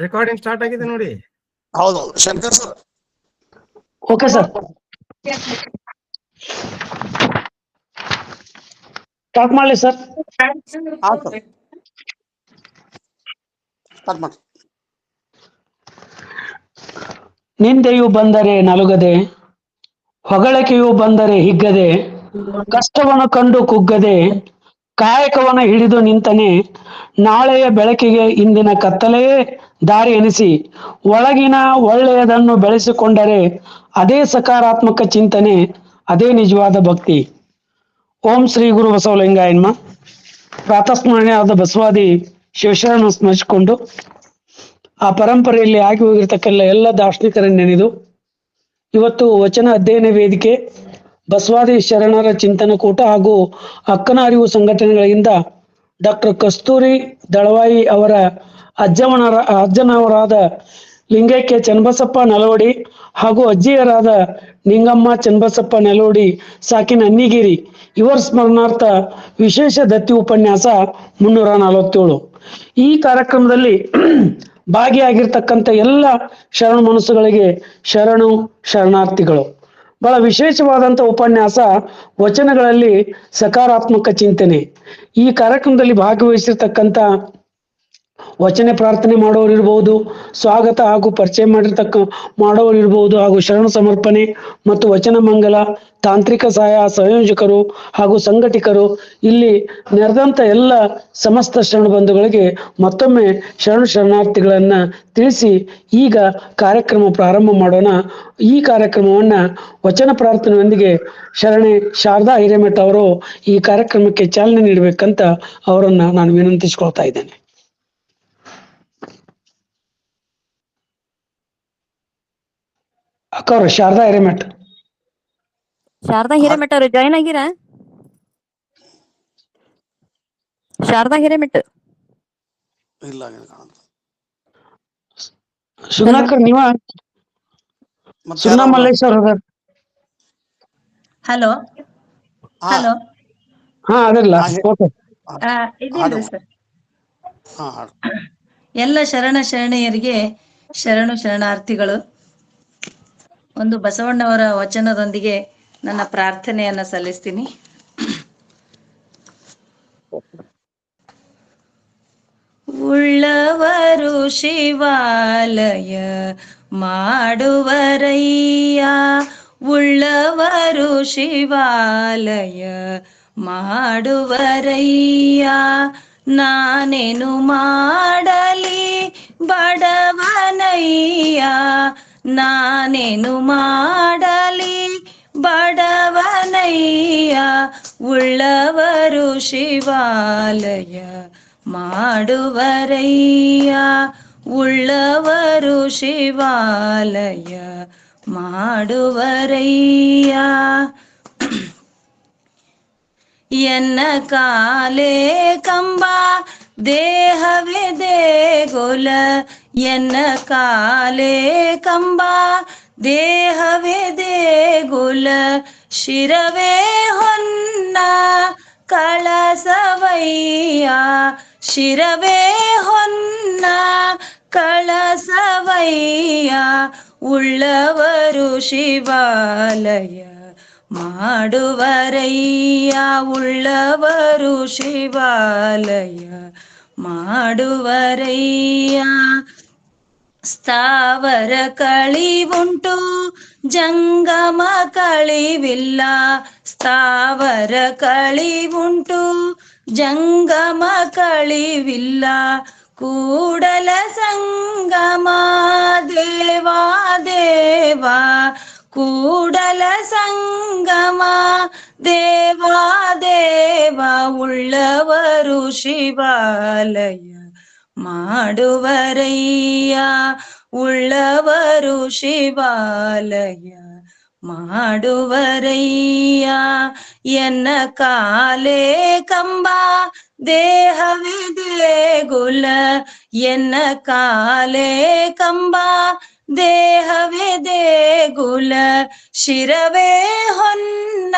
Recording start ಆಗಿದೆ ನೋಡಿ. ಹೌದು Shankar sir. Okay sir, start ಮಾಡಲಿ ಸರ್. ಸ್ಟಾರ್ಟ್ ಮಾಡಿ. ನಿಂದೆಯು ಬಂದರೆ ನಲುಗದೆ, ಹೊಗಳಿಕೆಯು ಬಂದರೆ ಹಿಗ್ಗದೆ, ಕಷ್ಟವನ್ನು ಕಂಡು ಕುಗ್ಗದೆ, ಕಾಯಕವನ್ನು ಹಿಡಿದು ನಿಂತನೆ, ನಾಳೆಯ ಬೆಳಕಿಗೆ ಇಂದಿನ ಕತ್ತಲೆಯೇ ದಾರಿ ಎನಿಸಿ ಒಳಗಿನ ಒಳ್ಳೆಯದನ್ನು ಬೆಳೆಸಿಕೊಂಡರೆ ಅದೇ ಸಕಾರಾತ್ಮಕ ಚಿಂತನೆ, ಅದೇ ನಿಜವಾದ ಭಕ್ತಿ. ಓಂ ಶ್ರೀ ಗುರು ಬಸವಲಿಂಗಾಯನ್ಮ. ಪ್ರಾತಸ್ಮರಣೆ ಆದ ಬಸವಾದಿ ಶಿವಶರಣ ಸ್ಮರಿಸಿಕೊಂಡು ಆ ಪರಂಪರೆಯಲ್ಲಿ ಆಗಿ ಹೋಗಿರ್ತಕ್ಕಲ್ಲ ಎಲ್ಲ ದಾರ್ಶನಿಕರನ್ನು ನೆನೆದು ಇವತ್ತು ವಚನ ಅಧ್ಯಯನ ವೇದಿಕೆ, ಬಸವಾದಿ ಶರಣರ ಚಿಂತನ ಕೂಟ ಹಾಗೂ ಅಕ್ಕನ ಅರಿವು ಸಂಘಟನೆಗಳಿಂದ ಡಾಕ್ಟರ್ ಕಸ್ತೂರಿ ದಳವಾಯಿ ಅವರ ಅಜ್ಜನವರಾದ ಲಿಂಗೈಕ್ಯ ಚನ್ನಬಸಪ್ಪ ನಲವಡಿ ಹಾಗೂ ಅಜ್ಜಿಯರಾದ ನಿಂಗಮ್ಮ ಚನ್ನಬಸಪ್ಪ ನಲವಡಿ ಸಾಕಿನ ಅನ್ನಿಗಿರಿ ಇವರ ಸ್ಮರಣಾರ್ಥ ವಿಶೇಷ ದತ್ತಿ ಉಪನ್ಯಾಸ 347. ಈ ಕಾರ್ಯಕ್ರಮದಲ್ಲಿ ಭಾಗಿಯಾಗಿರ್ತಕ್ಕಂಥ ಎಲ್ಲ ಶರಣ ಮನಸ್ಸುಗಳಿಗೆ ಶರಣು ಶರಣಾರ್ಥಿಗಳು. ಬಹಳ ವಿಶೇಷವಾದಂಥ ಉಪನ್ಯಾಸ ವಚನಗಳಲ್ಲಿ ಸಕಾರಾತ್ಮಕ ಚಿಂತನೆ. ಈ ಕಾರ್ಯಕ್ರಮದಲ್ಲಿ ಭಾಗವಹಿಸಿರ್ತಕ್ಕಂಥ ವಚನ ಪ್ರಾರ್ಥನೆ ಮಾಡೋರು ಇರ್ಬೋದು, ಸ್ವಾಗತ ಹಾಗೂ ಪರಿಚಯ ಮಾಡೋರು ಇರ್ಬೋದು, ಹಾಗೂ ಶರಣ ಸಮರ್ಪಣೆ ಮತ್ತು ವಚನ ಮಂಗಲ ತಾಂತ್ರಿಕ ಸಹಾಯ ಸಂಯೋಜಕರು ಹಾಗೂ ಸಂಘಟಕರು, ಇಲ್ಲಿ ನೆರೆದಂಥ ಎಲ್ಲ ಸಮಸ್ತ ಶರಣ ಬಂಧುಗಳಿಗೆ ಮತ್ತೊಮ್ಮೆ ಶರಣಾರ್ಥಿಗಳನ್ನ ತಿಳಿಸಿ ಈಗ ಕಾರ್ಯಕ್ರಮ ಪ್ರಾರಂಭ ಮಾಡೋಣ. ಈ ಕಾರ್ಯಕ್ರಮವನ್ನ ವಚನ ಪ್ರಾರ್ಥನೆಯೊಂದಿಗೆ ಶರಣೆ ಶಾರದಾ ಹಿರೇಮಠ ಅವರು ಈ ಕಾರ್ಯಕ್ರಮಕ್ಕೆ ಚಾಲನೆ ನೀಡಬೇಕಂತ ಅವರನ್ನ ನಾನು ವಿನಂತಿಸಿಕೊಳ್ತಾ ಇದ್ದೇನೆ. ಅಕ್ಕವ್ರು ಶಾರದಾ ಹಿರೇಮಠ. ಶಾರದಾ ಹಿರೇಮಠ ಅವ್ರು ಜಾಯ್ನ್ ಆಗಿರ? ಶಾರದಾ ಹಿರೇಮಠ ಇಲ್ಲ. ಸುಧಾಕರ್ ನೀವ? ಸುನಾ ಮಲ್ಲೇಶ್ವರ. Hello hello. ಹಾ ಅದಲ್ಲ. ಇದೇನ್ರಿ ಸರ್? ಎಲ್ಲ ಶರಣೆಯರಿಗೆ ಶರಣು ಶರಣಾರ್ಥಿಗಳು. ಒಂದು ಬಸವಣ್ಣವರ ವಚನದೊಂದಿಗೆ ನನ್ನ ಪ್ರಾರ್ಥನೆಯನ್ನ ಸಲ್ಲಿಸ್ತೀನಿ. ಉಳ್ಳವರು ಶಿವಾಲಯ ಮಾಡುವರಯ್ಯ, ಉಳ್ಳವರು ಶಿವಾಲಯ ಮಾಡುವರಯ್ಯ, ನಾನೇನು ಮಾಡಲಿ ಬಡವನಯ್ಯ, ನಾನೇನು ಮಾಡಲಿ ಬಡವನಯ್ಯ, ಉಳ್ಳವರು ಶಿವಾಲಯ ಮಾಡುವರಯ್ಯ, ಉಳ್ಳವರು ಶಿವಾಲಯ ಮಾಡುವರಯ್ಯ. ಎನ್ನ ಕಾಲೇ ಕಂಬ ದೇಹವೇ ದೇಗುಲ, ಎನ್ನ ಕಾಲೇ ಕಂಬ ದೇಹವೇ ದೇಗುಲ, ಶಿರವೇ ಹೊನ್ನ ಕಳಸವಯ್ಯ, ಶಿರವೇ ಹೊನ್ನ ಕಳಸವಯ್ಯ, ಉಳ್ಳವರು ಶಿವಾಲಯ ಮಾಡುವರಯ್ಯ, ಉಳ್ಳವರು ಶಿವಾಲಯ ಮಾಡುವರಯ್ಯ. ಸ್ಥಾವರ ಕಳಿವುಂಟು ಜಂಗಮ ಕಳಿವಿಲ್ಲ, ಸ್ಥಾವರ ಕಳಿವುಂಟು ಜಂಗಮ ಕಳಿವಿಲ್ಲ, ಕೂಡಲ ಸಂಗಮ ದೇವಾ ದೇವಾ, ಕೂಡಲ ಸಂಗಮ ದೇವಾ ದೇವಾ, ಉಳ್ಳವರು ಶಿವಾಲಯ ಮಾಡುವರಯ್ಯ, ಉಳ್ಳವರು ಶಿವಾಲಯ ಮಾಡುವರಯ್ಯ. ಎನ್ನ ಕಾಲೇ ಕಂಬ ದೇಹವೇ ದೇಗುಲ, ಎನ್ನ ಕಾಲೇ ಕಂಬ ದೇಹವೇ ದೇಗುಲ ಶಿರವೇ ಹೊನ್ನ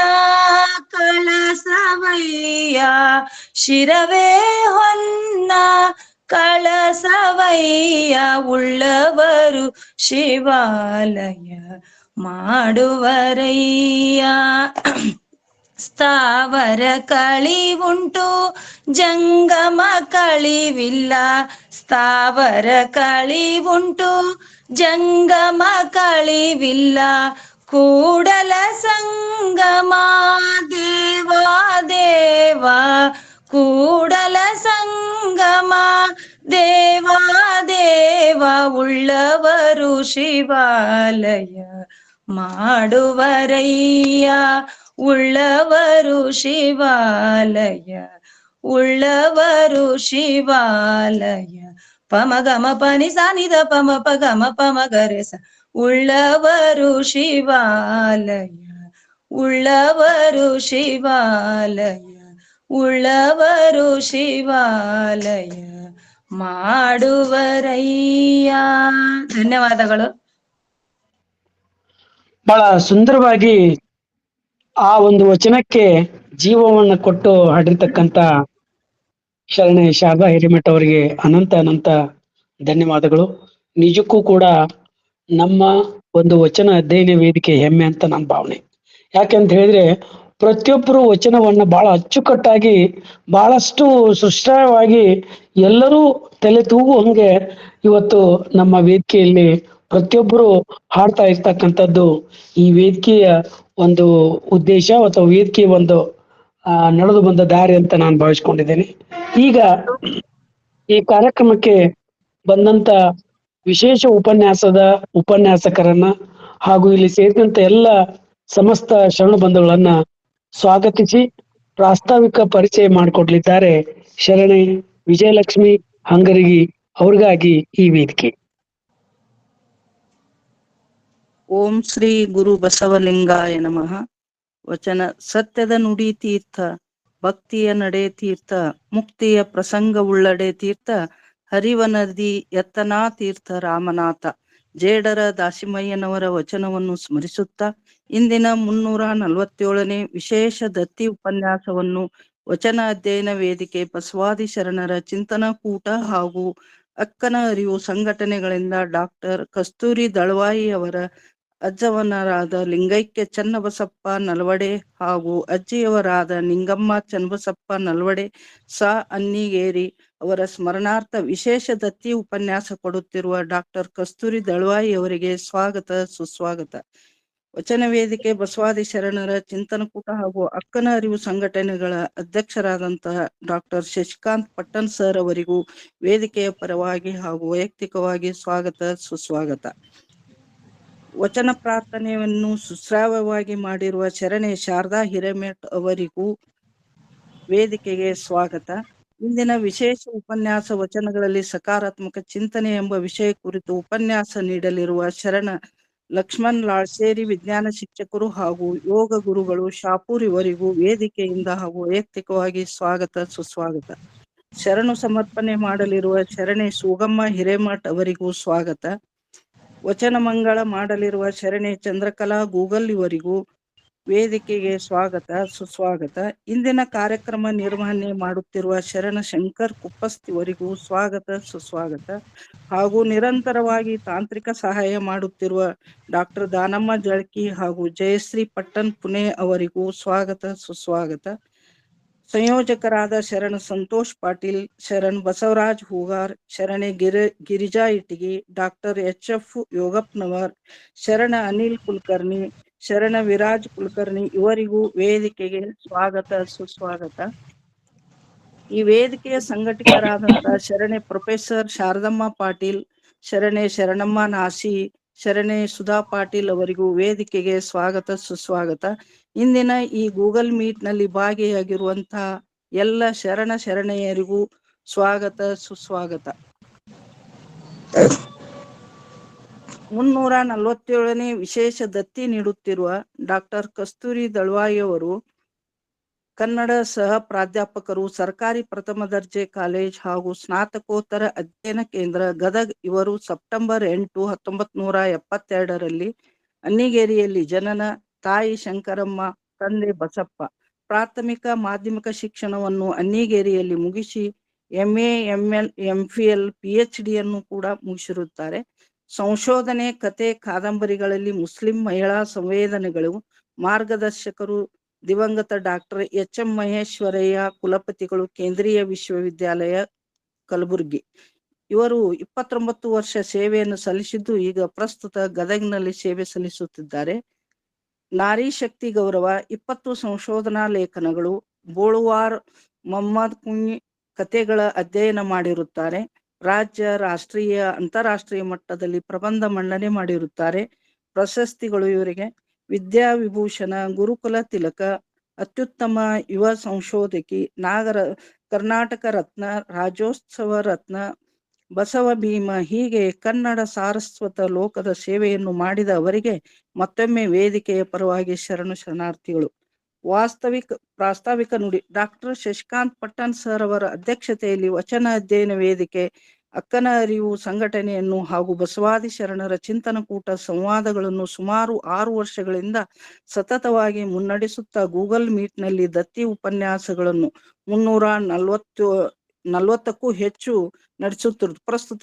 ಕಳಸವಯ್ಯ ಶಿರವೇ ಹೊನ್ನ ಕಳಸವಯ್ಯ ಉಳ್ಳವರು ಶಿವಾಲಯ ಮಾಡುವರಯ್ಯ ಸ್ಥಾವರ ಕಳಿವುಂಟು ಜಂಗಮ ಕಳಿವಿಲ್ಲ ಸ್ಥಾವರ ಕಳಿವುಂಟು ಜಂಗಮ ಕಳಿವಿಲ್ಲ ಕೂಡಲ ಸಂಗಮ ದೇವಾ ದೇವ ಕೂಡಲ ಸಂಗಮ ದೇವಾ ದೇವ ಉಳ್ಳವರು ಶಿವಾಲಯ ಮಾಡುವರಯ್ಯ ಉಳ್ಳವರು ಶಿವಾಲಯ ಉಳ್ಳವರು ಶಿವಾಲಯ ಪಮಗಮ ಪನಿ ಸಾನಿದ ಪಮ ಪಗಮ ಪಮಗರೆಸ ಉಳ್ಳವರು ಶಿವಾಲಯ ಉಳ್ಳವರು ಶಿವಾಲಯ ಉಳ್ಳವರು ಶಿವಾಲಯ ಮಾಡುವರಯ್ಯ. ಧನ್ಯವಾದಗಳು. ಬಹಳ ಸುಂದರವಾಗಿ ಆ ಒಂದು ವಚನಕ್ಕೆ ಜೀವವನ್ನು ಕೊಟ್ಟು ಹಾಡಿರ್ತಕ್ಕಂಥ ಶರಣೆ ಶಾರದಾ ಹಿರೇಮಠ ಅವರಿಗೆ ಅನಂತ ಅನಂತ ಧನ್ಯವಾದಗಳು. ನಿಜಕ್ಕೂ ಕೂಡ ನಮ್ಮ ಒಂದು ವಚನ ಅಧ್ಯಯನ ವೇದಿಕೆ ಹೆಮ್ಮೆ ಅಂತ ನನ್ನ ಭಾವನೆ. ಯಾಕೆಂತ ಹೇಳಿದ್ರೆ ಪ್ರತಿಯೊಬ್ಬರು ವಚನವನ್ನ ಬಹಳ ಅಚ್ಚುಕಟ್ಟಾಗಿ ಬಹಳಷ್ಟು ಸುಷ್ಠವಾಗಿ ಎಲ್ಲರೂ ತಲೆ ತೂಗುವಂಗೆ ಇವತ್ತು ನಮ್ಮ ವೇದಿಕೆಯಲ್ಲಿ ಪ್ರತಿಯೊಬ್ಬರು ಹಾಡ್ತಾ ಇರ್ತಕ್ಕಂಥದ್ದು ಈ ವೇದಿಕೆಯ ಒಂದು ಉದ್ದೇಶ ಅಥವಾ ವೇದಿಕೆಯ ಒಂದು ನಡೆದು ಬಂದ ದಾರಿ ಅಂತ ನಾನು ಭಾವಿಸ್ಕೊಂಡಿದ್ದೇನೆ. ಈಗ ಈ ಕಾರ್ಯಕ್ರಮಕ್ಕೆ ಬಂದಂತ ವಿಶೇಷ ಉಪನ್ಯಾಸಕರನ್ನ ಹಾಗೂ ಇಲ್ಲಿ ಸೇರಿದಂತ ಎಲ್ಲ ಸಮಸ್ತ ಶರಣ ಬಂಧುಗಳನ್ನ ಸ್ವಾಗತಿಸಿ ಪ್ರಾಸ್ತಾವಿಕ ಪರಿಚಯ ಮಾಡಿಕೊಡ್ಲಿದ್ದಾರೆ ಶರಣೆ ವಿಜಯಲಕ್ಷ್ಮಿ ಹಂಗರಗಿ. ಅವ್ರಿಗಾಗಿ ಈ ವೇದಿಕೆ. ಓಂ ಶ್ರೀ ಗುರು ಬಸವಲಿಂಗಾಯ ನಮಃ. ವಚನ ಸತ್ಯದ ನುಡಿ ತೀರ್ಥ, ಭಕ್ತಿಯ ನಡೆ ತೀರ್ಥ, ಮುಕ್ತಿಯ ಪ್ರಸಂಗವುಳ್ಳಡೆ ತೀರ್ಥ, ಹರಿವ ನದಿ ಎತ್ತನಾ ತೀರ್ಥ ರಾಮನಾಥ. ಜೇಡರ ದಾಸಿಮಯ್ಯನವರ ವಚನವನ್ನು ಸ್ಮರಿಸುತ್ತಾ ಇಂದಿನ 347ನೇ ವಿಶೇಷ ದತ್ತಿ ಉಪನ್ಯಾಸವನ್ನು ವಚನ ಅಧ್ಯಯನ ವೇದಿಕೆ ಬಸವಾದಿ ಶರಣರ ಚಿಂತನ ಕೂಟ ಹಾಗೂ ಅಕ್ಕನ ಅರಿವು ಸಂಘಟನೆಗಳಿಂದ ಡಾಕ್ಟರ್ ಕಸ್ತೂರಿ ದಳವಾಯಿ ಅವರ ಅಜ್ಜವನರಾದ ಲಿಂಗೈಕ್ಯ ಚನ್ನಬಸಪ್ಪ ನಲ್ವಡೆ ಹಾಗೂ ಅಜ್ಜಿಯವರಾದ ನಿಂಗಮ್ಮ ಚನ್ನಬಸಪ್ಪ ನಲ್ವಡೆ ಅನ್ನಿಗೇರಿ ಅವರ ಸ್ಮರಣಾರ್ಥ ವಿಶೇಷ ದತ್ತಿ ಉಪನ್ಯಾಸ ಕೊಡುತ್ತಿರುವ ಡಾಕ್ಟರ್ ಕಸ್ತೂರಿ ದಳವಾಯಿ ಅವರಿಗೆ ಸ್ವಾಗತ ಸುಸ್ವಾಗತ. ವಚನ ವೇದಿಕೆ ಬಸವಾದಿ ಶರಣರ ಚಿಂತನಕೂಟ ಹಾಗೂ ಅಕ್ಕನ ಅರಿವು ಸಂಘಟನೆಗಳ ಅಧ್ಯಕ್ಷರಾದಂತಹ ಡಾಕ್ಟರ್ ಶಶಿಕಾಂತ್ ಪಟ್ಟಣ್ ಸರ್ ಅವರಿಗೂ ವೇದಿಕೆಯ ಪರವಾಗಿ ಹಾಗೂ ವೈಯಕ್ತಿಕವಾಗಿ ಸ್ವಾಗತ ಸುಸ್ವಾಗತ. ವಚನ ಪ್ರಾರ್ಥನೆಯನ್ನು ಸುಶ್ರಾವ್ಯವಾಗಿ ಮಾಡಿರುವ ಶರಣೆ ಶಾರದಾ ಹಿರೇಮಠ ಅವರಿಗೂ ವೇದಿಕೆಗೆ ಸ್ವಾಗತ. ಇಂದಿನ ವಿಶೇಷ ಉಪನ್ಯಾಸ ವಚನಗಳಲ್ಲಿ ಸಕಾರಾತ್ಮಕ ಚಿಂತನೆ ಎಂಬ ವಿಷಯ ಕುರಿತು ಉಪನ್ಯಾಸ ನೀಡಲಿರುವ ಶರಣ ಲಕ್ಷ್ಮಣ್ ಲಾಳ್ಸೇರಿ ವಿಜ್ಞಾನ ಶಿಕ್ಷಕರು ಹಾಗೂ ಯೋಗ ಗುರುಗಳು ಶಾಪೂರ್ ಇವರಿಗೂ ವೇದಿಕೆಯಿಂದ ಹಾಗೂ ವೈಯಕ್ತಿಕವಾಗಿ ಸ್ವಾಗತ ಸುಸ್ವಾಗತ. ಶರಣು ಸಮರ್ಪಣೆ ಮಾಡಲಿರುವ ಶರಣೆ ಸುಗಮ್ಮ ಹಿರೇಮಠ್ ಅವರಿಗೂ ಸ್ವಾಗತ. ವಚನ ಮಂಗಳ ಮಾಡಲಿರುವ ಶರಣೆ ಚಂದ್ರಕಲಾ ಗೂಗಲ್ ಇವರಿಗೂ ವೇದಿಕೆಗೆ ಸ್ವಾಗತ ಸುಸ್ವಾಗತ. ಇಂದಿನ ಕಾರ್ಯಕ್ರಮ ನಿರ್ವಹಣೆ ಮಾಡುತ್ತಿರುವ ಶರಣ ಶಂಕರ್ ಕುಪ್ಪಸ್ತಿವರಿಗೂ ಸ್ವಾಗತ ಸುಸ್ವಾಗತ ಹಾಗೂ ನಿರಂತರವಾಗಿ ತಾಂತ್ರಿಕ ಸಹಾಯ ಮಾಡುತ್ತಿರುವ ಡಾಕ್ಟರ್ ದಾನಮ್ಮ ಜಳಕಿ ಹಾಗೂ ಜಯಶ್ರೀ ಪಟ್ಟಣ್ ಪುಣೆ ಅವರಿಗೂ ಸ್ವಾಗತ ಸುಸ್ವಾಗತ. ಸಂಯೋಜಕರಾದ ಶರಣ ಸಂತೋಷ್ ಪಾಟೀಲ್, ಶರಣ್ ಬಸವರಾಜ್ ಹೂಗಾರ್, ಶರಣೆ ಗಿರಿಜಾ ಇಟಗಿ, ಡಾಕ್ಟರ್ ಎಚ್.ಎಫ್. ಯೋಗಪ್ಪನವರ್, ಶರಣ ಅನಿಲ್ ಕುಲಕರ್ಣಿ, ಶರಣ ವಿರಾಜ್ ಕುಲಕರ್ಣಿ ಇವರಿಗೂ ವೇದಿಕೆಗೆ ಸ್ವಾಗತ ಸುಸ್ವಾಗತ. ಈ ವೇದಿಕೆಯ ಸಂಘಟಕರಾದಂತಹ ಶರಣೆ ಪ್ರೊಫೆಸರ್ ಶಾರದಮ್ಮ ಪಾಟೀಲ್, ಶರಣೆ ಶರಣಮ್ಮ ನಾಸಿ, ಶರಣೆ ಸುಧಾ ಪಾಟೀಲ್ ಅವರಿಗೂ ವೇದಿಕೆಗೆ ಸ್ವಾಗತ ಸುಸ್ವಾಗತ. ಇಂದಿನ ಈ ಗೂಗಲ್ ಮೀಟ್ ನಲ್ಲಿ ಭಾಗಿಯಾಗಿರುವಂತಹ ಎಲ್ಲ ಶರಣೆಯರಿಗೂ ಸ್ವಾಗತ ಸುಸ್ವಾಗತ. 347ನೇ ವಿಶೇಷ ದತ್ತಿ ನೀಡುತ್ತಿರುವ ಡಾಕ್ಟರ್ ಕಸ್ತೂರಿ ದಳವಾಯಿ ಅವರು ಕನ್ನಡ ಸಹ ಪ್ರಾಧ್ಯಾಪಕರು, ಸರ್ಕಾರಿ ಪ್ರಥಮ ದರ್ಜೆ ಕಾಲೇಜ್ ಹಾಗೂ ಸ್ನಾತಕೋತ್ತರ ಅಧ್ಯಯನ ಕೇಂದ್ರ ಗದಗ್. ಇವರು ಸೆಪ್ಟೆಂಬರ್ 8, 1972ರಲ್ಲಿ ಅನ್ನಿಗೇರಿಯಲ್ಲಿ ಜನನ. ತಾಯಿ ಶಂಕರಮ್ಮ, ತಂದೆ ಬಸಪ್ಪ. ಪ್ರಾಥಮಿಕ ಮಾಧ್ಯಮಿಕ ಶಿಕ್ಷಣವನ್ನು ಅನ್ನಿಗೇರಿಯಲ್ಲಿ ಮುಗಿಸಿ MA, ML, MPhil, PhD ಯನ್ನು ಕೂಡ ಮುಗಿಸಿರುತ್ತಾರೆ. ಸಂಶೋಧನೆ, ಕತೆ, ಕಾದಂಬರಿಗಳಲ್ಲಿ ಮುಸ್ಲಿಂ ಮಹಿಳಾ ಸಂವೇದನೆಗಳು. ಮಾರ್ಗದರ್ಶಕರು ದಿವಂಗತ ಡಾಕ್ಟರ್ HM ಮಹೇಶ್ವರಯ್ಯ, ಕುಲಪತಿಗಳು, ಕೇಂದ್ರೀಯ ವಿಶ್ವವಿದ್ಯಾಲಯ ಕಲಬುರ್ಗಿ. ಇವರು 29 ವರ್ಷ ಸೇವೆಯನ್ನು ಸಲ್ಲಿಸಿದ್ದು ಈಗ ಪ್ರಸ್ತುತ ಗದಗ್ನಲ್ಲಿ ಸೇವೆ ಸಲ್ಲಿಸುತ್ತಿದ್ದಾರೆ. ನಾರಿ ಶಕ್ತಿ ಗೌರವ, 20 ಸಂಶೋಧನಾ ಲೇಖನಗಳು. ಬೋಳುವಾರ್ ಮೊಹಮ್ಮದ್ ಕುಂಞಿ ಕಥೆಗಳ ಅಧ್ಯಯನ ಮಾಡಿರುತ್ತಾರೆ. ರಾಜ್ಯ, ರಾಷ್ಟ್ರೀಯ, ಅಂತಾರಾಷ್ಟ್ರೀಯ ಮಟ್ಟದಲ್ಲಿ ಪ್ರಬಂಧ ಮಂಡನೆ ಮಾಡಿರುತ್ತಾರೆ. ಪ್ರಶಸ್ತಿಗಳು ಇವರಿಗೆ: ವಿದ್ಯಾವಿಭೂಷಣ, ಗುರುಕುಲ ತಿಲಕ, ಅತ್ಯುತ್ತಮ ಯುವ ಸಂಶೋಧಕಿ, ಕರ್ನಾಟಕ ರತ್ನ, ರಾಜ್ಯೋತ್ಸವ ರತ್ನ, ಬಸವ ಭೀಮ. ಹೀಗೆ ಕನ್ನಡ ಸಾರಸ್ವತ ಲೋಕದ ಸೇವೆಯನ್ನು ಮಾಡಿದ ಅವರಿಗೆ ಮತ್ತೊಮ್ಮೆ ವೇದಿಕೆಯ ಪರವಾಗಿ ಶರಣು ಶರಣಾರ್ಥಿಗಳು. ಪ್ರಾಸ್ತಾವಿಕ ನುಡಿ. ಡಾಕ್ಟರ್ ಶಶಿಕಾಂತ್ ಪಟ್ಟಣ್ ಸರ್ ಅವರ ಅಧ್ಯಕ್ಷತೆಯಲ್ಲಿ ವಚನ ಅಧ್ಯಯನ ವೇದಿಕೆ, ಅಕ್ಕನ ಅರಿವು ಸಂಘಟನೆಯನ್ನು ಹಾಗೂ ಬಸವಾದಿ ಶರಣರ ಚಿಂತನಕೂಟ ಸಂವಾದಗಳನ್ನು ಸುಮಾರು 6 ವರ್ಷಗಳಿಂದ ಸತತವಾಗಿ ಮುನ್ನಡೆಸುತ್ತಾ ಗೂಗಲ್ ಮೀಟ್ನಲ್ಲಿ ದತ್ತಿ ಉಪನ್ಯಾಸಗಳನ್ನು 340ಕ್ಕೂ ಹೆಚ್ಚು ನಡೆಸುತ್ತಿರುವುದು. ಪ್ರಸ್ತುತ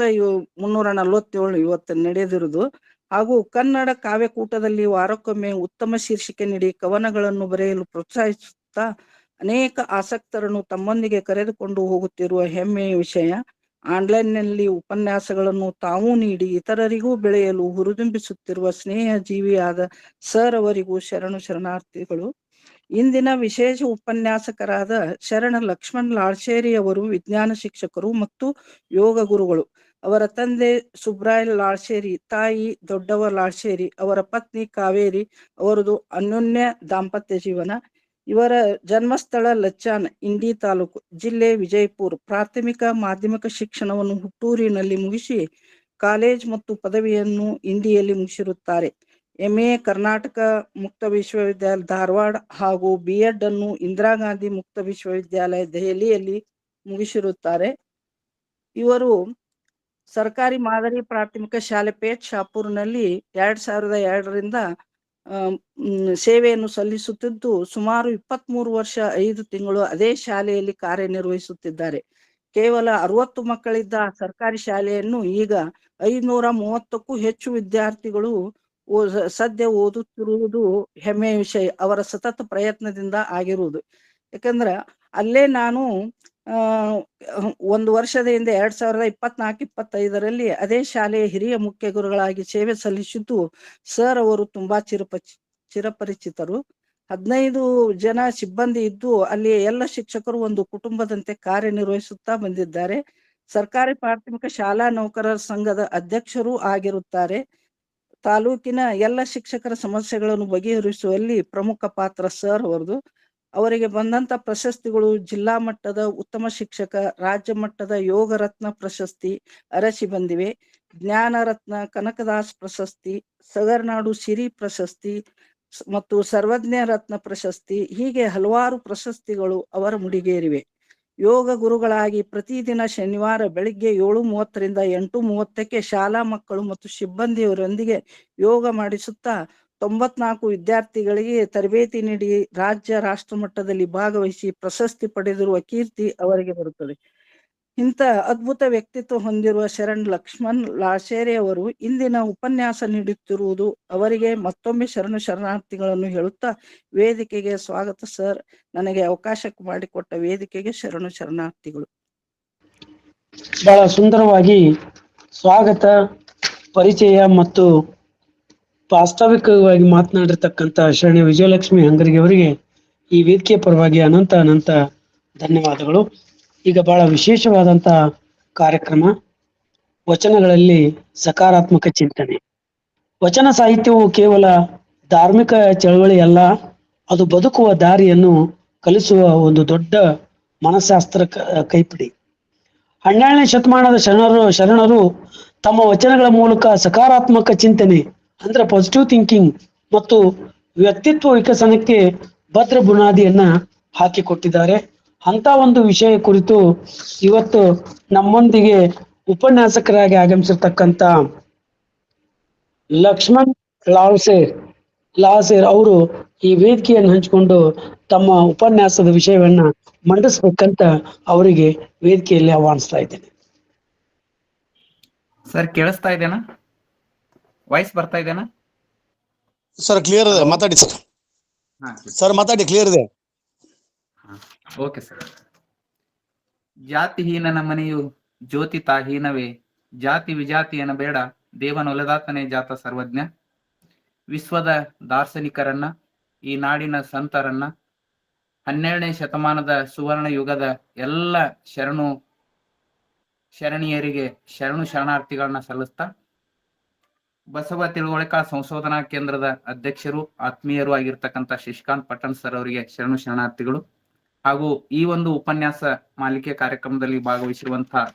347 ಇವತ್ತು ನಡೆದಿರುವುದು. ಹಾಗೂ ಕನ್ನಡ ಕಾವ್ಯಕೂಟದಲ್ಲಿ ವಾರಕ್ಕೊಮ್ಮೆ ಉತ್ತಮ ಶೀರ್ಷಿಕೆ ನೀಡಿ ಕವನಗಳನ್ನು ಬರೆಯಲು ಪ್ರೋತ್ಸಾಹಿಸುತ್ತಾ ಅನೇಕ ಆಸಕ್ತರನ್ನು ತಮ್ಮೊಂದಿಗೆ ಕರೆದುಕೊಂಡು ಹೋಗುತ್ತಿರುವ ಹೆಮ್ಮೆಯ ವಿಷಯ. ಆನ್ಲೈನ್ನಲ್ಲಿ ಉಪನ್ಯಾಸಗಳನ್ನು ತಾವೂ ನೀಡಿ ಇತರರಿಗೂ ಬೆಳೆಯಲು ಹುರಿದುಂಬಿಸುತ್ತಿರುವ ಸ್ನೇಹ ಜೀವಿಯಾದ ಸರ್ ಅವರಿಗೂ ಶರಣು ಶರಣಾರ್ಥಿಗಳು. ಇಂದಿನ ವಿಶೇಷ ಉಪನ್ಯಾಸಕರಾದ ಶರಣ ಲಕ್ಷ್ಮಣ್ ಲಾಳ್ಶೇರಿ ಅವರು ವಿಜ್ಞಾನ ಶಿಕ್ಷಕರು ಮತ್ತು ಯೋಗ ಗುರುಗಳು. ಅವರ ತಂದೆ ಸುಬ್ರಾಯ್ ಲಾಳ್ಶೇರಿ, ತಾಯಿ ದೊಡ್ಡವ ಲಾಳ್ಶೇರಿ, ಅವರ ಪತ್ನಿ ಕಾವೇರಿ. ಅವರದು ಅನ್ಯೋನ್ಯ ದಾಂಪತ್ಯ ಜೀವನ. ಇವರ ಜನ್ಮಸ್ಥಳ ಲಚ್ಚಾನ್, ಇಂಡಿ ತಾಲೂಕು, ಜಿಲ್ಲೆ ವಿಜಯಪುರ. ಪ್ರಾಥಮಿಕ ಮಾಧ್ಯಮಿಕ ಶಿಕ್ಷಣವನ್ನು ಹುಟ್ಟೂರಿನಲ್ಲಿ ಮುಗಿಸಿ ಕಾಲೇಜ್ ಮತ್ತು ಪದವಿಯನ್ನು ಇಂಡಿಯಲ್ಲಿ ಮುಗಿಸಿರುತ್ತಾರೆ. MA ಕರ್ನಾಟಕ ಮುಕ್ತ ವಿಶ್ವವಿದ್ಯಾಲಯ ಧಾರವಾಡ ಹಾಗೂ B.Ed ಅನ್ನು ಇಂದಿರಾ ಗಾಂಧಿ ಮುಕ್ತ ವಿಶ್ವವಿದ್ಯಾಲಯ ದೆಹಲಿಯಲ್ಲಿ ಮುಗಿಸಿರುತ್ತಾರೆ. ಇವರು ಸರ್ಕಾರಿ ಮಾದರಿ ಪ್ರಾಥಮಿಕ ಶಾಲೆ ಪೇಟ್ ಶಾಪೂರ್ನಲ್ಲಿ 2002ರಿಂದ ಸೇವೆಯನ್ನು ಸಲ್ಲಿಸುತ್ತಿದ್ದು ಸುಮಾರು 23 ವರ್ಷ 5 ತಿಂಗಳು ಅದೇ ಶಾಲೆಯಲ್ಲಿ ಕಾರ್ಯನಿರ್ವಹಿಸುತ್ತಿದ್ದಾರೆ. ಕೇವಲ 60 ಮಕ್ಕಳಿದ್ದ ಸರ್ಕಾರಿ ಶಾಲೆಯನ್ನು ಈಗ 530ಕ್ಕೂ ಹೆಚ್ಚು ವಿದ್ಯಾರ್ಥಿಗಳು ಸದ್ಯ ಓದುತ್ತಿರುವುದು ಹೆಮ್ಮೆಯ ವಿಷಯ. ಅವರ ಸತತ ಪ್ರಯತ್ನದಿಂದ ಆಗಿರುವುದು. ಯಾಕಂದ್ರ ಅಲ್ಲೇ ನಾನು 1 ವರ್ಷದ ಹಿಂದೆ 2024-25ರಲ್ಲಿ ಅದೇ ಶಾಲೆಯ ಹಿರಿಯ ಮುಖ್ಯ ಗುರುಗಳಾಗಿ ಸೇವೆ ಸಲ್ಲಿಸಿದ್ದು ಸರ್ ಅವರು ತುಂಬಾ ಚಿರಪರಿಚಿತರು. 15 ಜನ ಸಿಬ್ಬಂದಿ ಇದ್ದು ಅಲ್ಲಿ ಎಲ್ಲ ಶಿಕ್ಷಕರು ಒಂದು ಕುಟುಂಬದಂತೆ ಕಾರ್ಯನಿರ್ವಹಿಸುತ್ತಾ ಬಂದಿದ್ದಾರೆ. ಸರ್ಕಾರಿ ಪ್ರಾಥಮಿಕ ಶಾಲಾ ನೌಕರರ ಸಂಘದ ಅಧ್ಯಕ್ಷರೂ ಆಗಿರುತ್ತಾರೆ. ತಾಲೂಕಿನ ಎಲ್ಲ ಶಿಕ್ಷಕರ ಸಮಸ್ಯೆಗಳನ್ನು ಬಗೆಹರಿಸುವಲ್ಲಿ ಪ್ರಮುಖ ಪಾತ್ರ ಸರ್ ಅವರದು. ಅವರಿಗೆ ಬಂದಂತ ಪ್ರಶಸ್ತಿಗಳು: ಜಿಲ್ಲಾ ಮಟ್ಟದ ಉತ್ತಮ ಶಿಕ್ಷಕ, ರಾಜ್ಯ ಮಟ್ಟದ ಯೋಗ ರತ್ನ ಪ್ರಶಸ್ತಿ ಅರಸಿ ಬಂದಿವೆ, ಜ್ಞಾನ ರತ್ನ, ಕನಕದಾಸ್ ಪ್ರಶಸ್ತಿ, ಸಗರ್ನಾಡು ಸಿರಿ ಪ್ರಶಸ್ತಿ ಮತ್ತು ಸರ್ವಜ್ಞ ರತ್ನ ಪ್ರಶಸ್ತಿ. ಹೀಗೆ ಹಲವಾರು ಪ್ರಶಸ್ತಿಗಳು ಅವರ ಮುಡಿಗೇರಿವೆ. ಯೋಗ ಗುರುಗಳಾಗಿ ಪ್ರತಿದಿನ ಶನಿವಾರ ಬೆಳಿಗ್ಗೆ 7:30ರಿಂದ 8:30ಕ್ಕೆ ಶಾಲಾ ಮಕ್ಕಳು ಮತ್ತು ಸಿಬ್ಬಂದಿಯವರೊಂದಿಗೆ ಯೋಗ ಮಾಡಿಸುತ್ತಾ 94 ವಿದ್ಯಾರ್ಥಿಗಳಿಗೆ ತರಬೇತಿ ನೀಡಿ ರಾಜ್ಯ ರಾಷ್ಟ್ರ ಮಟ್ಟದಲ್ಲಿ ಭಾಗವಹಿಸಿ ಪ್ರಶಸ್ತಿ ಪಡೆದಿರುವ ಕೀರ್ತಿ ಅವರಿಗೆ ಬರುತ್ತದೆ. ಇಂಥ ಅದ್ಭುತ ವ್ಯಕ್ತಿತ್ವ ಹೊಂದಿರುವ ಶರಣ್ ಲಕ್ಷ್ಮಣ್ ಲಾಳ್ಶೇರಿ ಅವರು ಇಂದಿನ ಉಪನ್ಯಾಸ ನೀಡುತ್ತಿರುವುದು ಅವರಿಗೆ ಮತ್ತೊಮ್ಮೆ ಶರಣು ಶರಣಾರ್ಥಿಗಳನ್ನು ಹೇಳುತ್ತಾ ವೇದಿಕೆಗೆ ಸ್ವಾಗತ ಸರ್. ನನಗೆ ಅವಕಾಶ ಮಾಡಿಕೊಟ್ಟ ವೇದಿಕೆಗೆ ಶರಣು ಶರಣಾರ್ಥಿಗಳು. ಬಹಳ ಸುಂದರವಾಗಿ ಸ್ವಾಗತ, ಪರಿಚಯ ಮತ್ತು ಪ್ರಾಸ್ತಾವಿಕವಾಗಿ ಮಾತನಾಡಿರ್ತಕ್ಕಂಥ ಶರಣೆ ವಿಜಯಲಕ್ಷ್ಮಿ ಹಂಗರಿಗೆ ಅವರಿಗೆ ಈ ವೇದಿಕೆ ಪರವಾಗಿ ಅನಂತ ಧನ್ಯವಾದಗಳು. ಈಗ ಬಹಳ ವಿಶೇಷವಾದಂತ ಕಾರ್ಯಕ್ರಮ, ವಚನಗಳಲ್ಲಿ ಸಕಾರಾತ್ಮಕ ಚಿಂತನೆ. ವಚನ ಸಾಹಿತ್ಯವು ಕೇವಲ ಧಾರ್ಮಿಕ ಚಳವಳಿ ಅಲ್ಲ, ಅದು ಬದುಕುವ ದಾರಿಯನ್ನು ಕಲಿಸುವ ಒಂದು ದೊಡ್ಡ ಮನಃಶಾಸ್ತ್ರ ಕೈಪಿಡಿ. 12ನೇ ಶತಮಾನದ ಶರಣರು ತಮ್ಮ ವಚನಗಳ ಮೂಲಕ ಸಕಾರಾತ್ಮಕ ಚಿಂತನೆ ಅಂದ್ರೆ ಪಾಸಿಟಿವ್ ಥಿಂಕಿಂಗ್ ಮತ್ತು ವ್ಯಕ್ತಿತ್ವ ವಿಕಸನಕ್ಕೆ ಭದ್ರ ಬುನಾದಿಯನ್ನ ಹಾಕಿಕೊಟ್ಟಿದ್ದಾರೆ. ಅಂತ ಒಂದು ವಿಷಯ ಕುರಿತು ಇವತ್ತು ನಮ್ಮೊಂದಿಗೆ ಉಪನ್ಯಾಸಕರಾಗಿ ಆಗಮಿಸಿರ್ತಕ್ಕಂಥ ಲಕ್ಷ್ಮಣ್ ಲಾಸೇರ್ ಅವರು ಈ ವೇದಿಕೆಯನ್ನು ಹಂಚಿಕೊಂಡು ತಮ್ಮ ಉಪನ್ಯಾಸದ ವಿಷಯವನ್ನ ಮಂಡಿಸ್ಬೇಕಂತ ಅವರಿಗೆ ವೇದಿಕೆಯಲ್ಲಿ ಆಹ್ವಾನಿಸ್ತಾ ಇದ್ದೇನೆ. ಸರ್ ಕೇಳಿಸ್ತಾ ಇದೆನಾ? ವಾಯ್ಸ್ ಬರ್ತಾ ಇದೆನಾ? ಸರ್ ಕ್ಲಿಯರ್ ಇದೆ, ಮಾತಾಡಿ ಸರ್. ಸರ್ ಮಾತಾಡಿ, ಕ್ಲಿಯರ್ ಇದೆ. Okay sir. ಜಾತಿಹೀನನ ಮನೆಯು ಜ್ಯೋತಿ ತಾಹೀನವೇ, ಜಾತಿ ವಿಜಾತಿಯನ ಬೇಡ, ದೇವನೊಲೆದಾತನೇ ಜಾತ ಸರ್ವಜ್ಞ. ವಿಶ್ವದ ದಾರ್ಶನಿಕರನ್ನ, ಈ ನಾಡಿನ ಸಂತರನ್ನ, 12ನೇ ಶತಮಾನದ ಸುವರ್ಣ ಯುಗದ ಎಲ್ಲ ಶರಣೀಯರಿಗೆ ಶರಣು ಶರಣಾರ್ಥಿಗಳನ್ನ ಸಲ್ಲಿಸ್ತಾ, ಬಸವ ತಿಳುವಳಿಕಾ ಸಂಶೋಧನಾ ಕೇಂದ್ರದ ಅಧ್ಯಕ್ಷರು ಆತ್ಮೀಯರು ಆಗಿರ್ತಕ್ಕಂಥ ಶಶಿಕಾಂತ್ ಪಟ್ಟಣ್ ಸರ್ ಅವರಿಗೆ ಶರಣು ಶರಣಾರ್ಥಿಗಳು, ಹಾಗೂ ಈ ಒಂದು ಉಪನ್ಯಾಸ ಮಾಲಿಕೆ ಕಾರ್ಯಕ್ರಮದಲ್ಲಿ ಭಾಗವಹಿಸಿರುವಂತಹ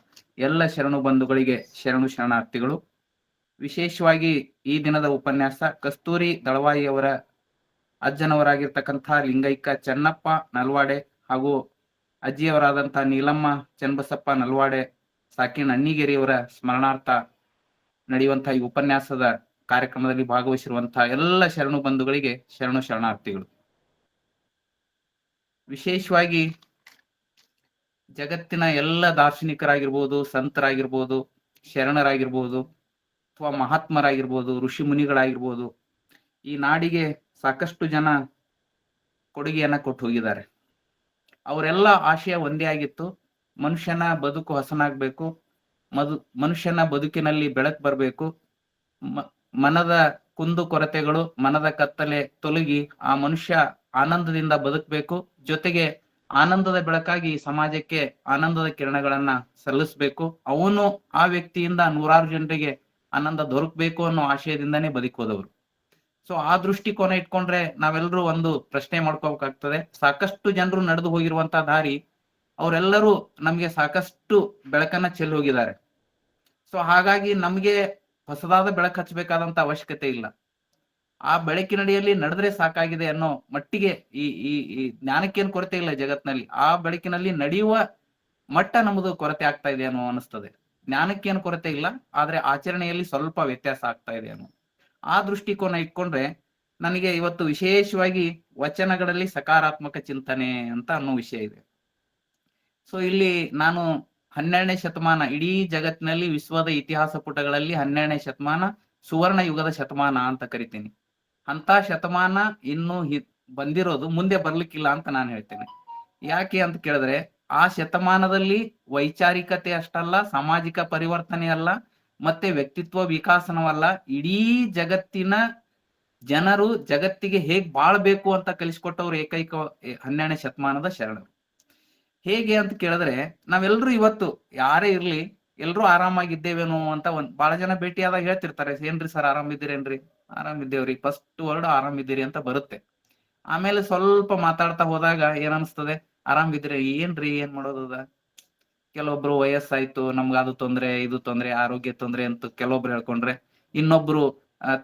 ಎಲ್ಲ ಶರಣು ಬಂಧುಗಳಿಗೆ ಶರಣು ಶರಣಾರ್ಥಿಗಳು. ವಿಶೇಷವಾಗಿ ಈ ದಿನದ ಉಪನ್ಯಾಸ ಕಸ್ತೂರಿ ದಳವಾಯಿ ಅವರ ಅಜ್ಜನವರಾಗಿರ್ತಕ್ಕಂಥ ಲಿಂಗೈಕ್ಯ ಚೆನ್ನಪ್ಪ ನಲ್ವಾಡೆ ಹಾಗೂ ಅಜ್ಜಿಯವರಾದಂತಹ ನೀಲಮ್ಮ ಚನ್ನಬಸಪ್ಪ ನಲ್ವಾಡೆ ಸಾಕಿನ್ ಅಣ್ಣಿಗೇರಿಯವರ ಸ್ಮರಣಾರ್ಥ ನಡೆಯುವಂತಹ ಈ ಉಪನ್ಯಾಸದ ಕಾರ್ಯಕ್ರಮದಲ್ಲಿ ಭಾಗವಹಿಸಿರುವಂತಹ ಎಲ್ಲ ಶರಣು ಬಂಧುಗಳಿಗೆ ಶರಣು ಶರಣಾರ್ಥಿಗಳು. ವಿಶೇಷವಾಗಿ ಜಗತ್ತಿನ ಎಲ್ಲ ದಾರ್ಶನಿಕರಾಗಿರ್ಬೋದು, ಸಂತರಾಗಿರ್ಬೋದು, ಶರಣರಾಗಿರ್ಬೋದು, ಅಥವಾ ಮಹಾತ್ಮರಾಗಿರ್ಬೋದು, ಋಷಿ ಮುನಿಗಳಾಗಿರ್ಬೋದು, ಈ ನಾಡಿಗೆ ಸಾಕಷ್ಟು ಜನ ಕೊಡುಗೆಯನ್ನ ಕೊಟ್ಟು ಹೋಗಿದ್ದಾರೆ. ಅವರೆಲ್ಲ ಆಶಯ ಒಂದೇ ಆಗಿತ್ತು, ಮನುಷ್ಯನ ಬದುಕು ಹಸನಾಗ್ಬೇಕು, ಮನುಷ್ಯನ ಬದುಕಿನಲ್ಲಿ ಬೆಳಕು ಬರಬೇಕು, ಮನದ ಕುಂದು ಕೊರತೆಗಳು, ಮನದ ಕತ್ತಲೆ ತೊಲಗಿ ಆ ಮನುಷ್ಯ ಆನಂದದಿಂದ ಬದುಕಬೇಕು, ಜೊತೆಗೆ ಆನಂದದ ಬೆಳಕಾಗಿ ಸಮಾಜಕ್ಕೆ ಆನಂದದ ಕಿರಣಗಳನ್ನ ಸಲ್ಲಿಸ್ಬೇಕು, ಅವನು ಆ ವ್ಯಕ್ತಿಯಿಂದ ನೂರಾರು ಜನರಿಗೆ ಆನಂದ ದೊರಕಬೇಕು ಅನ್ನೋ ಆಶಯದಿಂದಾನೇ ಬದುಕೋದವರು. ಸೊ ಆ ದೃಷ್ಟಿಕೋನ ಇಟ್ಕೊಂಡ್ರೆ ನಾವೆಲ್ಲರೂ ಒಂದು ಪ್ರಶ್ನೆ ಮಾಡ್ಕೋಬೇಕಾಗ್ತದೆ. ಸಾಕಷ್ಟು ಜನರು ನಡೆದು ಹೋಗಿರುವಂತಹ ದಾರಿ, ಅವರೆಲ್ಲರೂ ನಮ್ಗೆ ಸಾಕಷ್ಟು ಬೆಳಕನ್ನ ಚೆಲ್ಲಿ ಹೋಗಿದ್ದಾರೆ. ಸೊ ಹಾಗಾಗಿ ನಮ್ಗೆ ಹೊಸದಾದ ಬೆಳಕು ಹಚ್ಚಬೇಕಾದಂತ ಅವಶ್ಯಕತೆ ಇಲ್ಲ. ಆ ಬೆಳಕಿನಡಿಯಲ್ಲಿ ನಡೆದ್ರೆ ಸಾಕಾಗಿದೆ ಅನ್ನೋ ಮಟ್ಟಿಗೆ ಈ ಈ ಜ್ಞಾನಕ್ಕೇನು ಕೊರತೆ ಇಲ್ಲ ಜಗತ್ನಲ್ಲಿ, ಆ ಬೆಳಕಿನಲ್ಲಿ ನಡೆಯುವ ಮಟ್ಟ ನಮ್ಮದು ಕೊರತೆ ಆಗ್ತಾ ಇದೆ ಅನ್ನೋ ಅನಿಸ್ತದೆ. ಜ್ಞಾನಕ್ಕೇನು ಕೊರತೆ ಇಲ್ಲ, ಆದ್ರೆ ಆಚರಣೆಯಲ್ಲಿ ಸ್ವಲ್ಪ ವ್ಯತ್ಯಾಸ ಆಗ್ತಾ ಇದೆ ಅನ್ನೋ ಆ ದೃಷ್ಟಿಕೋನ ಇಟ್ಕೊಂಡ್ರೆ ನನಗೆ ಇವತ್ತು ವಿಶೇಷವಾಗಿ ವಚನಗಳಲ್ಲಿ ಸಕಾರಾತ್ಮಕ ಚಿಂತನೆ ಅಂತ ಅನ್ನೋ ವಿಷಯ ಇದೆ. ಸೊ ಇಲ್ಲಿ ನಾನು 12ನೇ ಶತಮಾನ, ಇಡೀ ಜಗತ್ತಿನಲ್ಲಿ ವಿಶ್ವದ ಇತಿಹಾಸ ಪುಟಗಳಲ್ಲಿ 12ನೇ ಶತಮಾನ ಸುವರ್ಣ ಯುಗದ ಶತಮಾನ ಅಂತ ಕರಿತೀನಿ. ಅಂತ ಶತಮಾನ ಇನ್ನು ಬಂದಿರೋದು, ಮುಂದೆ ಬರ್ಲಿಕ್ಕಿಲ್ಲ ಅಂತ ನಾನು ಹೇಳ್ತೇನೆ. ಯಾಕೆ ಅಂತ ಕೇಳಿದ್ರೆ, ಆ ಶತಮಾನದಲ್ಲಿ ವೈಚಾರಿಕತೆ ಅಷ್ಟಲ್ಲ, ಸಾಮಾಜಿಕ ಪರಿವರ್ತನೆ ಅಲ್ಲ, ಮತ್ತೆ ವ್ಯಕ್ತಿತ್ವ ವಿಕಾಸನವಲ್ಲ, ಇಡೀ ಜಗತ್ತಿನ ಜನರು ಜಗತ್ತಿಗೆ ಹೇಗ್ ಬಾಳ್ಬೇಕು ಅಂತ ಕಲಿಸ್ಕೊಟ್ಟವ್ರು ಏಕೈಕ 12ನೇ ಶತಮಾನದ ಶರಣರು. ಹೇಗೆ ಅಂತ ಕೇಳಿದ್ರೆ, ನಾವೆಲ್ಲರೂ ಇವತ್ತು ಯಾರೇ ಇರ್ಲಿ ಎಲ್ರೂ ಆರಾಮಾಗಿದ್ದೇವೇನೋ ಅಂತ ಬಹಳ ಜನ ಭೇಟಿಯಾದಾಗ ಹೇಳ್ತಿರ್ತಾರೆ, ಏನ್ರಿ ಸರ್ ಆರಾಮಿದ್ದೀರೇನ್ರಿ? ಆರಾಮಿದ್ದೇವ್ರಿ. ಫಸ್ಟ್ ವರ್ಡ್ ಆರಾಮಿದ್ದೀರಿ ಅಂತ ಬರುತ್ತೆ. ಆಮೇಲೆ ಸ್ವಲ್ಪ ಮಾತಾಡ್ತಾ ಹೋದಾಗ ಏನ್ ಅನ್ಸ್ತದೆ, ಆರಾಮಿದ್ರೆ ಏನ್ರಿ, ಏನ್ ಮಾಡೋದದ? ಕೆಲವೊಬ್ರು ವಯಸ್ಸಾಯ್ತು, ನಮ್ಗ ಅದು ತೊಂದ್ರೆ, ಇದು ತೊಂದ್ರೆ, ಆರೋಗ್ಯ ತೊಂದ್ರೆ ಅಂತ ಕೆಲವೊಬ್ರು ಹೇಳ್ಕೊಂಡ್ರೆ, ಇನ್ನೊಬ್ರು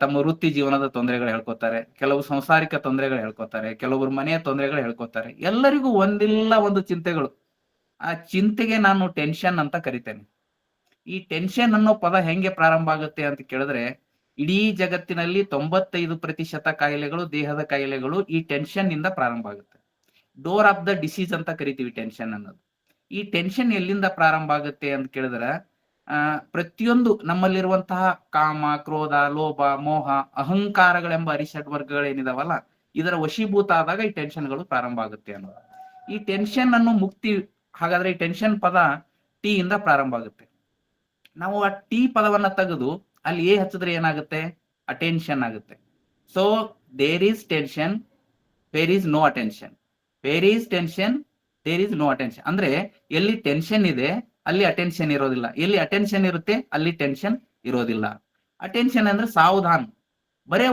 ತಮ್ಮ ವೃತ್ತಿ ಜೀವನದ ತೊಂದರೆಗಳು ಹೇಳ್ಕೊತಾರೆ, ಕೆಲವು ಸಂಸಾರಿಕ ತೊಂದರೆಗಳು ಹೇಳ್ಕೊತಾರೆ, ಕೆಲವೊಬ್ರು ಮನೆಯ ತೊಂದರೆಗಳು ಹೇಳ್ಕೊತಾರೆ. ಎಲ್ಲರಿಗೂ ಒಂದಿಲ್ಲ ಒಂದು ಚಿಂತೆಗಳು. ಆ ಚಿಂತೆಗೆ ನಾನು ಟೆನ್ಷನ್ ಅಂತ ಕರಿತೇನೆ. ಈ ಟೆನ್ಷನ್ ಅನ್ನೋ ಪದ ಹೆಂಗೆ ಪ್ರಾರಂಭ ಆಗುತ್ತೆ ಅಂತ ಕೇಳಿದ್ರೆ, ಇಡೀ ಜಗತ್ತಿನಲ್ಲಿ 95% ಕಾಯಿಲೆಗಳು, ದೇಹದ ಕಾಯಿಲೆಗಳು ಈ ಟೆನ್ಷನ್ ಇಂದ ಪ್ರಾರಂಭ ಆಗುತ್ತೆ. ಡೋರ್ ಆಫ್ ದ ಡಿಸೀಸ್ ಅಂತ ಕರಿತೀವಿ ಟೆನ್ಷನ್ ಅನ್ನೋದು. ಈ ಟೆನ್ಷನ್ ಎಲ್ಲಿಂದ ಪ್ರಾರಂಭ ಆಗುತ್ತೆ ಅಂತ ಕೇಳಿದ್ರೆ, ಪ್ರತಿಯೊಂದು ನಮ್ಮಲ್ಲಿರುವಂತಹ ಕಾಮ, ಕ್ರೋಧ, ಲೋಭ, ಮೋಹ, ಅಹಂಕಾರಗಳೆಂಬ ಅರಿಷಡ್ ವರ್ಗಗಳೇನಿದಾವಲ್ಲ, ಇದರ ವಶೀಭೂತ ಆದಾಗ ಈ ಟೆನ್ಷನ್ಗಳು ಪ್ರಾರಂಭ ಆಗುತ್ತೆ ಅನ್ನೋದು. ಈ ಟೆನ್ಷನ್ ಅನ್ನು ಮುಕ್ತಿ, ಹಾಗಾದ್ರೆ ಈ ಟೆನ್ಷನ್ ಪದ ಟಿ ಇಂದ ಪ್ರಾರಂಭ ಆಗುತ್ತೆ. ನಾವು ಆ ಟಿ ಪದವನ್ನ ತೆಗೆದು ಅಲ್ಲಿ ಎ ಹಚ್ಚಿದ್ರೆ ಏನಾಗುತ್ತೆ? ಅಟೆನ್ಷನ್ ಆಗುತ್ತೆ. So there is tension, there is no attention. There is tension, there is no attention. ಅಂದ್ರೆ ಎಲ್ಲಿ ಟೆನ್ಷನ್ ಇದೆ ಅಲ್ಲಿ ಅಟೆನ್ಷನ್ ಇರೋದಿಲ್ಲ, ಎಲ್ಲಿ ಅಟೆನ್ಷನ್ ಇರುತ್ತೆ ಅಲ್ಲಿ ಟೆನ್ಷನ್ ಇರೋದಿಲ್ಲ. ಅಟೆನ್ಷನ್ ಅಂದ್ರೆ ಸಾವಧಾನ್, ಬರೇ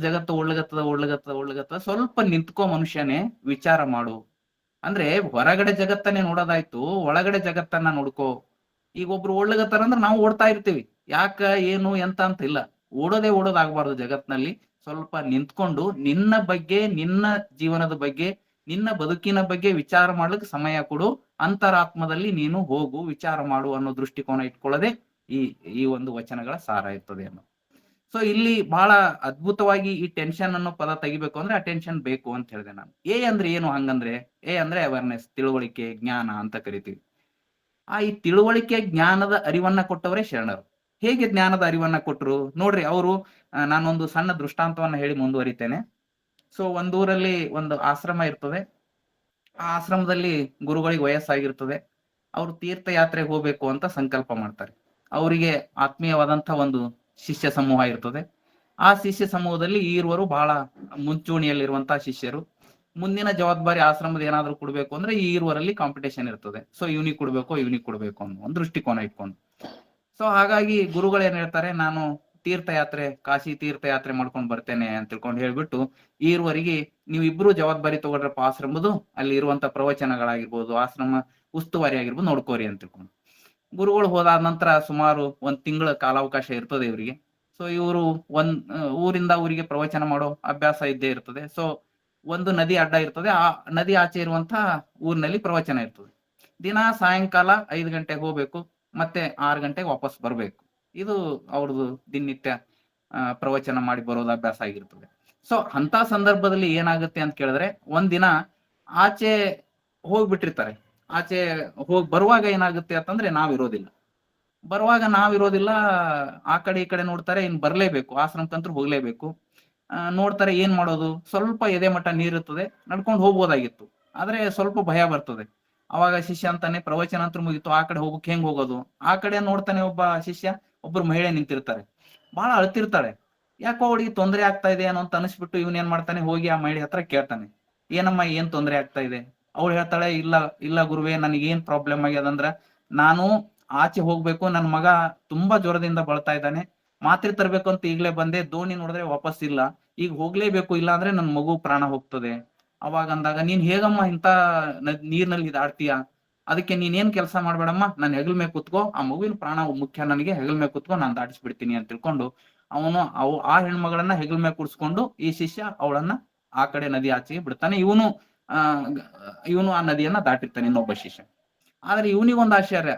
ಜಗತ್ತು ಒಳ್ಳಗತ್ತದ, ಸ್ವಲ್ಪ ನಿಂತ್ಕೋ ಮನುಷ್ಯನೇ, ವಿಚಾರ ಮಾಡು. ಅಂದ್ರೆ ಹೊರಗಡೆ ಜಗತ್ತನ್ನೇ ನೋಡೋದಾಯ್ತು, ಒಳಗಡೆ ಜಗತ್ತನ್ನ ನೋಡ್ಕೋ. ಈಗ ಒಬ್ರು ಓಡ್ಲಗತ್ತಾರ ಅಂದ್ರೆ ನಾವು ಓಡ್ತಾ ಇರ್ತೀವಿ, ಯಾಕ ಏನು ಎಂತ ಅಂತ ಇಲ್ಲ. ಓಡೋದಾಗಬಾರ್ದು ಜಗತ್ನಲ್ಲಿ. ಸ್ವಲ್ಪ ನಿಂತ್ಕೊಂಡು ನಿನ್ನ ಬಗ್ಗೆ, ನಿನ್ನ ಜೀವನದ ಬಗ್ಗೆ ನಿನ್ನ ಬದುಕಿನ ಬಗ್ಗೆ ವಿಚಾರ ಮಾಡ್ಲಿಕ್ಕೆ ಸಮಯ ಕೊಡು, ಅಂತರಾತ್ಮದಲ್ಲಿ ನೀನು ಹೋಗು, ವಿಚಾರ ಮಾಡು ಅನ್ನೋ ದೃಷ್ಟಿಕೋನ ಇಟ್ಕೊಳ್ಳದೆ ಈ ಒಂದು ವಚನಗಳ ಸಾರ ಇರ್ತದೆ ಅನ್ನೋ. ಸೊ ಇಲ್ಲಿ ಬಹಳ ಅದ್ಭುತವಾಗಿ ಈ ಟೆನ್ಷನ್ ಅನ್ನೋ ಪದ ತೆಗಿಬೇಕು ಅಂದ್ರೆ ಅಟೆನ್ಷನ್ ಬೇಕು ಅಂತ ಹೇಳಿದೆ ನಾನು. ಅಂದ್ರೆ ಏನು ಹಂಗಂದ್ರೆ, ಅಂದ್ರೆ ಅವೇರ್ನೆಸ್, ತಿಳುವಳಿಕೆ, ಜ್ಞಾನ ಅಂತ ಕರಿತೀವಿ. ಈ ತಿಳುವಳಿಕೆ ಜ್ಞಾನದ ಅರಿವನ್ನ ಕೊಟ್ಟವರೇ ಶರಣರು. ಹೇಗೆ ಜ್ಞಾನದ ಅರಿವನ್ನ ಕೊಟ್ಟರು ನೋಡ್ರಿ. ಅವರು ನಾನೊಂದು ಸಣ್ಣ ದೃಷ್ಟಾಂತವನ್ನ ಹೇಳಿ ಮುಂದುವರಿತೇನೆ. ಸೊ ಒಂದೂರಲ್ಲಿ ಒಂದು ಆಶ್ರಮ ಇರ್ತದೆ. ಆ ಆಶ್ರಮದಲ್ಲಿ ಗುರುಗಳಿಗೆ ವಯಸ್ಸಾಗಿರ್ತದೆ. ಅವರು ತೀರ್ಥಯಾತ್ರೆಗೆ ಹೋಗ್ಬೇಕು ಅಂತ ಸಂಕಲ್ಪ ಮಾಡ್ತಾರೆ. ಅವರಿಗೆ ಆತ್ಮೀಯವಾದಂತ ಒಂದು ಶಿಷ್ಯ ಸಮೂಹ ಇರ್ತದೆ. ಆ ಶಿಷ್ಯ ಸಮೂಹದಲ್ಲಿ ಈರುವರು ಬಹಳ ಮುಂಚೂಣಿಯಲ್ಲಿರುವಂತಹ ಶಿಷ್ಯರು. ಮುಂದಿನ ಜವಾಬ್ದಾರಿ ಆಶ್ರಮದ ಏನಾದ್ರು ಕೊಡ್ಬೇಕು ಅಂದ್ರೆ ಈ ಇರುವರಲ್ಲಿ ಕಾಂಪಿಟೇಷನ್ ಇರ್ತದೆ. ಸೊ ಇವನಿಗೆ ಕೊಡ್ಬೇಕು ಅನ್ನೋ ಒಂದು ದೃಷ್ಟಿಕೋನ ಇಟ್ಕೊಂಡು. ಸೊ ಹಾಗಾಗಿ ಗುರುಗಳು ಏನ್ ಹೇಳ್ತಾರೆ, ನಾನು ತೀರ್ಥಯಾತ್ರೆ, ಕಾಶಿ ತೀರ್ಥಯಾತ್ರೆ ಮಾಡ್ಕೊಂಡು ಬರ್ತೇನೆ ಅಂತ ತಿಳ್ಕೊಂಡು ಹೇಳ್ಬಿಟ್ಟು ಈರುವರಿಗೆ ನೀವು ಇಬ್ರು ಜವಾಬ್ದಾರಿ ತಗೊಳ್ರಪ್ಪ ಆಶ್ರಮದು, ಅಲ್ಲಿ ಇರುವಂತ ಪ್ರವಚನಗಳಾಗಿರ್ಬೋದು, ಆಶ್ರಮ ಉಸ್ತುವಾರಿ ಆಗಿರ್ಬೋದು ನೋಡ್ಕೋರಿ ಅಂತ ತಿಳ್ಕೊಂಡು. ಗುರುಗಳು ಹೋದಾದ ನಂತರ ಸುಮಾರು 1 ತಿಂಗಳ ಕಾಲಾವಕಾಶ ಇರ್ತದೆ ಇವರಿಗೆ. ಸೊ ಇವರು ಊರಿಂದ ಊರಿಗೆ ಪ್ರವಚನ ಮಾಡೋ ಅಭ್ಯಾಸ ಇದ್ದೇ ಇರ್ತದೆ. ಸೊ ಒಂದು ನದಿ ಅಡ್ಡ ಇರ್ತದೆ. ಆ ನದಿ ಆಚೆ ಇರುವಂತಹ ಊರಿನಲ್ಲಿ ಪ್ರವಚನ ಇರ್ತದೆ. ದಿನ ಸಾಯಂಕಾಲ 5 ಗಂಟೆಗೆ ಹೋಗ್ಬೇಕು, ಮತ್ತೆ 6 ಗಂಟೆಗೆ ವಾಪಸ್ ಬರ್ಬೇಕು. ಇದು ಅವ್ರದ್ದು ದಿನನಿತ್ಯ ಪ್ರವಚನ ಮಾಡಿ ಬರೋದು ಅಭ್ಯಾಸ ಆಗಿರ್ತದೆ. ಸೊ ಅಂತ ಸಂದರ್ಭದಲ್ಲಿ ಏನಾಗುತ್ತೆ ಅಂತ ಕೇಳಿದ್ರೆ, ಒಂದಿನ ಆಚೆ ಹೋಗ್ಬಿಟ್ಟಿರ್ತಾರೆ. ಆಚೆ ಬರುವಾಗ ಏನಾಗುತ್ತೆ ಅಂತಂದ್ರೆ ನಾವಿರೋದಿಲ್ಲ. ಆ ಕಡೆ ಈ ಕಡೆ ನೋಡ್ತಾರೆ, ಇನ್ ಬರ್ಲೇಬೇಕು, ಆಶ್ರಮಕ್ಕಂತೂ ಹೋಗ್ಲೇಬೇಕು. ನೋಡ್ತಾರೆ, ಏನ್ ಮಾಡೋದು, ಸ್ವಲ್ಪ ಎದೆ ಮಟ್ಟ ನೀರಿರ್ತದೆ, ನಡ್ಕೊಂಡು ಹೋಗ್ಬೋದಾಗಿತ್ತು, ಆದ್ರೆ ಸ್ವಲ್ಪ ಭಯ ಬರ್ತದೆ. ಅವಾಗ ಶಿಷ್ಯ ಅಂತಾನೆ, ಪ್ರವಚನ ಅಂತ ಮುಗಿತು, ಆ ಕಡೆ ಹೋಗಕ್ ಹೆಂಗ್ ಹೋಗೋದು. ಆ ಕಡೆ ನೋಡ್ತಾನೆ ಒಬ್ಬ ಶಿಷ್ಯ, ಒಬ್ರು ಮಹಿಳೆ ನಿಂತಿರ್ತಾರೆ, ಬಹಳ ಅಳ್ತಿರ್ತಾಳೆ. ಯಾಕೋ ಅವಳಿಗೆ ತೊಂದರೆ ಆಗ್ತಾ ಇದೆ ಅನ್ನೋ ಅಂತ ಅನಿಸ್ಬಿಟ್ಟು ಇವನ್ ಏನ್ ಮಾಡ್ತಾನೆ, ಹೋಗಿ ಆ ಮಹಿಳೆ ಹತ್ರ ಕೇಳ್ತಾನೆ, ಏನಮ್ಮ ಏನ್ ತೊಂದರೆ ಆಗ್ತಾ ಇದೆ. ಅವಳು ಹೇಳ್ತಾಳೆ, ಇಲ್ಲ ಗುರುವೇ, ನನಗೆ ಏನ್ ಪ್ರಾಬ್ಲಮ್ ಆಗ್ಯದಂದ್ರ, ನಾನು ಆಚೆ ಹೋಗ್ಬೇಕು, ನನ್ ಮಗ ತುಂಬಾ ಜ್ವರದಿಂದ ಬಳತಾ ಇದ್ದಾನೆ, ಮಾತ್ರೆ ತರ್ಬೇಕು ಅಂತ ಈಗ್ಲೇ ಬಂದೆ, ದೋಣಿ ನೋಡಿದ್ರೆ ವಾಪಸ್ ಇಲ್ಲ, ಈಗ ಹೋಗ್ಲೇಬೇಕು, ಇಲ್ಲ ಅಂದ್ರೆ ನನ್ ಮಗು ಪ್ರಾಣ ಹೋಗ್ತದೆ. ಅವಾಗ ಅಂದಾಗ, ನೀನ್ ಹೇಗಮ್ಮ ಇಂತ ನೀರ್ನಲ್ಲಿ ದಾಡ್ತೀಯ, ಅದಕ್ಕೆ ನೀನ್ ಏನ್ ಕೆಲಸ ಮಾಡ್ಬೇಡಮ್ಮ, ನಾನು ಹೆಗಲ್ ಮೇಲೆ ಕುತ್ಕೋ, ಆ ಮಗುವಿನ ಪ್ರಾಣ ಮುಖ್ಯ ನನಗೆ, ಹೆಗಲ್ ಮೇಲೆ ಕುತ್ಕೋ, ನಾನು ದಾಟಿಸ್ಬಿಡ್ತೀನಿ ಅಂತ ತಿಳ್ಕೊಂಡು ಆ ಹೆಣ್ಮಗಳನ್ನ ಹೆಗಲ್ ಮೇಲೆ ಕುಡ್ಸ್ಕೊಂಡು ಈ ಶಿಷ್ಯ ಅವಳನ್ನ ಆ ಕಡೆ ನದಿ ಆಚೆಗೆ ಬಿಡ್ತಾನೆ. ಇವನು ಆ ನದಿಯನ್ನ ದಾಟಿರ್ತಾನೆ, ಇನ್ನೊಬ್ಬ ಶಿಷ್ಯ. ಆದ್ರೆ ಇವನಿಗೊಂದು ಆಶ್ಚರ್ಯ,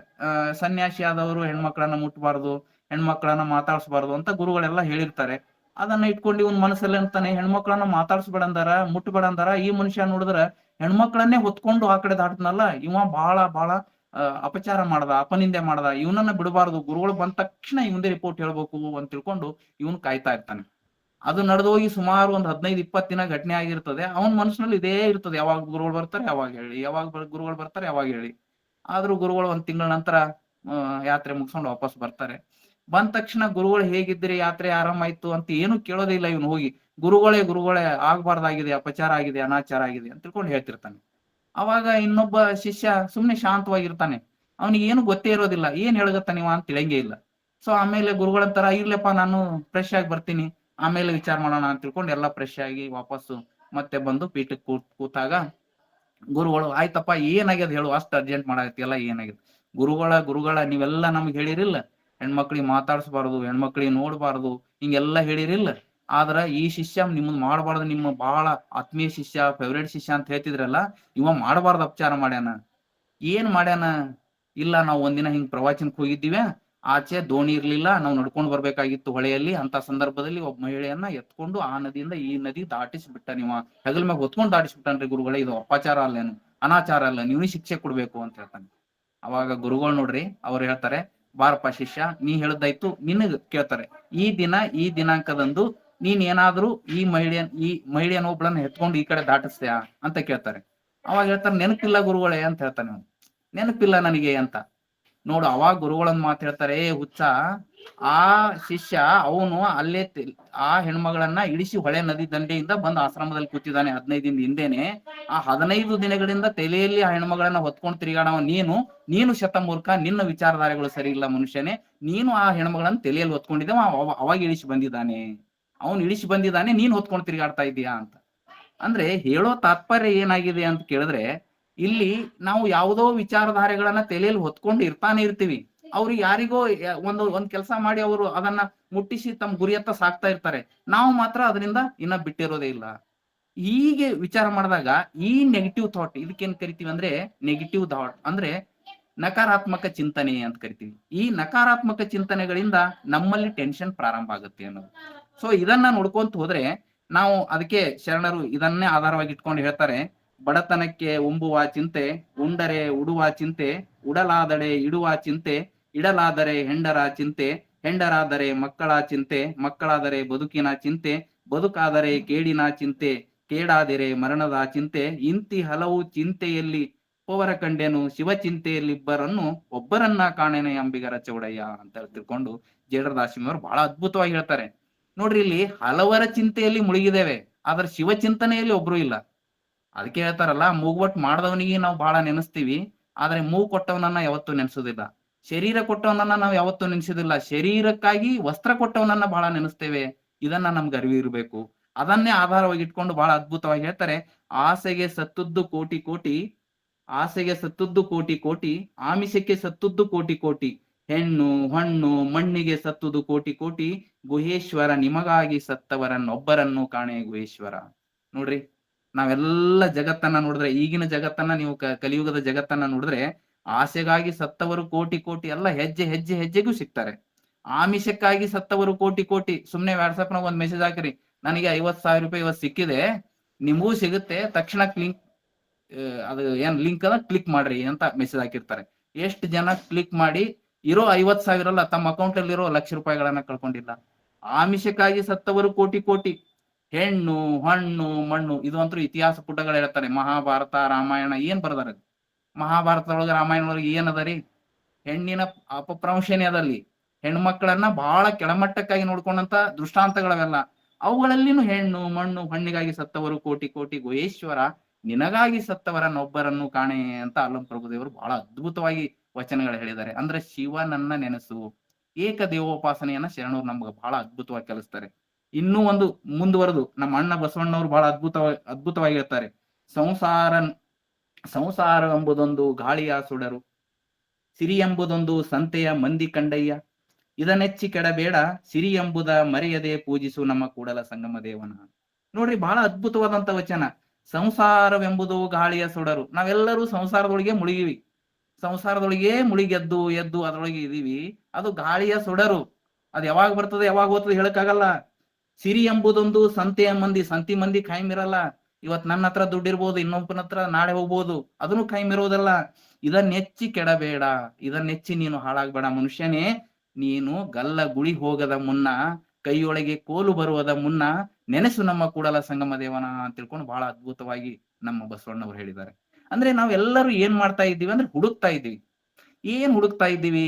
ಸನ್ಯಾಸಿ ಆದವರು ಹೆಣ್ಮಕ್ಳನ್ನ ಮುಟ್ಬಾರ್ದು, ಹೆಣ್ಮಕ್ಳನ್ನ ಮಾತಾಡ್ಸ್ಬಾರ್ದು ಅಂತ ಗುರುಗಳೆಲ್ಲ ಹೇಳಿರ್ತಾರೆ. ಅದನ್ನ ಇಟ್ಕೊಂಡು ಇವನ್ ಮನಸ್ಸಲ್ಲಿ ಅಂತಾನೆ, ಹೆಣ್ಮಕ್ಳನ್ನ ಮಾತಾಡ್ಸ್ಬೇಡ ಅಂದಾರ, ಮುಟ್ಬೇಡ ಅಂದಾರ, ಈ ಮನುಷ್ಯ ನೋಡಿದ್ರ ಹೆಣ್ಮಕ್ಳನ್ನೇ ಹೊತ್ಕೊಂಡು ಆ ಕಡೆ ದಾಟ್ನಲ್ಲ, ಇವ ಬಹಳ ಅಪಚಾರ ಮಾಡ್ದ, ಅಪನಿಂದೆ ಮಾಡ್ದ, ಇವನನ್ನ ಬಿಡಬಾರ್ದು, ಗುರುಗಳು ಬಂದ ತಕ್ಷಣ ಇವಂದೇ ರಿಪೋರ್ಟ್ ಹೇಳ್ಬೇಕು ಅಂತ ತಿಳ್ಕೊಂಡು ಇವನು ಕಾಯ್ತಾ ಇರ್ತಾನೆ. ಅದು ನಡೆದೋಗಿ ಸುಮಾರು ಒಂದು 15-20 ದಿನ ಘಟನೆ ಆಗಿರ್ತದೆ. ಅವನ ಮನಸ್ಸಿನಲ್ಲಿ ಇದೇ ಇರ್ತದೆ, ಯಾವಾಗ ಗುರುಗಳು ಬರ್ತಾರೆ ಯಾವಾಗ ಹೇಳಿ. ಆದ್ರೂ ಗುರುಗಳು 1 ತಿಂಗಳ ನಂತರ ಯಾತ್ರೆ ಮುಗಿಸ್ಕೊಂಡು ವಾಪಸ್ ಬರ್ತಾರೆ. ಬಂದ ತಕ್ಷಣ ಗುರುಗಳು ಹೇಗಿದ್ದೀರಿ, ಯಾತ್ರೆ ಆರಾಮಾಯ್ತು ಅಂತ ಏನು ಕೇಳೋದೇ ಇಲ್ಲ. ಇವನು ಹೋಗಿ ಗುರುಗಳೇ ಆಗ್ಬಾರ್ದಾಗಿದೆ, ಅಪಚಾರ ಆಗಿದೆ, ಅನಾಚಾರ ಆಗಿದೆ ಅಂತ ತಿಳ್ಕೊಂಡು ಹೇಳ್ತಿರ್ತಾನೆ. ಅವಾಗ ಇನ್ನೊಬ್ಬ ಶಿಷ್ಯ ಸುಮ್ನೆ ಶಾಂತವಾಗಿರ್ತಾನೆ, ಅವನಿಗೆ ಏನು ಗೊತ್ತೇ ಇರೋದಿಲ್ಲ, ಏನ್ ಹೇಳ್ಗತ್ತ ನೀವ ಅಂತ ತಿಳಿಯಂಗೇ ಇಲ್ಲ. ಸೊ ಆಮೇಲೆ ಗುರುಗಳಂತಾರ, ಇರ್ಲಪ್ಪ ನಾನು ಫ್ರೆಶ್ ಆಗಿ ಬರ್ತೀನಿ, ಆಮೇಲೆ ವಿಚಾರ ಮಾಡೋಣ ಅಂತ ತಿಳ್ಕೊಂಡು ಎಲ್ಲ ಫ್ರೆಶ್ ಆಗಿ ವಾಪಸ್ಸು ಮತ್ತೆ ಬಂದು ಪೀಠಕ್ಕೆ ಕೂತಾಗ ಗುರುಗಳು, ಆಯ್ತಪ್ಪ ಏನಾಗ್ಯದ ಹೇಳು, ಅಷ್ಟು ಅರ್ಜೆಂಟ್ ಮಾಡಾಕತ್ತಿಯಲ್ಲ, ಏನಾಗ್ಯದ. ಗುರುಗಳ ನೀವೆಲ್ಲ ನಮ್ಗೆ ಹೇಳಿರಿಲ್ಲ, ಹೆಣ್ಮಕ್ಳಿಗೆ ಮಾತಾಡ್ಸ್ಬಾರ್ದು, ಹೆಣ್ಮಕ್ಳಿಗೆ ನೋಡ್ಬಾರ್ದು, ಹಿಂಗೆಲ್ಲ ಹೇಳಿರಿಲ್ಲ. ಆದ್ರ ಈ ಶಿಷ್ಯ ನಿಮ್ಮದ್ ಮಾಡಬಾರ್ದು, ನಿಮ್ಮ ಬಹಳ ಆತ್ಮೀಯ ಶಿಷ್ಯ, ಫೇವ್ರೇಟ್ ಶಿಷ್ಯ ಅಂತ ಹೇಳ್ತಿದ್ರಲ್ಲ, ಇವ ಮಾಡಬಾರ್ದು, ಅಪಚಾರ ಮಾಡ್ಯಾನ. ಏನ್ ಮಾಡ್ಯಾನ? ಇಲ್ಲ, ನಾವು ಒಂದಿನ ಹಿಂಗ್ ಪ್ರವಚನಕ್ಕೆ ಹೋಗಿದ್ದೀವಿ, ಆಚೆ ದೋಣಿ ಇರ್ಲಿಲ್ಲ, ನಾವು ನಡ್ಕೊಂಡು ಬರ್ಬೇಕಾಗಿತ್ತು ಹೊಳೆಯಲ್ಲಿ. ಅಂತ ಸಂದರ್ಭದಲ್ಲಿ ಒಬ್ಬ ಮಹಿಳೆಯನ್ನ ಎತ್ಕೊಂಡು ಆ ನದಿಯಿಂದ ಈ ನದಿ ದಾಟಿಸ್ಬಿಟ್ಟ, ನೀವ ಹೆಗಲ್ ಮ್ಯಾಗ ಹೊತ್ಕೊಂಡು ದಾಟಿಸ್ಬಿಟ್ಟನ್ರಿ ಗುರುಗಳೇ, ಇದು ಅಪಚಾರ ಅಲ್ಲೇನು, ಅನಾಚಾರ ಅಲ್ಲ, ನೀವು ಶಿಕ್ಷೆ ಕೊಡ್ಬೇಕು ಅಂತ ಹೇಳ್ತಾನೆ. ಅವಾಗ ಗುರುಗಳು ನೋಡ್ರಿ, ಅವ್ರು ಹೇಳ್ತಾರೆ, ಬಾರಪ್ಪ ಶಿಷ್ಯ, ನೀ ಹೇಳ್ದಾಯ್ತು, ನಿನಗ್ ಕೇಳ್ತಾರೆ, ಈ ದಿನಾಂಕದಂದು ನೀನ್ ಏನಾದ್ರೂ ಈ ಮಹಿಳೆಯನ್ನ ಒಬ್ಳನ್ನ ಎತ್ಕೊಂಡು ಈ ಕಡೆ ದಾಟಿಸ್ತೀಯಾ ಅಂತ ಕೇಳ್ತಾರೆ. ಅವಾಗ ಹೇಳ್ತಾರೆ, ನೆನಪಿಲ್ಲ ಗುರುಗಳೇ ಅಂತ ಹೇಳ್ತಾನೆ. ನೆನಪಿಲ್ಲ ನನಗೆ ಅಂತ. ನೋಡು, ಅವಾಗ ಗುರುಗಳನ್ನ ಮಾತು ಹೇಳ್ತಾರೆ, ಹುಚ್ಚ, ಆ ಶಿಷ್ಯ ಅವನು ಅಲ್ಲೇ ಆ ಹೆಣ್ಮಗಳನ್ನ ಇಳಿಸಿ ಹೊಳೆ ನದಿ ದಂಡೆಯಿಂದ ಬಂದು ಆಶ್ರಮದಲ್ಲಿ ಕೂತಿದ್ದಾನೆ 15 ದಿನದ ಹಿಂದೆನೆ. ಆ 15 ದಿನಗಳಿಂದ ತಲೆಯಲ್ಲಿ ಆ ಹೆಣ್ಮಗಳನ್ನ ಹೊತ್ಕೊಂಡು ತಿರುಗಾಡವ ನೀನು ಶತಮೂರ್ಖ, ನಿನ್ನ ವಿಚಾರಧಾರೆಗಳು ಸರಿ ಇಲ್ಲ ಮನುಷ್ಯನೇ, ನೀನು ಆ ಹೆಣ್ಮಗಳನ್ನ ತಲೆಯಲ್ಲಿ ಹೊತ್ಕೊಂಡಿದ್ದೇವ, ಅವಾಗ ಇಳಿಸಿ ಬಂದಿದ್ದಾನೆ, ನೀನ್ ಹೊತ್ಕೊಂಡು ತಿರುಗಾಡ್ತಾ ಇದೀಯಾ ಅಂತ. ಅಂದ್ರೆ ಹೇಳೋ ತಾತ್ಪರ್ಯ ಏನಾಗಿದೆ ಅಂತ ಕೇಳಿದ್ರೆ, ಇಲ್ಲಿ ನಾವು ಯಾವುದೋ ವಿಚಾರಧಾರೆಗಳನ್ನ ತಲೆಯಲ್ಲಿ ಹೊತ್ಕೊಂಡು ಇರ್ತೀವಿ. ಅವ್ರಿಗೆ ಯಾರಿಗೋ ಒಂದ್ ಕೆಲಸ ಮಾಡಿ ಅವರು ಅದನ್ನ ಮುಟ್ಟಿಸಿ ತಮ್ಮ ಗುರಿಯತ್ತ ಸಾಕ್ತಾ ಇರ್ತಾರೆ. ನಾವು ಮಾತ್ರ ಅದರಿಂದ ಇನ್ನ ಬಿಟ್ಟಿರೋದೇ ಇಲ್ಲ. ಹೀಗೆ ವಿಚಾರ ಮಾಡಿದಾಗ ಈ ನೆಗೆಟಿವ್ ಥಾಟ್ ಇದಕ್ಕೇನ್ ಕರಿತೀವಿ ಅಂದ್ರೆ ನೆಗೆಟಿವ್ ಥಾಟ್ ಅಂದ್ರೆ ನಕಾರಾತ್ಮಕ ಚಿಂತನೆ ಅಂತ ಕರಿತೀವಿ. ಈ ನಕಾರಾತ್ಮಕ ಚಿಂತನೆಗಳಿಂದ ನಮ್ಮಲ್ಲಿ ಟೆನ್ಷನ್ ಪ್ರಾರಂಭ ಆಗುತ್ತೆ ಅನ್ನೋದು. ಸೊ ಇದನ್ನ ನೋಡ್ಕೊಂತ ಹೋದ್ರೆ ನಾವು ಅದಕ್ಕೆ ಶರಣರು ಇದನ್ನೇ ಆಧಾರವಾಗಿ ಇಟ್ಕೊಂಡು ಹೇಳ್ತಾರೆ, ಬಡತನಕ್ಕೆ ಉಂಬುವ ಚಿಂತೆ, ಉಂಡರೆ ಉಡುವ ಚಿಂತೆ, ಉಡಲಾದಡೆ ಇಡುವ ಚಿಂತೆ, ಇಡಲಾದರೆ ಹೆಂಡರ ಚಿಂತೆ, ಹೆಂಡರಾದರೆ ಮಕ್ಕಳ ಚಿಂತೆ, ಮಕ್ಕಳಾದರೆ ಬದುಕಿನ ಚಿಂತೆ, ಬದುಕಾದರೆ ಕೇಡಿನ ಚಿಂತೆ, ಕೇಡಾದರೆ ಮರಣದ ಚಿಂತೆ, ಇಂತಿ ಹಲವು ಚಿಂತೆಯಲ್ಲಿ ಒಬ್ಬರ ಕಂಡೆನು ಶಿವಚಿಂತೆಯಲ್ಲಿಬ್ಬರನ್ನು ಒಬ್ಬರನ್ನ ಕಾಣೆನೆ ಅಂಬಿಗರ ಚೌಡಯ್ಯ ಅಂತ ತಿಳ್ಕೊಂಡು ಜೇಡರದಾಸಿಮವರು ಬಹಳ ಅದ್ಭುತವಾಗಿ ಹೇಳ್ತಾರೆ. ನೋಡ್ರಿ, ಇಲ್ಲಿ ಹಲವರ ಚಿಂತೆಯಲ್ಲಿ ಮುಳುಗಿದ್ದೇವೆ, ಆದ್ರೆ ಶಿವಚಿಂತನೆಯಲ್ಲಿ ಒಬ್ರು ಇಲ್ಲ. ಅದಕ್ಕೆ ಹೇಳ್ತಾರಲ್ಲ, ಮೂಗ್ಬಟ್ ಮಾಡ್ದವನಿಗೆ ನಾವು ಬಹಳ ನೆನೆಸ್ತೀವಿ, ಆದ್ರೆ ಮೂಗು ಕೊಟ್ಟವನನ್ನ ಯಾವತ್ತೂ ನೆನೆಸೋದಿಲ್ಲ. ಶರೀರ ಕೊಟ್ಟವನನ್ನ ನಾವು ಯಾವತ್ತೂ ನೆನೆಸೋದಿಲ್ಲ, ಶರೀರಕ್ಕಾಗಿ ವಸ್ತ್ರ ಕೊಟ್ಟವನನ್ನ ಬಹಳ ನೆನೆಸ್ತೇವೆ. ಇದನ್ನ ನಮ್ಗೆ ಅರಿವಿರ್ಬೇಕು. ಅದನ್ನೇ ಆಧಾರವಾಗಿ ಇಟ್ಕೊಂಡು ಬಹಳ ಅದ್ಭುತವಾಗಿ ಹೇಳ್ತಾರೆ, ಆಸೆಗೆ ಸತ್ತದ್ದು ಕೋಟಿ ಕೋಟಿ, ಆಸೆಗೆ ಸತ್ತದ್ದು ಕೋಟಿ ಕೋಟಿ, ಆಮಿಷಕ್ಕೆ ಸತ್ತದ್ದು ಕೋಟಿ ಕೋಟಿ, ಹೆಣ್ಣು ಹಣ್ಣು ಮಣ್ಣಿಗೆ ಸತ್ತುದು ಕೋಟಿ ಕೋಟಿ, ಗುಹೇಶ್ವರ ನಿಮಗಾಗಿ ಸತ್ತವರನ್ನೊಬ್ಬರನ್ನು ಕಾಣೆ ಗುಹೇಶ್ವರ. ನೋಡ್ರಿ, ನಾವೆಲ್ಲ ಜಗತ್ತನ್ನ ನೋಡಿದ್ರೆ, ಈಗಿನ ಜಗತ್ತನ್ನ ನೀವು ಕಲಿಯುಗದ ಜಗತ್ತನ್ನ ನೋಡಿದ್ರೆ, ಆಸೆಗಾಗಿ ಸತ್ತವರು ಕೋಟಿ ಕೋಟಿ ಎಲ್ಲ ಹೆಜ್ಜೆ ಹೆಜ್ಜೆ ಹೆಜ್ಜೆಗೂ ಸಿಗ್ತಾರೆ. ಆಮಿಷಕ್ಕಾಗಿ ಸತ್ತವರು ಕೋಟಿ ಕೋಟಿ. ಸುಮ್ನೆ ವಾಟ್ಸಪ್ನಾಗ ಒಂದ್ ಮೆಸೇಜ್ ಹಾಕಿರಿ, ನನಗೆ 50,000 ರೂಪಾಯಿ ಇವತ್ತು ಸಿಕ್ಕಿದೆ, ನಿಮಗೂ ಸಿಗುತ್ತೆ, ತಕ್ಷಣ ಅದು ಏನ್ ಲಿಂಕ್ ಅದ ಕ್ಲಿಕ್ ಮಾಡ್ರಿ ಅಂತ ಮೆಸೇಜ್ ಹಾಕಿರ್ತಾರೆ. ಎಷ್ಟು ಜನ ಕ್ಲಿಕ್ ಮಾಡಿ ಇರೋ 50,000 ಅಲ್ಲ, ತಮ್ಮ ಅಕೌಂಟ್ ಅಲ್ಲಿ ಇರೋ ಲಕ್ಷ ರೂಪಾಯಿಗಳನ್ನ ಕಳ್ಕೊಂಡಿಲ್ಲ. ಆಮಿಷಕ್ಕಾಗಿ ಸತ್ತವರು ಕೋಟಿ ಕೋಟಿ, ಹೆಣ್ಣು ಹಣ್ಣು ಮಣ್ಣು. ಇದು ಅಂತೂ ಇತಿಹಾಸ ಪುಟಗಳು ಹೇಳ್ತಾರೆ. ಮಹಾಭಾರತ ರಾಮಾಯಣ ಏನ್ ಬರ್ದಾರ? ಮಹಾಭಾರತದೊಳಗ ರಾಮಾಯಣದೊಳಗೆ ಏನದ ರೀ? ಹೆಣ್ಣಿನ ಅಪಪ್ರಂಶನೆ ಅದಲ್ಲಿ, ಹೆಣ್ಮಕ್ಳನ್ನ ಬಹಳ ಕೆಳಮಟ್ಟಕ್ಕಾಗಿ ನೋಡ್ಕೊಂಡಂತ ದೃಷ್ಟಾಂತಗಳವೆಲ್ಲ. ಅವುಗಳಲ್ಲಿನೂ ಹೆಣ್ಣು ಮಣ್ಣು ಹಣ್ಣಿಗಾಗಿ ಸತ್ತವರು ಕೋಟಿ ಕೋಟಿ, ಗುಹೇಶ್ವರ ನಿನಗಾಗಿ ಸತ್ತವರನ್ನೊಬ್ಬರನ್ನು ಕಾಣೆ ಅಂತ ಅಲ್ಲಂ ಪ್ರಭುದೇವರು ಬಹಳ ಅದ್ಭುತವಾಗಿ ವಚನಗಳು ಹೇಳಿದ್ದಾರೆ. ಅಂದ್ರೆ ಶಿವನನ್ನ ನೆನೆಸು, ಏಕ ದೇವೋಪಾಸನೆಯನ್ನ ಶರಣರು ನಮ್ಗೆ ಬಹಳ ಅದ್ಭುತವಾಗಿ ಕಲಿಸ್ತಾರೆ. ಇನ್ನೂ ಒಂದು ಮುಂದುವರೆದು ನಮ್ಮ ಅಣ್ಣ ಬಸವಣ್ಣವ್ರು ಬಹಳ ಅದ್ಭುತವಾಗಿ ಹೇಳ್ತಾರೆ, ಸಂಸಾರ ಎಂಬುದೊಂದು ಗಾಳಿಯ ಸುಡರು, ಸಿರಿ ಎಂಬುದೊಂದು ಸಂತೆಯ ಮಂದಿ ಕಂಡಯ್ಯ, ಇದನ್ನೆಚ್ಚಿ ಕೆಡಬೇಡ, ಸಿರಿ ಎಂಬುದ ಮರೆಯದೆ ಪೂಜಿಸು ನಮ್ಮ ಕೂಡಲ ಸಂಗಮ ದೇವನ. ನೋಡ್ರಿ, ಬಹಳ ಅದ್ಭುತವಾದಂತ ವಚನ. ಸಂಸಾರವೆಂಬುದು ಗಾಳಿಯ ಸುಡರು. ನಾವೆಲ್ಲರೂ ಸಂಸಾರದೊಳಗೆ ಮುಳುಗಿವಿ, ಸಂಸಾರದೊಳಗೆ ಮುಳುಗೆದ್ದು ಎದ್ದು ಅದ್ರೊಳಗೆ ಇದೀವಿ. ಅದು ಗಾಳಿಯ ಸುಡರು. ಅದು ಯಾವಾಗ ಬರ್ತದೆ ಯಾವಾಗ ಹೋಗ್ತದೆ ಹೇಳಕ್ಕಾಗಲ್ಲ. ಸಿರಿ ಎಂಬುದೊಂದು ಸಂತೆಯ ಮಂದಿ, ಸಂತಿ ಮಂದಿ ಖಾಯಂ ಇರಲ್ಲ. ಇವತ್ ನನ್ನ ಹತ್ರ ದುಡ್ಡಿರ್ಬೋದು, ಇನ್ನೊಬ್ಬನ ಹತ್ರ ನಾಳೆ ಹೋಗ್ಬೋದು, ಅದನ್ನು ಖಾಯಂ ಇರೋದಲ್ಲ. ಇದನ್ನೆಚ್ಚಿ ಕೆಡಬೇಡ, ಇದನ್ನೆಚ್ಚಿ ನೀನು ಹಾಳಾಗ್ಬೇಡ ಮನುಷ್ಯನೇ. ನೀನು ಗಲ್ಲ ಗುಳಿ ಹೋಗದ ಮುನ್ನ, ಕೈಯೊಳಗೆ ಕೋಲು ಬರುವುದ ಮುನ್ನ, ನೆನೆಸು ನಮ್ಮ ಕೂಡಲ ಸಂಗಮ ದೇವನ ಅಂತ ತಿಳ್ಕೊಂಡು ಬಹಳ ಅದ್ಭುತವಾಗಿ ನಮ್ಮ ಬಸವಣ್ಣವ್ರು ಹೇಳಿದ್ದಾರೆ. ಅಂದ್ರೆ ನಾವೆಲ್ಲರೂ ಏನ್ ಮಾಡ್ತಾ ಇದ್ದೀವಿ ಅಂದ್ರೆ ಹುಡುಕ್ತಾ ಇದ್ದೀವಿ. ಏನ್ ಹುಡುಕ್ತಾ ಇದ್ದೀವಿ?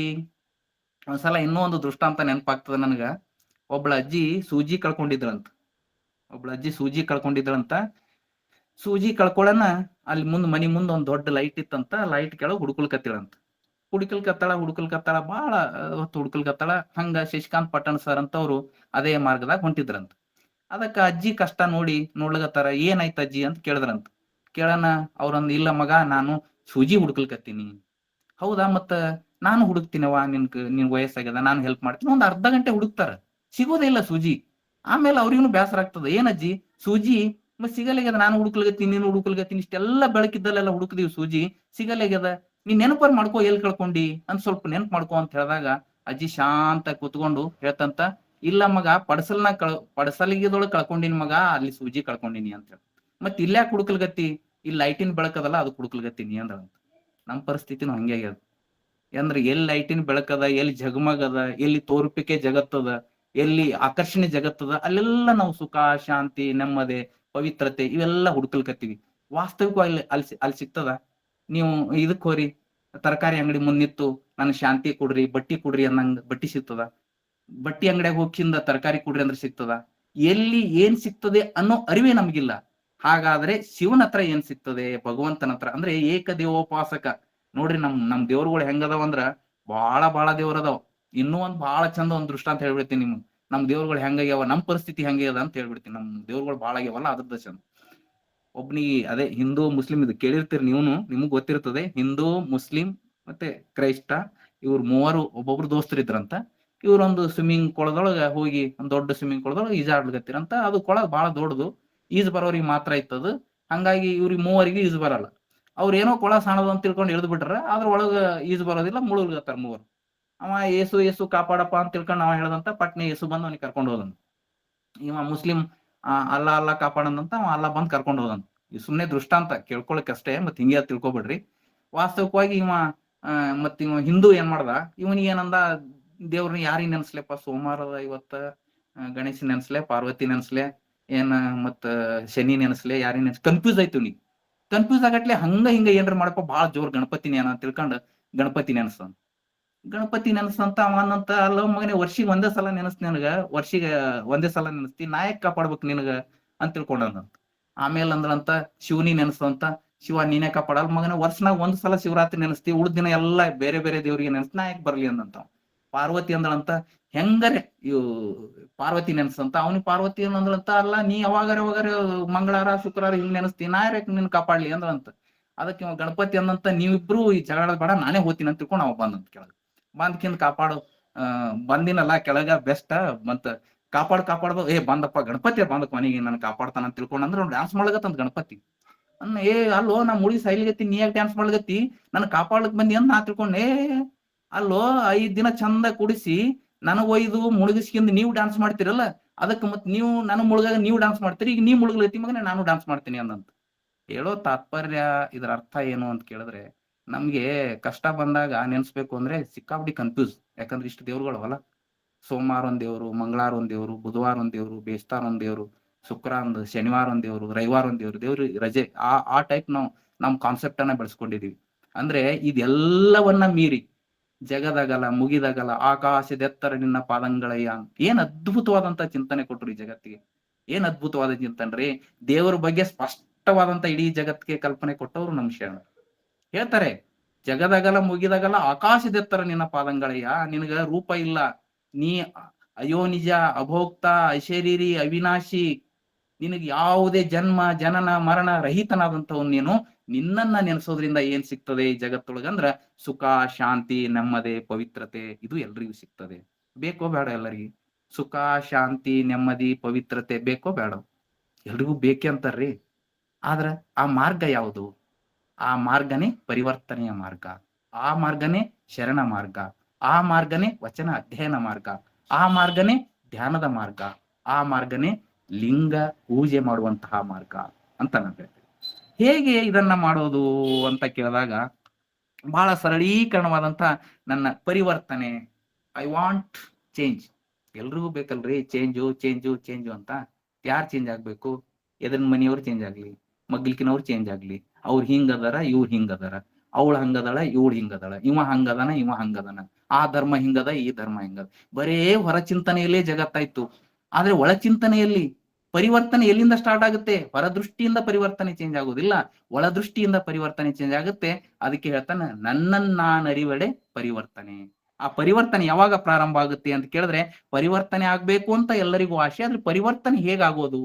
ಒಂದ್ಸಲ ಇನ್ನೂ ಒಂದು ದೃಷ್ಟಾಂತ ನೆನಪಾಗ್ತದ ನನಗ. ಒಬ್ಳ ಅಜ್ಜಿ ಸೂಜಿ ಕಳ್ಕೊಂಡಿದ್ರಂತ. ಸೂಜಿ ಕಳ್ಕೊಳ್ಳೋಣ ಅಲ್ಲಿ ಮನಿ ಮುಂದ್ ಒಂದ್ ದೊಡ್ಡ ಲೈಟ್ ಇತ್ತಂತ. ಲೈಟ್ ಕೆಳಗ್ ಹುಡುಕಲ್ಕತ್ತಾಳ ಬಾಳ ಹೊತ್ತು ಹುಡುಕಲ್ಕತ್ತಾಳ. ಹಂಗ ಶಶಿಕಾಂತ್ ಪಟ್ಟಣ ಸರ್ ಅಂತವ್ರು ಅದೇ ಮಾರ್ಗದಾಗ ಹೊಂಟಿದ್ರಂತ. ಅದಕ್ಕ ಅಜ್ಜಿ ಕಷ್ಟ ನೋಡ್ಲಕತ್ತಾರ. ಏನಾಯ್ತ ಅಜ್ಜಿ ಅಂತ ಕೇಳಿದ್ರಂತ. ಕೇಳೋಣ, ಅವ್ರಂದ್ ಇಲ್ಲ ಮಗ, ನಾನು ಸೂಜಿ ಹುಡುಕಲ್ಕತ್ತೀನಿ. ಹೌದಾ, ಮತ್ತ ನಾನು ಹುಡುಕ್ತೀನವ, ನಿನ್ ವಯಸ್ಸಾಗ್ಯದ, ನಾನು ಹೆಲ್ಪ್ ಮಾಡ್ತೀನಿ. ಒಂದ್ ಅರ್ಧ ಗಂಟೆ ಹುಡುಕ್ತಾರ, ಸಿಗೋದೇ ಇಲ್ಲ ಸೂಜಿ. ಆಮೇಲೆ ಅವ್ರಿಗೂ ಬೇಸರ ಆಗ್ತದ, ಏನಜ್ಜಿ ಸೂಜಿ ಸಿಗಲಾಗ್ಯದ, ನಾನು ಹುಡುಕ್ಲಗತ್ತೀನಿ, ನೀನು ಹುಡುಕ್ಲಗತ್ತೀನಿ, ಇಷ್ಟೆಲ್ಲ ಬೆಳಕಿದ್ದಲ್ಲೆಲ್ಲ ಹುಡುಕ್ದೀವಿ, ಸೂಜಿ ಸಿಗಲಾಗ್ಯದ, ನೀನ್ ನೆನಪರ್ ಮಾಡ್ಕೋ, ಎಲ್ ಕಳ್ಕೊಂಡಿ ಅಂತ ಸ್ವಲ್ಪ ನೆನಪು ಮಾಡ್ಕೋ ಅಂತ ಹೇಳಿದಾಗ ಅಜ್ಜಿ ಶಾಂತ ಕೂತ್ಕೊಂಡು ಹೇಳ್ತಂತ, ಇಲ್ಲ ಮಗ, ಪಡಸಲಿಗೆದೊಳಗ್ ಕಳ್ಕೊಂಡಿನಿ ಮಗ, ಅಲ್ಲಿ ಸೂಜಿ ಕಳ್ಕೊಂಡಿನಿ ಅಂತ ಹೇಳಿ. ಮತ್ ಇಲ್ಯಾಕ್ ಹುಡುಕಲ್ಗತ್ತಿ? ಇಲ್ಲಿ ಲೈಟಿನ ಬೆಳಕದಲ್ಲ, ಅದು ಹುಡುಕಲ್ಗತ್ತೀನಿ ಅಂದ್ರಂತ. ನಮ್ ಪರಿಸ್ಥಿತಿನೂ ಹಂಗೆ ಆಗ್ಯದ. ಅಂದ್ರೆ ಎಲ್ಲಿ ಲೈಟಿನ ಬೆಳಕದ, ಎಲ್ಲಿ ಜಗಮಗದ, ಎಲ್ಲಿ ತೋರ್ಪಿಕೆ ಜಗತ್ತದ, ಎಲ್ಲಿ ಆಕರ್ಷಣೆ ಜಗತ್ತದ, ಅಲ್ಲೆಲ್ಲ ನಾವು ಸುಖ ಶಾಂತಿ ನೆಮ್ಮದಿ ಪವಿತ್ರತೆ ಇವೆಲ್ಲ ಹುಡುಕಲ್ಕತ್ತೀವಿ. ವಾಸ್ತವಿಕವಾಗಿ ಅಲ್ಲಿ ಸಿಗ್ತದ? ನೀವು ಇದಕ್ ಹೋರಿ, ತರಕಾರಿ ಅಂಗಡಿ ಮುಂದ್ ನಿಂತು ನನ್ ಶಾಂತಿ ಕೊಡ್ರಿ, ಬಟ್ಟಿ ಕೊಡ್ರಿ ಅನ್ನಂಗ ಬಟ್ಟಿ ಸಿಗ್ತದ? ಬಟ್ಟಿ ಅಂಗಡಿಯಾಗ ಹೋಗಿಂದ ತರಕಾರಿ ಕೊಡ್ರಿ ಅಂದ್ರೆ ಸಿಗ್ತದ? ಎಲ್ಲಿ ಏನ್ ಸಿಗ್ತದೆ ಅನ್ನೋ ಅರಿವೇ ನಮ್ಗಿಲ್ಲ. ಹಾಗಾದ್ರೆ ಶಿವನ ಹತ್ರ ಏನ್ ಸಿಗ್ತದೆ? ಭಗವಂತನ ಹತ್ರ. ಅಂದ್ರೆ ಏಕ ದೇವೋಪಾಸಕ. ನೋಡ್ರಿ, ನಮ್ ದೇವ್ರುಗಳು ಹೆಂಗದಾವ ಅಂದ್ರ ಬಹಳ ದೇವ್ರದಾವ್. ಇನ್ನೂ ಒಂದ್ ಬಹಳ ಚಂದ ಒಂದ್ ದೃಷ್ಟಾಂತ ಹೇಳ್ಬಿಡ್ತೀನಿ ನಿಮ್ಗೆ. ನಮ್ ದೇವ್ರುಗಳು ಹೆಂಗಾಗ್ಯಾವ, ನಮ್ ಪರಿಸ್ಥಿತಿ ಹೆಂಗೆ ಅದ ಅಂತ ಹೇಳ್ಬಿಡ್ತೀನಿ. ನಮ್ ದೇವ್ರುಗಳು ಬಹಳ ಆಗ್ಯಾವಲ್ಲ, ಅದ್ರದ್ದು ಚಂದ. ಒಬ್ನಿಗೆ ಅದೇ ಹಿಂದೂ ಮುಸ್ಲಿಂ ಇದು ಕೇಳಿರ್ತೀರಿ ನೀವು, ನಿಮಗ್ ಗೊತ್ತಿರ್ತದೆ. ಹಿಂದೂ ಮುಸ್ಲಿಂ ಮತ್ತೆ ಕ್ರೈಸ್ತ ಇವ್ರು ಮೂವರು ಒಬ್ಬೊಬ್ರು ದೋಸ್ತರಿದ್ರಂತ. ಇವ್ರೊಂದು ಸ್ವಿಮ್ಮಿಂಗ್ ಕೊಳದೊಳಗ ಹೋಗಿ, ಒಂದ್ ದೊಡ್ಡ ಸ್ವಿಮ್ಮಿಂಗ್ ಕೊಳದೊಳಗ ಈಜಾಡ್ಲಿಕತ್ತಿರಂತ. ಅದು ಕೊಳ ಬಹಳ ದೊಡ್ಡದು. ಈಜು ಬರೋರಿಗೆ ಮಾತ್ರ ಇತ್ತದು. ಹಂಗಾಗಿ ಇವ್ರಿಗೆ ಮೂವರಿಗೆ ಈಜು ಬರಲ್ಲ. ಅವ್ರ ಏನೋ ಕೊಳ ಸಾಣದು ಅಂತ ತಿಳ್ಕೊಂಡು ಇಳಿದು ಬಿಟ್ರ, ಅದ್ರ ಒಳಗ ಈಜು ಬರೋದಿಲ್ಲ, ಮುಳುಗ್ಲತ್ತಾರ ಮೂವರು. ಅವ ಏಸು ಏಸು ಕಾಪಾಡಪ್ಪ ಅಂತ ತಿಳ್ಕೊಂಡು ಅವ ಹೇಳ್ದಂತ ಪಟ್ನೆ ಏಸು ಬಂದು ಅವನಿಗೆ ಕರ್ಕೊಂಡು ಹೋದನ್. ಇವ ಮುಸ್ಲಿಂ ಅಲ್ಲ ಅಲ್ಲ ಕಾಪಾಡಂದಂತ ಅವ ಅಲ್ಲ ಬಂದ್ ಕರ್ಕೊಂಡು ಹೋದನ್. ಸುಮ್ನೆ ದೃಷ್ಟಾಂತ ಕೇಳ್ಕೊಳಕ್ ಅಷ್ಟೇ, ಮತ್ ಹಿಂಗೆ ತಿಳ್ಕೊಬಿಡ್ರಿ. ವಾಸ್ತವವಾಗಿ ಇವ ಮತ್ ಇವ ಹಿಂದೂ ಏನ್ ಮಾಡ್ದ, ಇವನಿಗೆ ಏನಂದ, ದೇವ್ರನ್ನ ಯಾರಿಗ್ ನೆನ್ಸ್ಲೆಪ್ಪ, ಸೋಮವಾರದ ಇವತ್ತ ಗಣೇಶ ನೆನ್ಸ್ಲೆ, ಪಾರ್ವತಿ ನೆನ್ಸ್ಲೆ, ಏನ್ ಮತ್ ಶನಿ ನೆನ್ಸ್ಲೆ, ಯಾರಿಗ್ ಕನ್ಫ್ಯೂಸ್ ಆಯ್ತು ನೀ. ಕನ್ಫ್ಯೂಸ್ ಆಗಟ್ಲೆ ಹಂಗ ಹಿಂಗ ಏನ್ರ ಮಾಡಪ್ಪ, ಬಾಳ ಜೋರ್ ಗಣಪತಿನ ಏನ ತಿಳ್ಕೊಂಡ್ ಗಣಪತಿ ನೆನ್ಸ್ತಾನ. ಗಣಪತಿ ನೆನ್ಸಂತ ಅವನಂತ, ಅಲ್ಲ ಮಗನೇ ವರ್ಷಿಗೆ ಒಂದೇ ಸಲ ನೆನಸ್ತಿ ನನಗ, ವರ್ಷಿಗೆ ಒಂದೇ ಸಲ ನೆನಸ್ತಿ, ನಾಯಕ್ ಕಾಪಾಡ್ಬೇಕು ನಿನಗ ಅಂತ ತಿಳ್ಕೊಂಡಂತ. ಆಮೇಲೆ ಅಂದ್ರಂತ ಶಿವನಿ ನೆನಸ್ತಂತ, ಶಿವ ನೀನೇ ಕಾಪಾಡಲ್ ಮಗನ, ವರ್ಷನಾಗ ಒಂದ್ ಸಲ ಶಿವರಾತ್ರಿ ನೆನಸ್ತಿ, ಉಳಿದ ದಿನ ಎಲ್ಲಾ ಬೇರೆ ಬೇರೆ ದೇವ್ರಿಗೆ ನೆನಸ್ತಿ, ನಾಯಕ್ ಬರ್ಲಿ ಅಂದಂತ. ಪಾರ್ವತಿ ಅಂದಳಂತ, ಹೆಂಗರೆ ಇವ್ ಪಾರ್ವತಿ ನೆನಸ್ತಂತ, ಅವನಿಗೆ ಪಾರ್ವತಿ ಅಂದ್ರಂತ, ಅಲ್ಲ ನೀ ಯಾವಾಗಾರ ಮಂಗಳವಾರ ಶುಕ್ರವಾರ ಹಿಂಗ್ ನೆನಸ್ತಿ, ನಾಯಕ್ ನಿನ್ ಕಾಪಾಡ್ಲಿ ಅಂದ್ರಂತ. ಅದಕ್ಕೆ ಗಣಪತಿ ಅಂದಂತ, ನೀವಿಬ್ರು ಈ ಜಗಳ ಬೇಡ, ನಾನೇ ಹೋಗ್ತೀನಿ ಅಂತ ತಿಳ್ಕೊಂಡು ಅವ ಬಂದಂತ ಕೆಳಗ. ಬಂದ್ಕಿಂದ ಕಾಪಾಡು, ಬಂದಿನಲ್ಲ ಕೆಳಗ ಬೆಸ್ಟ್, ಮತ್ ಕಾಪಾಡ್ಬೋದು, ಬಂದಪ್ಪ ಗಣಪತಿ ಬಂದಕ್ ಮನೆಗೆ ನನ್ ಕಾಪಾಡ್ತಾನ ಅಂತ ತಿಳ್ಕೊಂಡ್ ಅಂದ್ರೆ ಅವ್ನು ಡ್ಯಾನ್ಸ್ ಮಾಡ್ಲಕತ್ತಂತ ಗಣಪತಿ. ಅಲ್ಲೋ ನಾ ಮುಳಿ ಸೈಲಿಗತ್ತಿ, ನೀ ಯಾಕೆ ಡ್ಯಾನ್ಸ್ ಮಾಡ್ಲಕತ್ತಿ, ನನ್ ಕಾಪಾಡ್ಲಕ್ ಬಂದಿ ಅಂತ ನಾ ತಿಳ್ಕೊಂಡ್, ಅಲ್ಲೋ 5 ದಿನ ಚಂದ ಕುಡಿಸಿ ನನಗ್ ಒಯ್ದು ಮುಳುಗಿಸ್ಕಿಂದ ನೀವು ಡ್ಯಾನ್ಸ್ ಮಾಡ್ತಿರಲ್ಲ, ಅದಕ್ಕೆ ಮತ್ ನೀವು ನನಗ್ ಮುಳುಗಾಗ ನೀವು ಡ್ಯಾನ್ಸ್ ಮಾಡ್ತೀರಿ, ಈಗ ನೀವ್ ಮುಳುಗ್ಲತ್ತಿ ಮಗನೇ ನಾನು ಡ್ಯಾನ್ಸ್ ಮಾಡ್ತೀನಿ ಅಂದಂತ. ಹೇಳೋ ತಾತ್ಪರ್ಯ, ಇದ್ರ ಅರ್ಥ ಏನು ಅಂತ ಕೇಳಿದ್ರೆ, ನಮ್ಗೆ ಕಷ್ಟ ಬಂದಾಗ ನೆನ್ಸ್ಬೇಕು ಅಂದ್ರೆ ಸಿಕ್ಕಾಪಟ್ಟಿ ಕನ್ಫ್ಯೂಸ್. ಯಾಕಂದ್ರೆ ಇಷ್ಟು ದೇವ್ರುಗಳವಲ್ಲ, ಸೋಮವಾರ ಒಂದ್ ದೇವ್ರು, ಮಂಗಳವಾರ ಒಂದ್ ದೇವ್ರು, ಬುಧವಾರ ಒಂದ್ ದೇವ್ರು, ಬೇಸ್ತಾರ ಒಂದ್ ದೇವ್ರು, ಶುಕ್ರ ಒಂದ್, ಶನಿವಾರ ಒಂದ್ ದೇವ್ರು, ರವಿವಾರ ಒಂದ್ ದೇವ್ರು ರಜೆ, ಆ ಟೈಪ್ ನಮ್ ಕಾನ್ಸೆಪ್ಟ್ ಅನ್ನ ಬೆಳೆಸ್ಕೊಂಡಿದೀವಿ. ಅಂದ್ರೆ ಇದೆಲ್ಲವನ್ನ ಮೀರಿ ಜಗದಗಲ ಮುಗಿದಗಲ ಆಕಾಶದೆತ್ತರ ನಿನ್ನ ಪಾದಂಗಳಯ್ಯ, ಏನ್ ಅದ್ಭುತವಾದಂತ ಚಿಂತನೆ ಕೊಟ್ರು ಈ ಜಗತ್ತಿಗೆ. ಏನ್ ಅದ್ಭುತವಾದ ಚಿಂತನೆ, ದೇವರ ಬಗ್ಗೆ ಸ್ಪಷ್ಟವಾದಂತ ಇಡೀ ಜಗತ್ತಿಗೆ ಕಲ್ಪನೆ ಕೊಟ್ಟವ್ರು ನಮ್ ಶರಣ. ಹೇಳ್ತಾರೆ, ಜಗದಗಲ ಮುಗಿದಗಲ ಆಕಾಶದೆತ್ತರ ನಿನ್ನ ಪಾದಂಗಳಯ್ಯ, ನಿನಗ ರೂಪ ಇಲ್ಲ, ನೀ ಅಯೋನಿಜ, ಅಭೋಕ್ತ, ಅಶರೀರಿ, ಅವಿನಾಶಿ, ನಿನಗೆ ಯಾವುದೇ ಜನ್ಮ ಜನನ ಮರಣ ರಹಿತನಾದಂಥವ್ ನೀನು. ನಿನ್ನನ್ನ ನೆನೆಸೋದ್ರಿಂದ ಏನ್ ಸಿಗ್ತದೆ ಈ ಜಗತ್ತೊಳಗಂದ್ರ ಸುಖ, ಶಾಂತಿ, ನೆಮ್ಮದಿ, ಪವಿತ್ರತೆ, ಇದು ಎಲ್ರಿಗೂ ಸಿಗ್ತದೆ. ಬೇಕೋ ಬೇಡ ಎಲ್ಲರಿಗೂ ಸುಖ, ಶಾಂತಿ, ನೆಮ್ಮದಿ, ಪವಿತ್ರತೆ ಬೇಕೋ ಬೇಡ? ಎಲ್ರಿಗೂ ಬೇಕೆ ಅಂತಾರ್ರಿ. ಆದ್ರ ಆ ಮಾರ್ಗ ಯಾವುದು? ಆ ಮಾರ್ಗನೇ ಪರಿವರ್ತನೆಯ ಮಾರ್ಗ, ಆ ಮಾರ್ಗನೇ ಶರಣ ಮಾರ್ಗ, ಆ ಮಾರ್ಗನೇ ವಚನ ಅಧ್ಯಯನ ಮಾರ್ಗ, ಆ ಮಾರ್ಗನೇ ಧ್ಯಾನದ ಮಾರ್ಗ, ಆ ಮಾರ್ಗನೇ ಲಿಂಗ ಪೂಜೆ ಮಾಡುವಂತಹ ಮಾರ್ಗ ಅಂತ ನಾನು ಹೇಳ್ತೇನೆ. ಹೇಗೆ ಇದನ್ನ ಮಾಡೋದು ಅಂತ ಕೇಳಿದಾಗ ಬಹಳ ಸರಳೀಕರಣವಾದಂತ ನನ್ನ ಪರಿವರ್ತನೆ, ಐ ವಾಂಟ್ ಚೇಂಜ್. ಎಲ್ರಿಗೂ ಬೇಕಲ್ರಿ ಚೇಂಜು ಅಂತ. ಯಾರು ಚೇಂಜ್ ಆಗ್ಬೇಕು? ಎದನ್ ಮನೆಯವ್ರು ಚೇಂಜ್ ಆಗ್ಲಿ, ಮಗ್ಲಿಕಿನವ್ರು ಚೇಂಜ್ ಆಗ್ಲಿ, ಅವ್ರು ಹಿಂಗದಾರ ಇವ್ರು ಹಿಂಗದಾರ, ಅವಳು ಹಂಗದಾಳ ಇವಳು ಹಿಂಗದಾಳ, ಇವ ಹಂಗದನ, ಆ ಧರ್ಮ ಹಿಂಗದ ಈ ಧರ್ಮ ಹಿಂಗದ, ಬರೇ ಹೊರ ಚಿಂತನೆಯಲ್ಲೇ ಜಗತ್ತಾಯ್ತು. ಆದ್ರೆ ಒಳ ಚಿಂತನೆಯಲ್ಲಿ ಪರಿವರ್ತನೆ ಎಲ್ಲಿಂದ ಸ್ಟಾರ್ಟ್ ಆಗುತ್ತೆ? ಹೊರದೃಷ್ಟಿಯಿಂದ ಪರಿವರ್ತನೆ ಚೇಂಜ್ ಆಗೋದಿಲ್ಲ, ಒಳ ದೃಷ್ಟಿಯಿಂದ ಪರಿವರ್ತನೆ ಚೇಂಜ್ ಆಗುತ್ತೆ. ಅದಕ್ಕೆ ಹೇಳ್ತಾನೆ, ನನ್ನನ್ನಾನರಿವೆಡೆ ಪರಿವರ್ತನೆ. ಆ ಪರಿವರ್ತನೆ ಯಾವಾಗ ಪ್ರಾರಂಭ ಆಗುತ್ತೆ ಅಂತ ಕೇಳಿದ್ರೆ, ಪರಿವರ್ತನೆ ಆಗ್ಬೇಕು ಅಂತ ಎಲ್ಲರಿಗೂ ಆಸೆ, ಆದ್ರೆ ಪರಿವರ್ತನೆ ಹೇಗಾಗೋದು?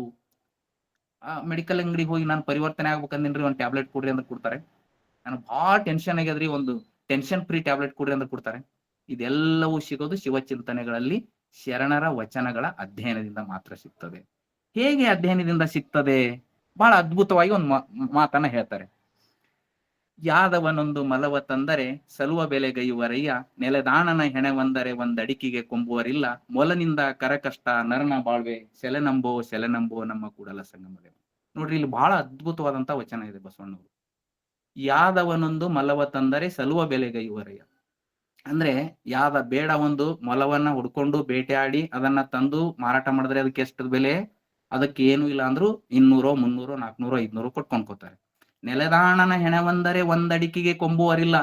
ಮೆಡಿಕಲ್ ಅಂಗಡಿಗೆ ಹೋಗಿ ನಾನು ಪರಿವರ್ತನೆ ಆಗ್ಬೇಕಂದೇನ್ರಿ, ಒಂದು ಟ್ಯಾಬ್ಲೆಟ್ ಕೊಡ್ರಿ ಅಂದ್ರೆ ಕೊಡ್ತಾರೆ. ನನಗೆ ಬಹಳ ಟೆನ್ಷನ್ ಆಗ್ಯದ್ರಿ, ಒಂದು ಟೆನ್ಷನ್ ಫ್ರೀ ಟ್ಯಾಬ್ಲೆಟ್ ಕೊಡ್ರಿ ಅಂದ್ರೆ ಕೊಡ್ತಾರೆ. ಇದೆಲ್ಲವೂ ಸಿಗೋದು ಶಿವಚಿಂತನೆಗಳಲ್ಲಿ ಶರಣರ ವಚನಗಳ ಅಧ್ಯಯನದಿಂದ ಮಾತ್ರ ಸಿಗ್ತದೆ. ಹೇಗೆ ಅಧ್ಯಯನದಿಂದ ಸಿಗ್ತದೆ? ಬಹಳ ಅದ್ಭುತವಾಗಿ ಒಂದು ಮಾತನ್ನ ಹೇಳ್ತಾರೆ. ಯಾದವನೊಂದು ಮಲವ ತಂದರೆ ಸಲುವ ಬೆಲೆಗೈಯುವರಯ್ಯ, ನೆಲೆದಾಣನ ಹೆಣೆವಂದರೆ ಒಂದಡಿಕಿಗೆ ಕೊಂಬುವರಿಲ್ಲ, ಮೊಲನಿಂದ ಕರಕಷ್ಟ ನರನ ಬಾಳ್ವೆ, ಸೆಲೆನಂಬೋ ನಮ್ಮ ಕೂಡಲ ಸಂಗಮದೇವ. ನೋಡ್ರಿ, ಇಲ್ಲಿ ಬಹಳ ಅದ್ಭುತವಾದಂತ ವಚನ ಇದೆ ಬಸವಣ್ಣವರು. ಯಾದವನೊಂದು ಮಲವ ತಂದರೆ ಸಲುವ ಬೆಲೆಗೈಯುವರಯ್ಯ ಅಂದ್ರೆ, ಯಾದ ಬೇಡ ಒಂದು ಮೊಲವನ್ನ ಹುಡ್ಕೊಂಡು ಬೇಟೆಯಾಡಿ ಅದನ್ನ ತಂದು ಮಾರಾಟ ಮಾಡಿದ್ರೆ ಅದಕ್ಕೆ ಎಷ್ಟು ಬೆಲೆ? ಅದಕ್ಕೆ ಏನು ಇಲ್ಲ ಅಂದ್ರು 200, 300, 400, 500 ಕೊಟ್ಕೊಂಡ್ಕೋತಾರೆ. ನೆಲೆದಾಣನ ಹೆಣವಂದರೆ ಒಂದಡಿಕಿಗೆ ಕೊಂಬುವರಿಲ್ಲ.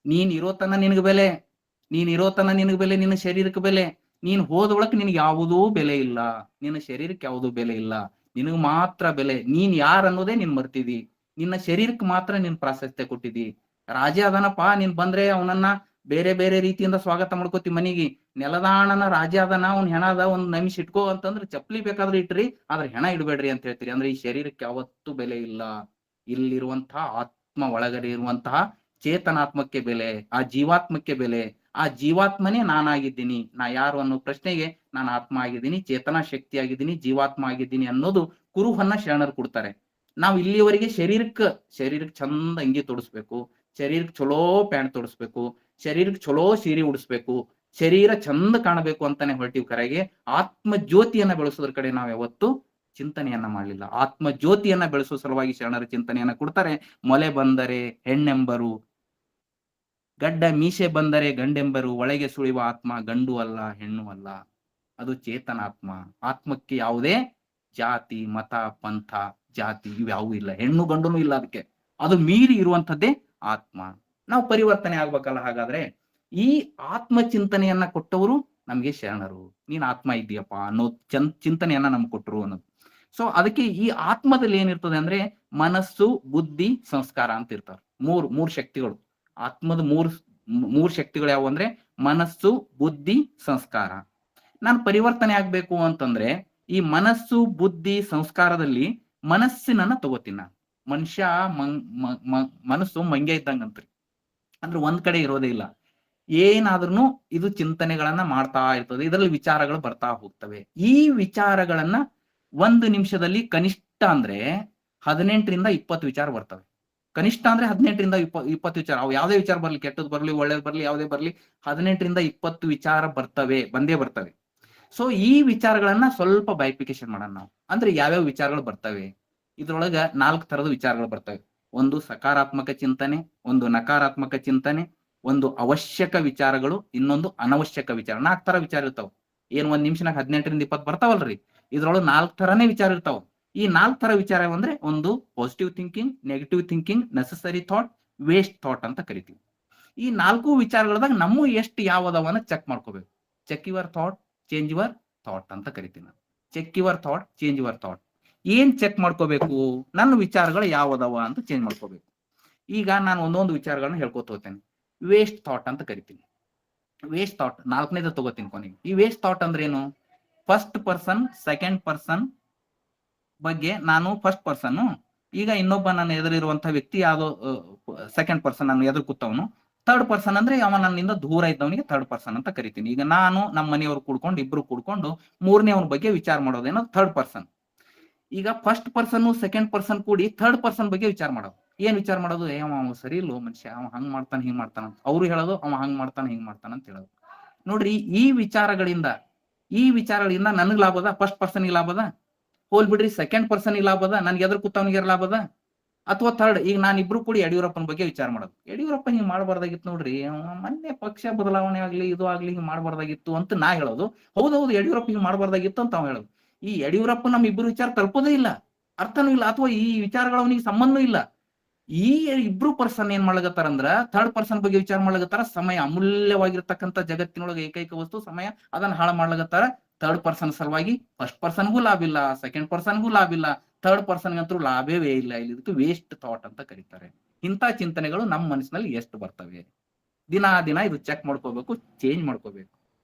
ನೀನ್ ಇರೋತನ ನಿನಗೆ ಬೆಲೆ, ನಿನ್ನ ಶರೀರಕ್ಕೆ ಬೆಲೆ. ನೀನ್ ಹೋದೊಳಕ್ ನಿನ್ಗೆ ಯಾವುದೂ ಬೆಲೆ ಇಲ್ಲ, ನಿನ್ನ ಶರೀರಕ್ಕೆ ಯಾವುದೂ ಬೆಲೆ ಇಲ್ಲ, ನಿನಗ್ ಮಾತ್ರ ಬೆಲೆ. ನೀನ್ ಯಾರ ಅನ್ನೋದೇ ನೀನ್ ಮರ್ತಿದಿ, ನಿನ್ನ ಶರೀರಕ್ಕೆ ಮಾತ್ರ ನೀನ್ ಪ್ರಾಶಸ್ತ್ಯ ಕೊಟ್ಟಿದಿ. ರಾಜ ಅದನಪ್ಪ, ನೀನ್ ಬಂದ್ರೆ ಅವನನ್ನ ಬೇರೆ ಬೇರೆ ರೀತಿಯಿಂದ ಸ್ವಾಗತ ಮಾಡ್ಕೋತಿ ಮನಿಗೆ. ನೆಲದಾಣನ ರಾಜ ಅದನ, ಅವ್ನ್ ಹೆಣ ಅದ, ಒಂದ್ ನಮಿಷ ಇಟ್ಕೋ ಅಂತಂದ್ರೆ ಚಪ್ಪಲಿ ಬೇಕಾದ್ರೆ ಇಟ್ರಿ, ಆದ್ರೆ ಹೆಣ ಇಡ್ಬೇಡ್ರಿ ಅಂತ ಹೇಳ್ತೀರಿ. ಅಂದ್ರೆ ಈ ಶರೀರಕ್ಕೆ ಯಾವತ್ತೂ ಬೆಲೆ ಇಲ್ಲ. ಇಲ್ಲಿರುವಂತಹ ಆತ್ಮ, ಒಳಗಡೆ ಇರುವಂತಹ ಚೇತನಾತ್ಮಕ್ಕೆ ಬೆಲೆ, ಆ ಜೀವಾತ್ಮಕ್ಕೆ ಬೆಲೆ. ಆ ಜೀವಾತ್ಮನೇ ನಾನಾಗಿದ್ದೀನಿ. ನಾ ಯಾರು ಅನ್ನೋ ಪ್ರಶ್ನೆಗೆ ನಾನು ಆತ್ಮ ಆಗಿದ್ದೀನಿ, ಚೇತನಾ ಶಕ್ತಿ ಆಗಿದ್ದೀನಿ, ಜೀವಾತ್ಮ ಆಗಿದ್ದೀನಿ ಅನ್ನೋದು ಕುರುಹನ್ನ ಶರಣರು ಕೊಡ್ತಾರೆ. ನಾವು ಇಲ್ಲಿಯವರೆಗೆ ಶರೀರಕ್ಕೆ ಚಂದ ಅಂಗಿ ತೊಡಿಸ್ಬೇಕು, ಶರೀರಕ್ಕೆ ಚಲೋ ಪ್ಯಾಂಟ್ ತೊಡಿಸ್ಬೇಕು, ಶರೀರಕ್ಕೆ ಚಲೋ ಸೀರೆ ಉಡಿಸ್ಬೇಕು, ಶರೀರ ಚಂದ ಕಾಣಬೇಕು ಅಂತಾನೆ ಹೊರಟಿವ್. ಕರೆಗೆ ಆತ್ಮ ಜ್ಯೋತಿಯನ್ನ ಬೆಳೆಸೋದ್ರ ಕಡೆ ನಾವು ಯಾವತ್ತು ಚಿಂತನೆಯನ್ನ ಮಾಡಲಿಲ್ಲ. ಆತ್ಮ ಜ್ಯೋತಿಯನ್ನ ಬೆಳೆಸುವ ಸಲುವಾಗಿ ಶರಣರ ಚಿಂತನೆಯನ್ನ ಕೊಡ್ತಾರೆ. ಮೊಲೆ ಬಂದರೆ ಹೆಣ್ಣೆಂಬರು, ಗಡ್ಡ ಮೀಸೆ ಬಂದರೆ ಗಂಡೆಂಬರು, ಒಳಗೆ ಸುಳಿವ ಆತ್ಮ ಗಂಡು ಅಲ್ಲ ಹೆಣ್ಣು ಅಲ್ಲ, ಅದು ಚೇತನಾತ್ಮ. ಆತ್ಮಕ್ಕೆ ಯಾವುದೇ ಜಾತಿ ಮತ ಪಂಥ ಜಾತಿ ಇವ್ಯಾವೂ ಇಲ್ಲ, ಹೆಣ್ಣು ಗಂಡುನು ಇಲ್ಲ, ಅದಕ್ಕೆ ಅದು ಮೀರಿ ಇರುವಂತದ್ದೇ ಆತ್ಮ. ನಾವು ಪರಿವರ್ತನೆ ಆಗ್ಬೇಕಲ್ಲ. ಹಾಗಾದ್ರೆ ಈ ಆತ್ಮ ಚಿಂತನೆಯನ್ನ ಕೊಟ್ಟವರು ನಮ್ಗೆ ಶರಣರು. ನೀನ್ ಆತ್ಮ ಇದೆಯಪ್ಪ ಅನ್ನೋ ಚಿಂತನೆಯನ್ನ ನಮ್ಗೆ ಕೊಟ್ಟರು ಅನ್ನೋದು. ಸೊ ಅದಕ್ಕೆ ಈ ಆತ್ಮದಲ್ಲಿ ಏನಿರ್ತದೆ ಅಂದ್ರೆ ಮನಸ್ಸು, ಬುದ್ಧಿ, ಸಂಸ್ಕಾರ ಅಂತ ಇರ್ತಾವ. ಮೂರ್ ಶಕ್ತಿಗಳು. ಆತ್ಮದ ಮೂರ್ ಶಕ್ತಿಗಳು ಯಾವುವು ಅಂದ್ರೆ ಮನಸ್ಸು, ಬುದ್ಧಿ, ಸಂಸ್ಕಾರ. ನಾನು ಪರಿವರ್ತನೆ ಆಗ್ಬೇಕು ಅಂತಂದ್ರೆ ಈ ಮನಸ್ಸು, ಬುದ್ಧಿ, ಸಂಸ್ಕಾರದಲ್ಲಿ ಮನಸ್ಸಿನನ್ನ ತಗೋತೀನಿ ನಾನು. ಮನುಷ್ಯ ಮನಸ್ಸು ಮಂಗೆ ಇದ್ದಂಗಂತ್ರಿ. ಅಂದ್ರೆ ಒಂದ್ ಕಡೆ ಇರೋದೇ ಇಲ್ಲ. ಏನಾದ್ರೂ ಇದು ಚಿಂತನೆಗಳನ್ನ ಮಾಡ್ತಾ ಇರ್ತದೆ, ಇದರಲ್ಲಿ ವಿಚಾರಗಳು ಬರ್ತಾ ಹೋಗ್ತವೆ. ಈ ವಿಚಾರಗಳನ್ನ 1 ನಿಮಿಷದಲ್ಲಿ ಕನಿಷ್ಠ ಅಂದ್ರೆ 18ರಿಂದ 20 ವಿಚಾರ ಬರ್ತವೆ. ಕನಿಷ್ಠ ಅಂದ್ರೆ 18ರಿಂದ 20 ವಿಚಾರ. ಅವು ಯಾವುದೇ ವಿಚಾರ ಬರ್ಲಿ, ಕೆಟ್ಟದ್ ಬರ್ಲಿ ಒಳ್ಳೇದ್ ಬರ್ಲಿ, ಯಾವುದೇ ಬರ್ಲಿ, 18ರಿಂದ 20 ವಿಚಾರ ಬಂದೇ ಬರ್ತವೆ. ಸೊ ಈ ವಿಚಾರಗಳನ್ನ ಸ್ವಲ್ಪ ಬೈಫಿಕೇಶನ್ ಮಾಡೋಣ ನಾವು. ಅಂದ್ರೆ ಯಾವ್ಯಾವ ವಿಚಾರಗಳು ಬರ್ತವೆ, ಇದ್ರೊಳಗ 4 ತರದ ವಿಚಾರಗಳು ಬರ್ತವೆ. ಒಂದು ಸಕಾರಾತ್ಮಕ ಚಿಂತನೆ, ಒಂದು ನಕಾರಾತ್ಮಕ ಚಿಂತನೆ, ಒಂದು ಅವಶ್ಯಕ ವಿಚಾರಗಳು, ಇನ್ನೊಂದು ಅನವಶ್ಯಕ ವಿಚಾರ. 4 ತರ ವಿಚಾರ ಇರ್ತಾವ. ಏನ್ 1 ನಿಮಿಷನಾಗ 18ರಿಂದ 20 ಬರ್ತಾವಲ್ರಿ, ಇದ್ರೊಳಗೆ 4 ತರನೇ ವಿಚಾರ ಇರ್ತಾವ. ಈ 4 ತರ ವಿಚಾರ ಅಂದ್ರೆ ಒಂದು positive thinking, negative thinking, necessary thought, waste thought ಅಂತ ಕರಿತೀವಿ. ಈ 4 ವಿಚಾರಗಳದಾಗ ನಮ್ಮ ಎಷ್ಟು ಯಾವದವನ್ನ ಚೆಕ್ ಮಾಡ್ಕೋಬೇಕು. Check your thought, change your thought ಅಂತ ಕರಿತೀನಿ ನಾನು. Check your thought, change your thought. ಏನ್ ಚೆಕ್ ಮಾಡ್ಕೋಬೇಕು? ನನ್ನ ವಿಚಾರಗಳು ಯಾವದವ ಅಂತ ಚೇಂಜ್ ಮಾಡ್ಕೋಬೇಕು. ಈಗ ನಾನು ಒಂದೊಂದು ವಿಚಾರಗಳನ್ನ ಹೇಳ್ಕೊತ ಹೋಗ್ತೇನೆ. ವೇಸ್ಟ್ ಥಾಟ್ ಅಂತ ಕರಿತೀನಿ. ವೇಸ್ಟ್ ಥಾಟ್ 4ನೇದು ತಗೋತೀನಿ ಕೊನೆಗೆ. ಈ ವೇಸ್ಟ್ ಥಾಟ್ ಅಂದ್ರೆ ಏನು? ಫಸ್ಟ್ ಪರ್ಸನ್, ಸೆಕೆಂಡ್ ಪರ್ಸನ್ ಬಗ್ಗೆ ನಾನು ಫಸ್ಟ್ ಪರ್ಸನ್, ಈಗ ಇನ್ನೊಬ್ಬ ನನ್ನ ಎದುರಿರುವಂತಹ ವ್ಯಕ್ತಿ ಯಾವ್ದೋ ಸೆಕೆಂಡ್ ಪರ್ಸನ್, ನಾನು ಎದುರು ಕೂತವನು. ಥರ್ಡ್ ಪರ್ಸನ್ ಅಂದ್ರೆ ಅವ ನನ್ನಿಂದ ದೂರ ಇದ್ದವನಿಗೆ ಥರ್ಡ್ ಪರ್ಸನ್ ಅಂತ ಕರಿತೀನಿ. ಈಗ ನಾನು ನಮ್ಮ ಮನೆಯವರು ಕೂಡ್ಕೊಂಡು ಇಬ್ರು ಕೂಡ್ಕೊಂಡು 3ನೇವನ ಬಗ್ಗೆ ವಿಚಾರ ಮಾಡೋದೇನೋ ಥರ್ಡ್ ಪರ್ಸನ್. ಈಗ ಫಸ್ಟ್ ಪರ್ಸನ್, ಸೆಕೆಂಡ್ ಪರ್ಸನ್ ಕೂಡಿ ಥರ್ಡ್ ಪರ್ಸನ್ ಬಗ್ಗೆ ವಿಚಾರ ಮಾಡೋದು. ಏನ್ ವಿಚಾರ ಮಾಡೋದು? ಅವ ಸರಿ ಇಲ್ಲೋ ಮನುಷ್ಯ, ಅವ ಹಂಗ್ ಮಾಡ್ತಾನ ಹಿಂಗ್ ಮಾಡ್ತಾನ ಅಂತ ಅವ್ರು ಹೇಳೋದು, ಅವ ಹಂಗ್ ಮಾಡ್ತಾನ ಹಿಂಗ್ ಮಾಡ್ತಾನ ಅಂತ ಹೇಳೋದು. ನೋಡ್ರಿ, ಈ ವಿಚಾರಗಳಿಂದ ನನಗ್ ಲಾಭ ಅದ? ಫಸ್ಟ್ ಪರ್ಸನ್ಗೆ ಲಾಭ ಅದ? ಹೋಲ್ ಬಿಡ್ರಿ, ಸೆಕೆಂಡ್ ಪರ್ಸನ್ಗೆ ಲಾಭ ಅದ? ನನ್ಗೆ ಎದ್ರ ಕೂತವನಿಗೆ ಲಾಭ ಅದ? ಅಥವಾ ಥರ್ಡ್, ಈಗ ನಾನು ಇಬ್ರು ಕೂಡಿ ಯಡಿಯೂರಪ್ಪನ ಬಗ್ಗೆ ವಿಚಾರ ಮಾಡೋದು. ಯಡಿಯೂರಪ್ಪ ಹಿಂಗ್ ಮಾಡಬಾರ್ದಾಗಿತ್ತು ನೋಡ್ರಿ, ಮೊನ್ನೆ ಪಕ್ಷ ಬದಲಾವಣೆ ಆಗ್ಲಿ ಇದು ಆಗ್ಲಿ ಹಿಂಗ್ ಮಾಡಬಾರ್ದಾಗಿತ್ತು ಅಂತ ನಾ ಹೇಳೋದು. ಹೌದೌದು, ಯಡಿಯೂರಪ್ಪ ಹಿಂಗ್ ಮಾಡಬಾರ್ದಾಗಿತ್ತು ಅಂತ ಅವ ಹೇಳೋದು. ಈ ಯಡಿಯೂರಪ್ಪ ನಮ್ ಇಬ್ರು ವಿಚಾರ ತಲುಪೋದೇ ಇಲ್ಲ, ಅರ್ಥನೂ ಇಲ್ಲ, ಅಥವಾ ಈ ವಿಚಾರಗಳ ಅವನಿಗೆ ಸಂಬಂಧ ಇಲ್ಲ. ಈ ಇಬ್ರು ಪರ್ಸನ್ ಏನ್ ಮಾಡ್ಲಗತ್ತಾರ ಥರ್ಡ್ ಪರ್ಸನ್ ಬಗ್ಗೆ ವಿಚಾರ ಮಾಡ್ಲಗತ್ತಾರ. ಸಮಯ ಅಮೂಲ್ಯವಾಗಿರ್ತಕ್ಕಂಥ ಜಗತ್ತಿನೊಳಗೆ ಏಕೈಕ ವಸ್ತು ಸಮಯ, ಅದನ್ನ ಹಾಳು ಮಾಡ್ಲಗತ್ತಾರ ಥರ್ಡ್ ಪರ್ಸನ್ ಸಲುವಾಗಿ. ಫಸ್ಟ್ ಪರ್ಸನ್ಗೂ ಲಾಭ ಇಲ್ಲ, ಸೆಕೆಂಡ್ ಪರ್ಸನ್ಗೂ ಲಾಭ ಇಲ್ಲ, ಥರ್ಡ್ ಪರ್ಸನ್ಗಂತೂ ಲಾಭವೇ ಇಲ್ಲ. ಇಲ್ಲಿ ಇದಕ್ಕೆ ವೇಸ್ಟ್ ಥಾಟ್ ಅಂತ ಕರೀತಾರೆ. ಇಂಥ ಚಿಂತನೆಗಳು ನಮ್ಮ ಮನಸ್ಸಿನಲ್ಲಿ ಎಷ್ಟು ಬರ್ತವೆ? ದಿನ ಇದು ಚೆಕ್ ಮಾಡ್ಕೋಬೇಕು, ಚೇಂಜ್ ಮಾಡ್ಕೋಬೇಕು.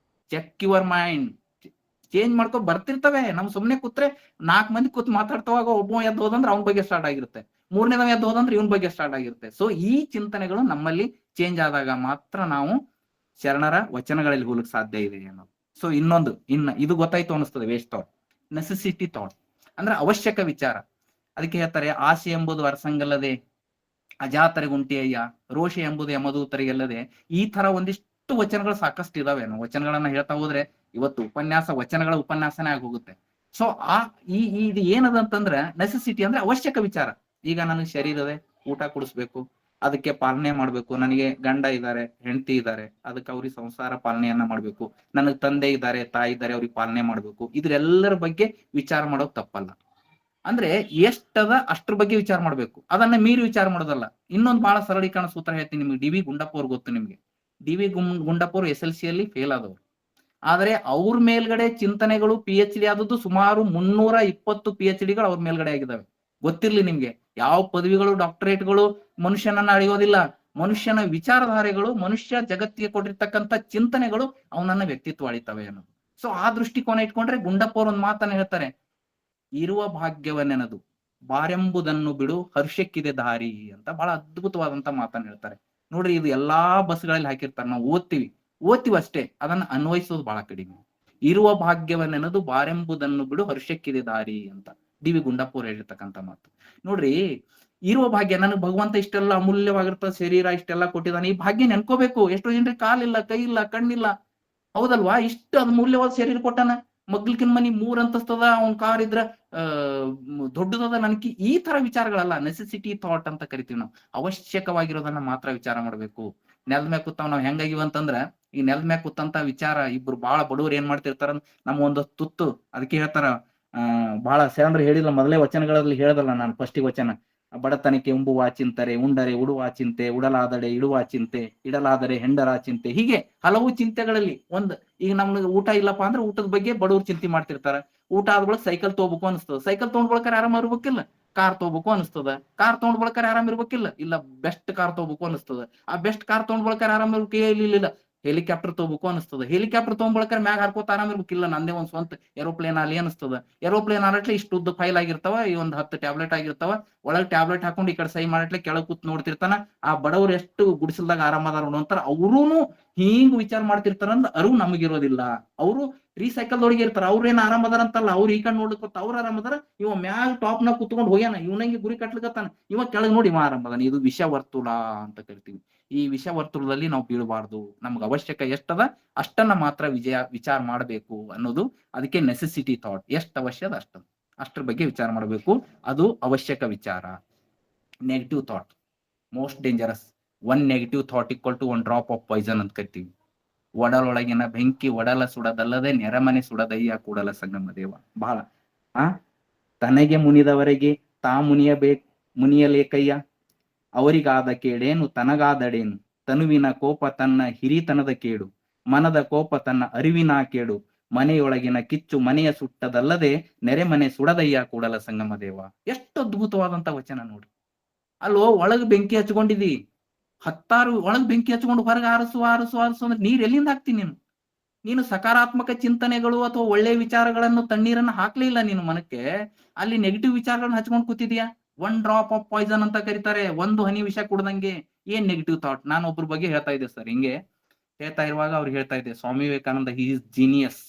ಚೆಕ್ ಯುವರ್ ಮೈಂಡ್, ಚೇಂಜ್ ಮಾಡ್ಕೊ ಬರ್ತಿರ್ತವೆ. ನಮ್ ಸುಮ್ನೆ ಕೂತ್ರೆ 4 ಮಂದಿ ಕೂತ್ ಮಾತಾಡ್ತವಾಗ ಒಬ್ಬ ಎದ್ದು ಹೋದಂದ್ರೆ ಅವ್ನ ಬಗ್ಗೆ ಸ್ಟಾರ್ಟ್ ಆಗಿರುತ್ತೆ, 3ನೇದವ ಎದ್ದು ಹೋದಂದ್ರೆ ಇವನ್ ಬಗ್ಗೆ ಸ್ಟಾರ್ಟ್ ಆಗಿರುತ್ತೆ. ಸೊ ಈ ಚಿಂತನೆಗಳು ನಮ್ಮಲ್ಲಿ ಚೇಂಜ್ ಆದಾಗ ಮಾತ್ರ ನಾವು ಶರಣರ ವಚನಗಳಲ್ಲಿ ಹೋಗಲಿಕ್ಕೆ ಸಾಧ್ಯ ಇದೆ ಅನ್ನೋದು. ಸೊ ಇದು ಗೊತ್ತಾಯ್ತು ಅನಿಸ್ತದೆ. ವೇಸ್ಟ್ ಥಾಟ್, ನೆಸೆಸಿಟಿ ಥಾಟ್ ಅಂದ್ರೆ ಅವಶ್ಯಕ ವಿಚಾರ. ಅದಕ್ಕೆ ಹೇಳ್ತಾರೆ, ಆಸೆ ಎಂಬುದು ಅರಸಂಗಲ್ಲದೆ ಅಜಾತರಿಗುಂಟಿಯಯ್ಯ, ರೋಷ ಎಂಬುದು ಯಮದೂತರಿಗೆಲ್ಲದೆ. ಈ ತರ ಒಂದಿಷ್ಟು ವಚನಗಳು ಸಾಕಷ್ಟು ಇದಾವೆ. ನಾವು ವಚನಗಳನ್ನ ಹೇಳ್ತಾ ಹೋದ್ರೆ ಇವತ್ತು ವಚನಗಳ ಉಪನ್ಯಾಸನೇ ಆಗೋಗುತ್ತೆ. ಸೊ ಇದು ಏನದ ಅಂತಂದ್ರೆ ನೆಸೆಸಿಟಿ ಅಂದ್ರೆ ಅವಶ್ಯಕ ವಿಚಾರ. ಈಗ ನನಗೆ ಶರೀರ ಇದೆ, ಊಟ ಕೊಡಿಸ್ಬೇಕು, ಅದಕ್ಕೆ ಪಾಲನೆ ಮಾಡ್ಬೇಕು. ನನಗೆ ಗಂಡ ಇದ್ದಾರೆ, ಹೆಂಡತಿ ಇದ್ದಾರೆ, ಅದಕ್ಕೆ ಅವ್ರಿಗೆ ಸಂಸಾರ ಪಾಲನೆಯನ್ನ ಮಾಡ್ಬೇಕು. ನನಗ್ ತಂದೆ ಇದ್ದಾರೆ, ತಾಯಿ ಇದ್ದಾರೆ, ಅವ್ರಿಗೆ ಪಾಲನೆ ಮಾಡ್ಬೇಕು. ಇದ್ರೆಲ್ಲರ ಬಗ್ಗೆ ವಿಚಾರ ಮಾಡೋದು ತಪ್ಪಲ್ಲ. ಅಂದ್ರೆ ಎಷ್ಟದ ಅಷ್ಟ್ರ ಬಗ್ಗೆ ವಿಚಾರ ಮಾಡ್ಬೇಕು, ಅದನ್ನ ಮೀರಿ ವಿಚಾರ ಮಾಡೋದಲ್ಲ. ಇನ್ನೊಂದು ಬಹಳ ಸರಳೀಕರಣ ಸೂತ್ರ ಹೇಳ್ತೀನಿ ನಿಮ್ಗೆ. ಡಿ ವಿ ಗುಂಡಪ್ಪ ಅವ್ರು ಗೊತ್ತು ನಿಮ್ಗೆ. ಡಿ ವಿ ಗುಂಡಪ್ಪ ಅವರು SLC ಅಲ್ಲಿ ಫೇಲ್ ಆದವರು. ಆದ್ರೆ ಅವ್ರ ಮೇಲ್ಗಡೆ ಚಿಂತನೆಗಳು PhD ಆದದ್ದು ಸುಮಾರು 320 PhDಗಳು ಅವ್ರ ಮೇಲ್ಗಡೆ ಆಗಿದ್ದಾವೆ. ಗೊತ್ತಿರ್ಲಿ ನಿಮ್ಗೆ, ಯಾವ ಪದವಿಗಳು ಡಾಕ್ಟರೇಟ್ಗಳು ಮನುಷ್ಯನನ್ನ ಅಳೆಯೋದಿಲ್ಲ. ಮನುಷ್ಯನ ವಿಚಾರಧಾರೆಗಳು, ಮನುಷ್ಯ ಜಗತ್ತಿಗೆ ಕೊಟ್ಟಿರ್ತಕ್ಕಂಥ ಚಿಂತನೆಗಳು ಅವನನ್ನ ವ್ಯಕ್ತಿತ್ವ ಅಳಿತವೆ ಅನ್ನೋದು. ಸೊ ಆ ದೃಷ್ಟಿಕೋನ ಇಟ್ಕೊಂಡ್ರೆ ಗುಂಡಪ್ಪ ಅವ್ರ ಒಂದ್ ಮಾತನ್ನ ಹೇಳ್ತಾರೆ, ಇರುವ ಭಾಗ್ಯವನ್ನೆನದು ಬಾರೆಂಬುದನ್ನು ಬಿಡು ಹರ್ಷಕ್ಕಿದೆ ದಾರಿ ಅಂತ. ಬಹಳ ಅದ್ಭುತವಾದಂತ ಮಾತನ್ನ ಹೇಳ್ತಾರೆ. ನೋಡ್ರಿ, ಇದು ಎಲ್ಲಾ ಬಸ್ಗಳಲ್ಲಿ ಹಾಕಿರ್ತಾರೆ, ನಾವು ಓದ್ತೀವಿ ಅಷ್ಟೇ, ಅದನ್ನ ಅನ್ವಯಿಸೋದು ಬಹಳ ಕಡಿಮೆ. ಇರುವ ಭಾಗ್ಯವನ್ನೆನದು ಬಾರೆಂಬುದನ್ನು ಬಿಡು ಹರ್ಷಕ್ಕಿದೆ ದಾರಿ ಅಂತ. ಡಿ ವಿ ಗುಂಡಪ್ಪ ಹೇಳಿರ್ತಕ್ಕಂಥ ಮಾತು. ನೋಡ್ರಿ, ಇರುವ ಭಾಗ್ಯ ನನಗೆ ಭಗವಂತ ಇಷ್ಟೆಲ್ಲ ಅಮೂಲ್ಯವಾಗಿರ್ತ ಶರೀರ ಇಷ್ಟೆಲ್ಲ ಕೊಟ್ಟಿದ್ದಾನೆ, ಈ ಭಾಗ್ಯ ನೆನ್ಕೋಬೇಕು. ಎಷ್ಟೋ ಜನರಿಗೆ ಕಾಲಿಲ್ಲ, ಕೈ ಇಲ್ಲ, ಕಣ್ಣಿಲ್ಲ, ಹೌದಲ್ವಾ? ಇಷ್ಟು ಅಮೂಲ್ಯವಾದ ಶರೀರ ಕೊಟ್ಟಾನ. ಮಗ್ಲಿಕಿನ್ ಮನಿ 3 ಅಂತಸ್ತದ, ಅವ್ನ್ ಕಾರ್ ಇದ್ರ ದೊಡ್ಡದದ. ನನಗೆ ಈ ತರ ವಿಚಾರಗಳಲ್ಲ, ನೆಸೆಸಿಟಿ ಥಾಟ್ ಅಂತ ಕರಿತೀವಿ ನಾವು. ಅವಶ್ಯಕವಾಗಿರೋದನ್ನ ಮಾತ್ರ ವಿಚಾರ ಮಾಡ್ಬೇಕು. ನೆಲದ ಮ್ಯಾಗ ಕೂತಾವ್ ನಾವ್ ಹೆಂಗಾಗಿವ ಅಂತಂದ್ರ, ಈ ನೆಲದ ಮ್ಯಾಗ ಕೂತಂತ ವಿಚಾರ ಇಬ್ರು ಬಾಳ ಬಡವ್ರು ಏನ್ ಮಾಡ್ತಿರ್ತಾರ, ನಮ್ಮ ಒಂದು ತುತ್ತು. ಅದಕ್ಕೆ ಹೇಳ್ತಾರ, ಬಹಳ ಶರಣರು ಹೇಳಿಲ್ಲ, ಮೊದಲೇ ವಚನಗಳಲ್ಲಿ ಹೇಳದಲ್ಲ ನಾನು ಫಸ್ಟಿಗೆ ವಚನ, ಬಡತನಕ್ಕೆ ಉಂಬುವ ಚಿಂತರೆ, ಉಂಡರೆ ಉಡುವ ಚಿಂತೆ, ಉಡಲಾದಡೆ ಇಡುವ ಚಿಂತೆ, ಇಡಲಾದರೆ ಹೆಂಡರ ಚಿಂತೆ. ಹೀಗೆ ಹಲವು ಚಿಂತೆಗಳಲ್ಲಿ ಒಂದು. ಈಗ ನಮ್ಗೆ ಊಟ ಇಲ್ಲಪ್ಪ ಅಂದ್ರೆ ಊಟದ ಬಗ್ಗೆ ಬಡವ್ರು ಚಿಂತೆ ಮಾಡ್ತಿರ್ತಾರ. ಊಟ ಆದ ಬಳಿಕ ಸೈಕಲ್ ತಗೋಬೇಕು ಅನಿಸ್ತದ, ಸೈಕಲ್ ತಗೊಂಡ್ ಬಳಕ ಆರಾಮ ಇರ್ಬೇಕಿಲ್ಲ. ಕಾರ್ ತಗೋಬೇಕು ಅನಿಸ್ತದ, ಕಾರ್ ತಗೊಂಡ್ ಬಳಕ ಆರಾಮ ಇರ್ಬೇಕಿಲ್ಲ. ಇಲ್ಲ ಬೆಸ್ಟ್ ಕಾರ್ ತಗೋಬೇಕು ಅನಿಸ್ತದ, ಆ ಬೆಸ್ಟ್ ಕಾರ್ ತಗೊಂಡ್ ಬಳಕ ಆರಾಮ ಇರ್ಬೇಕು. ಇಲ್ಲ ಹೆಲಿಕಾಪ್ಟರ್ ತಗೋಬೇಕು ಅನಿಸ್ತದ, ಹೆಲಿಕಾಪ್ಟರ್ ತಗೊಂಡ್ ಬಳಕ ಮ್ಯಾಗ ಹಾರ್ಕೋತ ಆರಾಮ ಇರ್ಬೇಕಿಲ್ಲ. ನಂದೇ ಒಂದ್ ಸ್ವಂತ ಏರೋಪ್ಲೇನ್ ಅಲ್ಲಿ ಅನಿಸ್ತದ. ಏರೋಪ್ಲೇನ್ ಆರಟ್ಲೆ ಇಷ್ಟು ಉದ್ದ ಫೈಲ್ ಆಗಿರ್ತಾವ, ಈ ಒಂದ್ 10 ಟ್ಯಾಬ್ಲೆಟ್ ಆಗಿರ್ತಾವ. ಒಳಗ್ ಟ್ಯಾಬ್ಲೆಟ್ ಹಾಕೊಂಡು ಈ ಕಡೆ ಸೈ ಮಾಡಟ್ಲೆ ಕೆಳಗ್ ಕೂತ್ ನೋಡ್ತಿರ್ತಾನ. ಆ ಬಡವ್ರು ಎಷ್ಟು ಗುಡಿಸಲ್ದಾಗ ಆರಾಮದಾರ ನೋಡ್ತಾರ. ಅವ್ರೂನು ಹಿಂಗ್ ವಿಚಾರ ಮಾಡ್ತಿರ್ತಾರ ಅಂದ್ ಅರಿವು ನಮಗಿರೋದಿಲ್ಲ. ಅವರು ರೀಸೈಕಲ್ ಒಳಗೆ ಇರ್ತಾರ. ಅವ್ರೇನ್ ಆರಾಮದಾರ ಅಂತಲ್ಲ, ಅವ್ರು ಈ ಕಡೆ ನೋಡ್ಕೊತ ಅವ್ರ ಆರಾಮದಾರ. ಇವ ಮ್ಯಾಗ ಟಾಪ್ ನಾಗ ಕುತ್ಕೊಂಡು ಹೋಗ್ಯಾನ, ಇವನಂಗೆ ಗುರಿ ಕಟ್ಲಿಕತ್ತಾನ, ಇವ ಕೆಳಗ್ ನೋಡಿ ಇವ ಆರಾಮದಾನ. ಇದು ವಿಷ ವರ್ತುಲ ಅಂತ ಕರಿತೀವಿ. ಈ ವಿಷ ವರ್ತುಲದಲ್ಲಿ ನಾವು ಬೀಳಬಾರ್ದು. ನಮ್ಗೆ ಅವಶ್ಯಕ ಎಷ್ಟದ ಅಷ್ಟನ್ನ ಮಾತ್ರ ವಿಚಾರ ಮಾಡಬೇಕು ಅನ್ನೋದು. ಅದಕ್ಕೆ ನೆಸೆಸಿಟಿ ಥಾಟ್, ಎಷ್ಟು ಅವಶ್ಯ ಅದ ಅಷ್ಟ್ರ ಬಗ್ಗೆ ವಿಚಾರ ಮಾಡಬೇಕು. ಅದು ಅವಶ್ಯಕ ವಿಚಾರ. Negative thought most dangerous. 1 negative thought equal to 1 drop of poison ಅಂತ ಕರಿತೀವಿ. ಒಡಲೊಳಗಿನ ಬೆಂಕಿ ಒಡಲ ಸುಡದಲ್ಲದೆ ನೆರೆಮನೆ ಸುಡದಯ್ಯ ಕೂಡಲ ಸಂಗಮ ದೇವ. ಬಹಳ ತನಗೆ ಮುನಿದವರೆಗೆ ತಾ ಮುನಿಯಲೇಕಯ್ಯ, ಅವರಿಗಾದ ಕೇಡೇನು ತನಗಾದಡೇನು, ತನುವಿನ ಕೋಪ ತನ್ನ ಹಿರಿತನದ ಕೇಡು, ಮನದ ಕೋಪ ತನ್ನ ಅರಿವಿನ ಕೇಡು, ಮನೆಯೊಳಗಿನ ಕಿಚ್ಚು ಮನೆಯ ಸುಟ್ಟದಲ್ಲದೆ ನೆರೆಮನೆ ಸುಡದಯ್ಯ ಕೂಡಲ ಸಂಗಮ ದೇವ. ಎಷ್ಟು ಅದ್ಭುತವಾದಂತ ವಚನ ನೋಡ್ರಿ. ಅಲ್ಲೋ, ಒಳಗ್ ಬೆಂಕಿ ಹಚ್ಕೊಂಡಿದಿ, 10 ಒಳಗ್ ಬೆಂಕಿ ಹಚ್ಕೊಂಡು ಹೊರಗೆ ಆರಿಸು ಅಂದ್ರೆ ನೀರ್ ಎಲ್ಲಿಂದ ಹಾಕ್ತೀನಿ ನೀನು? ಸಕಾರಾತ್ಮಕ ಚಿಂತನೆಗಳು ಅಥವಾ ಒಳ್ಳೆ ವಿಚಾರಗಳನ್ನು, ತಣ್ಣೀರನ್ನ ಹಾಕ್ಲೇ ಇಲ್ಲ ನೀನು ಮನಕ್ಕೆ. ಅಲ್ಲಿ ನೆಗೆಟಿವ್ ವಿಚಾರಗಳನ್ನ ಹಚ್ಕೊಂಡು ಕೂತಿದ್ಯಾ. 1 ಡ್ರಾಪ್ ಆಫ್ ಪಾಯ್ಸನ್ ಅಂತ ಕರೀತಾರೆ. 1 ಹನಿ ವಿಷ ಕುಡ್ದಂಗೆ. ಏನ್ ನೆಗೆಟಿವ್ ಥಾಟ್? ನಾನು ಒಬ್ರ ಬಗ್ಗೆ ಹೇಳ್ತಾ ಇದ್ದೆ ಸರ್, ಹಿಂಗೆ ಹೇಳ್ತಾ ಇರುವಾಗ ಅವ್ರು ಹೇಳ್ತಾ ಇದ್ದೆ, Swami Vivekananda he is genius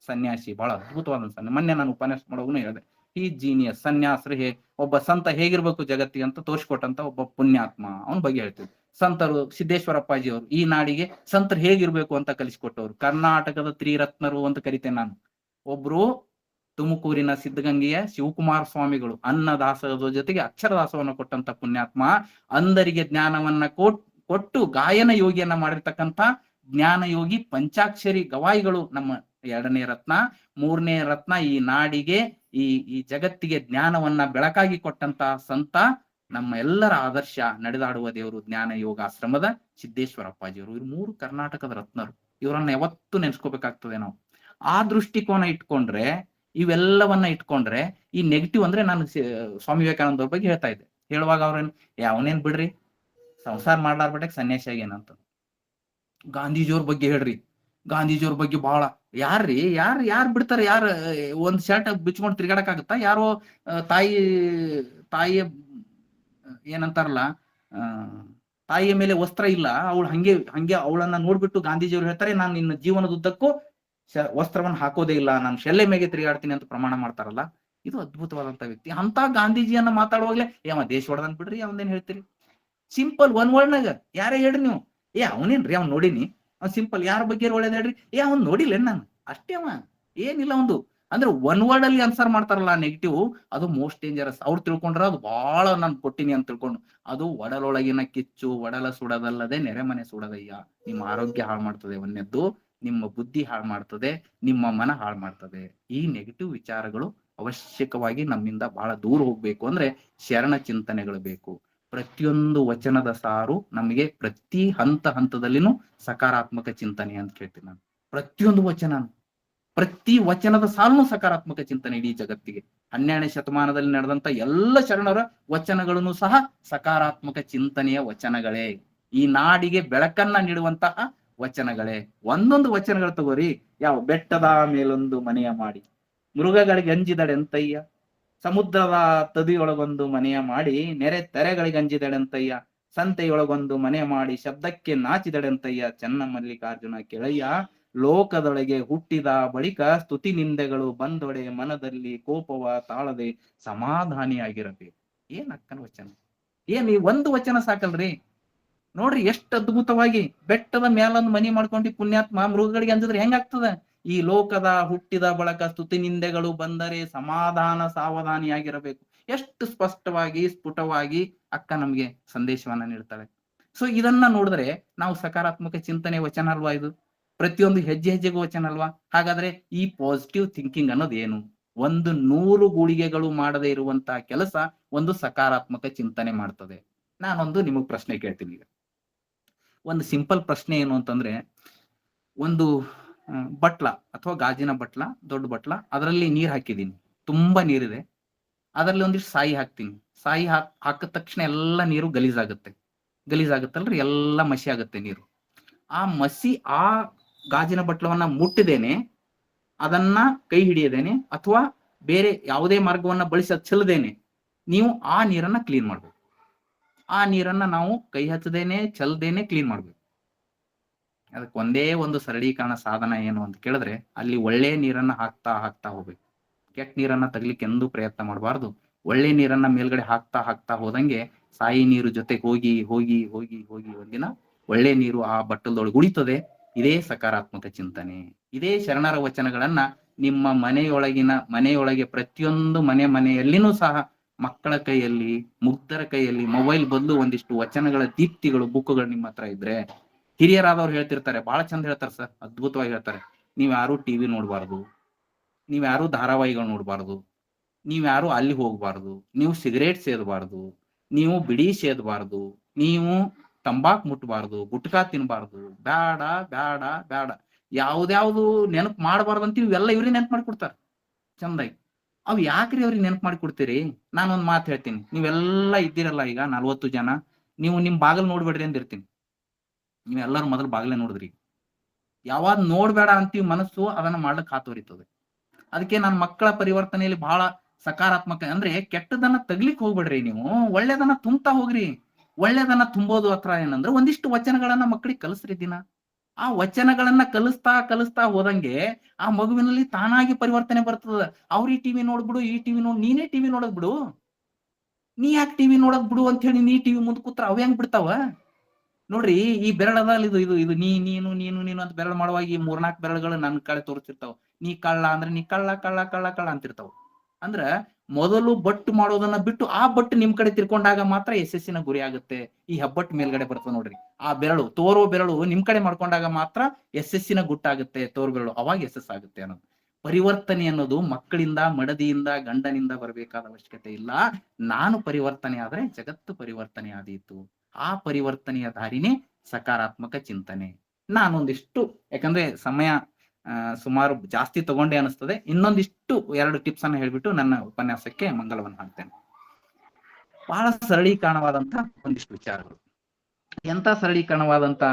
ಸನ್ಯಾಸಿ. ಬಹಳ ಅದ್ಭುತವಾದ ಮೊನ್ನೆ ನಾನು ಉಪನ್ಯಾಸ ಮಾಡೋನು ಹೇಳಿದೆ, ಹಿ ಜೀನಿಯಸ್ ಸನ್ಯಾಸರು ಒಬ್ಬ ಸಂತ ಹೇಗಿರ್ಬೇಕು ಜಗತ್ತಿಗೆ ಅಂತ ತೋರಿಸ್ಕೊಟ್ಟಂತ ಒಬ್ಬ ಪುಣ್ಯಾತ್ಮ. ಅವನ ಬಗ್ಗೆ ಹೇಳ್ತೀವಿ. ಸಂತರು ಸಿದ್ದೇಶ್ವರಪ್ಪಾಜಿ ಅವರು ಈ ನಾಡಿಗೆ ಸಂತರು ಹೇಗಿರ್ಬೇಕು ಅಂತ ಕಲಿಸಿಕೊಟ್ಟವ್ರು. ಕರ್ನಾಟಕದ ತ್ರಿರತ್ನರು ಅಂತ ಕರಿತೇನೆ ನಾನು. ಒಬ್ರು ತುಮಕೂರಿನ ಸಿದ್ಧಗಂಗೆಯ ಶಿವಕುಮಾರ ಸ್ವಾಮಿಗಳು, ಅನ್ನದಾಸದ ಜೊತೆಗೆ ಅಕ್ಷರದಾಸವನ್ನ ಕೊಟ್ಟಂತ ಪುಣ್ಯಾತ್ಮ. ಅಂದರಿಗೆ ಜ್ಞಾನವನ್ನ ಕೊಟ್ಟು ಗಾಯನ ಯೋಗಿಯನ್ನ ಮಾಡಿರ್ತಕ್ಕಂಥ ಜ್ಞಾನ ಯೋಗಿ. ಪಂಚಾಕ್ಷರಿ ಗವಾಯಿಗಳು ನಮ್ಮ 2ನೇ ರತ್ನ. 3ನೇ ರತ್ನ ಈ ನಾಡಿಗೆ, ಈ ಜಗತ್ತಿಗೆ ಜ್ಞಾನವನ್ನ ಬೆಳಕಾಗಿ ಕೊಟ್ಟಂತ ಸಂತ, ನಮ್ಮ ಎಲ್ಲರ ಆದರ್ಶ ನಡೆದಾಡುವ ದೇವರು ಜ್ಞಾನ ಯೋಗಾಶ್ರಮದ ಸಿದ್ದೇಶ್ವರಪ್ಪಾಜಿಯವರು. ಇವ್ರು 3 ಕರ್ನಾಟಕದ ರತ್ನರು. ಇವರನ್ನ ಯಾವತ್ತೂ ನೆನ್ಸ್ಕೋಬೇಕಾಗ್ತದೆ ನಾವು. ಆ ದೃಷ್ಟಿಕೋನ ಇಟ್ಕೊಂಡ್ರೆ, ಇವೆಲ್ಲವನ್ನ ಇಟ್ಕೊಂಡ್ರೆ, ಈ ನೆಗೆಟಿವ್ ಅಂದ್ರೆ, ನಾನು ಸ್ವಾಮಿ ವಿವೇಕಾನಂದ ಅವ್ರ ಬಗ್ಗೆ ಹೇಳ್ತಾ ಇದ್ದೆ. ಹೇಳುವಾಗ ಅವ್ರೇನ್ ಅವನೇನ್ ಬಿಡ್ರಿ ಸಂಸಾರ ಮಾಡ್ಲಾರ್ಬಿಟ್ಟೆ ಸನ್ಯಾಸಿ ಆಗೇನಂತ. ಗಾಂಧೀಜಿಯವ್ರ ಬಗ್ಗೆ ಹೇಳ್ರಿ. ಗಾಂಧೀಜಿಯವ್ರ ಬಗ್ಗೆ ಬಹಳ ಯಾರು ಬಿಡ್ತಾರೆ? ಯಾರು ಒಂದ್ ಶರ್ಟ್ ಬಿಚ್ಕೊಂಡು ತಿರ್ಗಾಡಕ್ ಆಗುತ್ತಾ? ಯಾರೋ ತಾಯಿಯ ಏನಂತಾರಲ್ಲ, ತಾಯಿಯ ಮೇಲೆ ವಸ್ತ್ರ ಇಲ್ಲ, ಅವಳು ಹಂಗೆ ಅವಳನ್ನ ನೋಡ್ಬಿಟ್ಟು ಗಾಂಧೀಜಿಯವ್ರು ಹೇಳ್ತಾರೆ, ನಾನು ನಿನ್ನ ಜೀವನದುದ್ದಕ್ಕೂ ವಸ್ತ್ರವನ್ನು ಹಾಕೋದೇ ಇಲ್ಲ, ನಾನು ಶೆಲ್ಲೆ ಮೇಗೆ ತಿರುಗಾಡ್ತೀನಿ ಅಂತ ಪ್ರಮಾಣ ಮಾಡ್ತಾರಲ್ಲ. ಇದು ಅದ್ಭುತವಾದಂತ ವ್ಯಕ್ತಿ. ಅಂತ ಗಾಂಧೀಜಿಯನ್ನ ಮಾತಾಡುವಾಗ್ಲೇ ದೇಶ ಹೊಡೆದನ್ ಬಿಡ್ರಿ, ಅವನೇನ್ ಹೇಳ್ತೀರಿ? ಸಿಂಪಲ್ 1 ವರ್ಡ್ನಾಗ ಯಾರೇ ಹೇಳ್ರಿ ನೀವು, ಅವನೇನ್ರಿ ಅವ್ನ್ ನೋಡಿನಿ, ಅವ್ನ್ ಸಿಂಪಲ್. ಯಾರ ಬಗ್ಗೆ ಒಳ್ಳೇದ್ ಹೇಳ್ರಿ, ಅವ್ನ್ ನೋಡಿಲ್ಲ ನಾನು ಅಷ್ಟೇ, ಅವ ಏನಿಲ್ಲ ಒಂದು. ಅಂದ್ರೆ 1 ವರ್ಡ್ ಅಲ್ಲಿ ಆನ್ಸರ್ ಮಾಡ್ತಾರಲ್ಲ ನೆಗೆಟಿವ್, ಅದು ಮೋಸ್ಟ್ ಡೇಂಜರಸ್. ಅವ್ರು ತಿಳ್ಕೊಂಡ್ರ ಅದು ಬಹಳ ನಾನು ಕೊಟ್ಟಿನಿ ಅಂತ ತಿಳ್ಕೊಂಡು, ಅದು ಒಡಲೊಳಗಿನ ಕಿಚ್ಚು ಒಡಲ ಸುಡದಲ್ಲದೆ ನೆರೆಮನೆ ಸುಡದಯ್ಯ. ನಿಮ್ಮ ಆರೋಗ್ಯ ಹಾಳು ಮಾಡ್ತದೆ, ಒಂದನೇದ್ದು ನಿಮ್ಮ ಬುದ್ಧಿ ಹಾಳು ಮಾಡ್ತದೆ, ನಿಮ್ಮ ಮನ ಹಾಳು ಮಾಡ್ತದೆ. ಈ ನೆಗೆಟಿವ್ ವಿಚಾರಗಳು ಅವಶ್ಯಕವಾಗಿ ನಮ್ಮಿಂದ ಬಹಳ ದೂರ ಹೋಗ್ಬೇಕು ಅಂದ್ರೆ ಶರಣ ಚಿಂತನೆಗಳು ಬೇಕು. ಪ್ರತಿಯೊಂದು ವಚನದ ಸಾರು ನಮಗೆ ಪ್ರತಿ ಹಂತದಲ್ಲಿನೂ ಸಕಾರಾತ್ಮಕ ಚಿಂತನೆ ಅಂತ ಕೇಳ್ತೀನಿ ನಾನು. ಪ್ರತಿ ವಚನದ ಸಾಲನು ಸಕಾರಾತ್ಮಕ ಚಿಂತನೆ ಇಡೀ ಜಗತ್ತಿಗೆ. 12ನೇ ಶತಮಾನದಲ್ಲಿ ನಡೆದಂತ ಎಲ್ಲ ಶರಣರ ವಚನಗಳನ್ನು ಸಹ ಸಕಾರಾತ್ಮಕ ಚಿಂತನೆಯ ವಚನಗಳೇ. ಈ ನಾಡಿಗೆ ಬೆಳಕನ್ನ ನೀಡುವಂತಹ ವಚನಗಳೇ. ಒಂದೊಂದು ವಚನಗಳು ತಗೋರಿ. ಬೆಟ್ಟದ ಮೇಲೊಂದು ಮನೆಯ ಮಾಡಿ, ಮೃಗಗಳಿಗೆ ಅಂಜಿದಡೆಂತಯ್ಯ, ಸಮುದ್ರದ ತದಿಯೊಳಗೊಂದು ಮನೆಯ ಮಾಡಿ, ನೆರೆ ತೆರೆಗಳಿಗೆ ಅಂಜಿದಡೆಂತಯ್ಯ, ಸಂತೆಯೊಳಗೊಂದು ಮನೆ ಮಾಡಿ ಶಬ್ದಕ್ಕೆ ನಾಚಿದಡೆಂತಯ್ಯ, ಚೆನ್ನ ಮಲ್ಲಿಕಾರ್ಜುನ ಕೆಳಯ್ಯ, ಲೋಕದೊಳಗೆ ಹುಟ್ಟಿದ ಬಳಿಕ ಸ್ತುತಿ ನಿಂದೆಗಳು ಬಂದೊಡೆ ಮನದಲ್ಲಿ ಕೋಪವ ತಾಳದೆ ಸಮಾಧಾನಿಯಾಗಿರಬೇಕು. ಏನ್ ಅಕ್ಕನ ವಚನ, ಏನ್ ಈ ಒಂದು ವಚನ ಸಾಕಲ್ರಿ? ನೋಡ್ರಿ ಎಷ್ಟು ಅದ್ಭುತವಾಗಿ ಬೆಟ್ಟದ ಮೇಲೊಂದು ಮನಿ ಮಾಡ್ಕೊಂಡು ಪುಣ್ಯಾತ್ಮ ಮೃಗಗಳಿಗೆ ಅಂಜಿದ್ರೆ ಹೆಂಗಾಗ್ತದ? ಈ ಲೋಕದ ಹುಟ್ಟಿದ ಬಳಕ ಸ್ತುತಿ ನಿಂದೆಗಳು ಬಂದರೆ ಸಮಾಧಾನ ಸಾವಧಾನಿಯಾಗಿರಬೇಕು. ಎಷ್ಟು ಸ್ಪಷ್ಟವಾಗಿ ಸ್ಫುಟವಾಗಿ ಅಕ್ಕ ನಮ್ಗೆ ಸಂದೇಶವನ್ನ ನೀಡ್ತಾಳೆ. ಸೊ ಇದನ್ನ ನೋಡಿದ್ರೆ ನಾವು ಸಕಾರಾತ್ಮಕ ಚಿಂತನೆ ವಚನ ಅಲ್ವಾ ಇದು? ಪ್ರತಿಯೊಂದು ಹೆಜ್ಜೆ ಹೆಜ್ಜೆಗೂ ವಚನ ಅಲ್ವಾ? ಹಾಗಾದ್ರೆ ಈ ಪಾಸಿಟಿವ್ ಥಿಂಕಿಂಗ್ ಅನ್ನೋದು ಏನು? 100 ಗೂಳಿಗೆಗಳು ಮಾಡದೇ ಇರುವಂತಹ ಕೆಲಸ ಒಂದು ಸಕಾರಾತ್ಮಕ ಚಿಂತನೆ ಮಾಡ್ತದೆ. ನಾನೊಂದು ನಿಮಗ್ ಪ್ರಶ್ನೆ ಕೇಳ್ತೀನಿ. ಈಗ ಒಂದು ಸಿಂಪಲ್ ಪ್ರಶ್ನೆ ಏನು ಅಂತಂದ್ರೆ, ಒಂದು ಬಟ್ಲ ಅಥವಾ ಗಾಜಿನ ಬಟ್ಲ, ದೊಡ್ಡ ಬಟ್ಲ, ಅದರಲ್ಲಿ ನೀರ್ ಹಾಕಿದೀನಿ, ತುಂಬಾ ನೀರಿದೆ. ಅದರಲ್ಲಿ ಒಂದಿಷ್ಟು ಸಾಯಿ ಹಾಕ್ತೀನಿ. ಸಾಯಿ ಹಾಕಿದ ತಕ್ಷಣ ಎಲ್ಲ ನೀರು ಗಲೀಜಾಗುತ್ತಲ್ರಿ, ಎಲ್ಲ ಮಸಿ ಆಗುತ್ತೆ ನೀರು. ಆ ಮಸಿ ಆ ಗಾಜಿನ ಬಟ್ಲವನ್ನ ಮುಟ್ಟಿದೇನೆ, ಅದನ್ನ ಕೈ ಹಿಡಿಯದೇನೆ ಅಥವಾ ಬೇರೆ ಯಾವುದೇ ಮಾರ್ಗವನ್ನ ಬಳಸಿ ಚೆಲ್ಲದೇನೆ ನೀವು ಆ ನೀರನ್ನ ಕ್ಲೀನ್ ಮಾಡ್ಬೇಕು. ಆ ನೀರನ್ನ ನಾವು ಕೈ ಹಚ್ಚದೇನೆ ಚೆಲ್ಲದೇನೆ ಕ್ಲೀನ್ ಮಾಡ್ಬೇಕು. ಅದಕ್ಕೆ ಒಂದೇ ಒಂದು ಸರಳೀಕರಣ ಸಾಧನ ಏನು ಅಂತ ಕೇಳಿದ್ರೆ, ಅಲ್ಲಿ ಒಳ್ಳೆ ನೀರನ್ನ ಹಾಕ್ತಾ ಹೋಗ್ಬೇಕು. ಕೆಟ್ಟ ನೀರನ್ನ ತಗ್ಲಿಕ್ಕೆ ಎಂದೂ ಪ್ರಯತ್ನ ಮಾಡಬಾರ್ದು. ಒಳ್ಳೆ ನೀರನ್ನ ಮೇಲ್ಗಡೆ ಹಾಕ್ತಾ ಹೋದಂಗೆ ಸಾಯಿ ನೀರು ಜೊತೆ ಹೋಗಿ ಹೋಗಿ ಹೋಗಿ ಹೋಗಿ ಒಂದಿನ ಒಳ್ಳೆ ನೀರು ಆ ಬಟ್ಟಲದೊಳಗೆ ಉಳಿತದೆ. ಇದೇ ಸಕಾರಾತ್ಮಕ ಚಿಂತನೆ. ಇದೇ ಶರಣರ ವಚನಗಳನ್ನ ನಿಮ್ಮ ಮನೆಯೊಳಗೆ ಪ್ರತಿಯೊಂದು ಮನೆಯಲ್ಲಿನೂ ಸಹ ಮಕ್ಕಳ ಕೈಯಲ್ಲಿ, ಮುಗ್ಧರ ಕೈಯಲ್ಲಿ ಮೊಬೈಲ್ ಬದಲು ಒಂದಿಷ್ಟು ವಚನಗಳ ದೀಪ್ತಿಗಳು, ಬುಕ್ಗಳು ನಿಮ್ಮ ಹತ್ರ ಇದ್ರೆ, ಹಿರಿಯರಾದವ್ರು ಹೇಳ್ತಿರ್ತಾರೆ, ಬಹಳ ಚಂದ ಹೇಳ್ತಾರೆ ಸರ್, ಅದ್ಭುತವಾಗಿ ಹೇಳ್ತಾರೆ. ನೀವ್ಯಾರು ಟಿವಿ ನೋಡ್ಬಾರ್ದು, ನೀವ್ಯಾರು ಧಾರಾವಾಹಿಗಳು ನೋಡ್ಬಾರ್ದು, ನೀವ್ಯಾರು ಅಲ್ಲಿ ಹೋಗ್ಬಾರ್ದು, ನೀವು ಸಿಗರೇಟ್ ಸೇದಬಾರ್ದು, ನೀವು ಬಿಡಿ ಸೇದಬಾರ್ದು, ನೀವು ತಂಬಾಕ್ ಮುಟ್ಬಾರ್ದು, ಗುಟ್ಕಾ ತಿನ್ಬಾರ್ದು, ಬ್ಯಾಡ ಬ್ಯಾಡ ಬ್ಯಾಡ, ಯಾವ್ದ್ಯಾವ್ದು ನೆನಪು ಮಾಡಬಾರ್ದು ಅಂತೀವಿ. ಇವೆಲ್ಲ ಇವ್ರಿಗೆ ನೆನಪು ಮಾಡಿಕೊಡ್ತಾರ ಚಂದಾಗಿ. ಅವ್ ಯಾಕ್ರಿ ಅವ್ರಿಗೆ ನೆನಪು ಮಾಡಿಕೊಡ್ತೀರಿ? ನಾನೊಂದ್ ಮಾತು ಹೇಳ್ತೀನಿ. ನೀವೆಲ್ಲ ಇದ್ದೀರಲ್ಲ ಈಗ 40 ಜನ, ನೀವು ನಿಮ್ ಬಾಗಿಲು ನೋಡ್ಬೇಡ್ರಿ ಅಂದಿರ್ತೀನಿ. ನೀವೆಲ್ಲರೂ ಮೊದಲು ಬಾಗಿಲೇ ನೋಡಿದ್ರಿ. ಯಾವಾಗ ನೋಡ್ಬೇಡ ಅಂತೀವಿ, ಮನಸ್ಸು ಅದನ್ನ ಮಾಡ್ಲಿಕ್ಕೆ ಹಾತೊರಿತದೆ. ಅದಕ್ಕೆ ನನ್ನ ಮಕ್ಕಳ ಪರಿವರ್ತನೆಯಲ್ಲಿ ಬಹಳ ಸಕಾರಾತ್ಮಕ ಅಂದ್ರೆ, ಕೆಟ್ಟದನ್ನ ತಗ್ಲಿಕ್ ಹೋಗ್ಬೇಡ್ರಿ, ನೀವು ಒಳ್ಳೇದನ್ನ ತುಂಬ್ತಾ ಹೋಗ್ರಿ. ಒಳ್ಳೇದನ್ನ ತುಂಬೋದು ಹತ್ರ ಏನಂದ್ರೆ ಒಂದಿಷ್ಟು ವಚನಗಳನ್ನ ಮಕ್ಕಳಿಗೆ ಕಲಿಸ್ರಿ ದಿನ. ಆ ವಚನಗಳನ್ನ ಕಲಿಸ್ತಾ ಹೋದಂಗೆ ಆ ಮಗುವಿನಲ್ಲಿ ತಾನಾಗಿ ಪರಿವರ್ತನೆ ಬರ್ತದ. ಅವ್ರ ಈ ಟಿವಿ ನೋಡ್ಬಿಡು, ಈ ಟಿವಿ ನೀನೇ ಟಿವಿ ನೋಡೋದ್ ಬಿಡು, ನೀ ಯಾಕೆ ಟಿವಿ ನೋಡೋದ್ ಬಿಡು ಅಂತ ಹೇಳಿ ನೀ ಟಿವಿ ಮುಂದ್ ಕೂತ್ರ ಅವ್ ಹೆಂಗ್ ಬಿಡ್ತಾವ? ನೋಡ್ರಿ, ಈ ಬೆರಳದ ಇದು ನೀನು ಅಂತ ಬೆರಳು ಮಾಡುವಾಗ ಈ 3-4 ಬೆರಳುಗಳು ನನ್ನ ಕಡೆ ತೋರಿಸ್ತಿರ್ತಾವ. ನೀ ಕಳ್ಳ ಅಂದ್ರೆ ನೀ ಕಳ್ಳ ಅಂತಿರ್ತಾವ. ಅಂದ್ರ ಮೊದಲು ಬಟ್ಟು ಮಾಡೋದನ್ನ ಬಿಟ್ಟು ಆ ಬಟ್ಟು ನಿಮ್ ಕಡೆ ತಿರ್ಕೊಂಡಾಗ ಮಾತ್ರ ಯಶಸ್ಸಿನ ಗುರಿ ಆಗುತ್ತೆ. ಈ ಹೆಬ್ಬಟ್ಟು ಮೇಲ್ಗಡೆ ಬರ್ತದೆ ನೋಡ್ರಿ, ಆ ಬೆರಳು, ತೋರೋ ಬೆರಳು ನಿಮ್ ಕಡೆ ಮಾಡ್ಕೊಂಡಾಗ ಮಾತ್ರ ಯಶಸ್ಸಿನ ಗುಟ್ಟಾಗುತ್ತೆ, ತೋರ್ ಬೆರಳು, ಅವಾಗ ಯಶಸ್ಸಾಗುತ್ತೆ ಅನ್ನೋದು. ಪರಿವರ್ತನೆ ಅನ್ನೋದು ಮಕ್ಕಳಿಂದ, ಮಡದಿಯಿಂದ, ಗಂಡನಿಂದ ಬರಬೇಕಾದ ಅವಶ್ಯಕತೆ ಇಲ್ಲ. ನಾನು ಪರಿವರ್ತನೆ ಆದ್ರೆ ಜಗತ್ತು ಪರಿವರ್ತನೆ ಆದೀತು. ಆ ಪರಿವರ್ತನೆಯ ದಾರಿನೇ ಸಕಾರಾತ್ಮಕ ಚಿಂತನೆ. ನಾನೊಂದಿಷ್ಟು, ಯಾಕಂದ್ರೆ ಸಮಯ ಸುಮಾರು ಜಾಸ್ತಿ ತಗೊಂಡೆ ಅನಿಸ್ತದೆ, ಇನ್ನೊಂದಿಷ್ಟು 2 ಟಿಪ್ಸ್ ಅನ್ನ ಹೇಳ್ಬಿಟ್ಟು ನನ್ನ ಉಪನ್ಯಾಸಕ್ಕೆ ಮಂಗಲವನ್ನು ಹಾಕ್ತೇನೆ. ಬಹಳ ಸರಳೀಕರಣವಾದಂತ ಒಂದಿಷ್ಟು ವಿಚಾರಗಳು. ಎಂತ ಸರಳೀಕರಣವಾದಂತ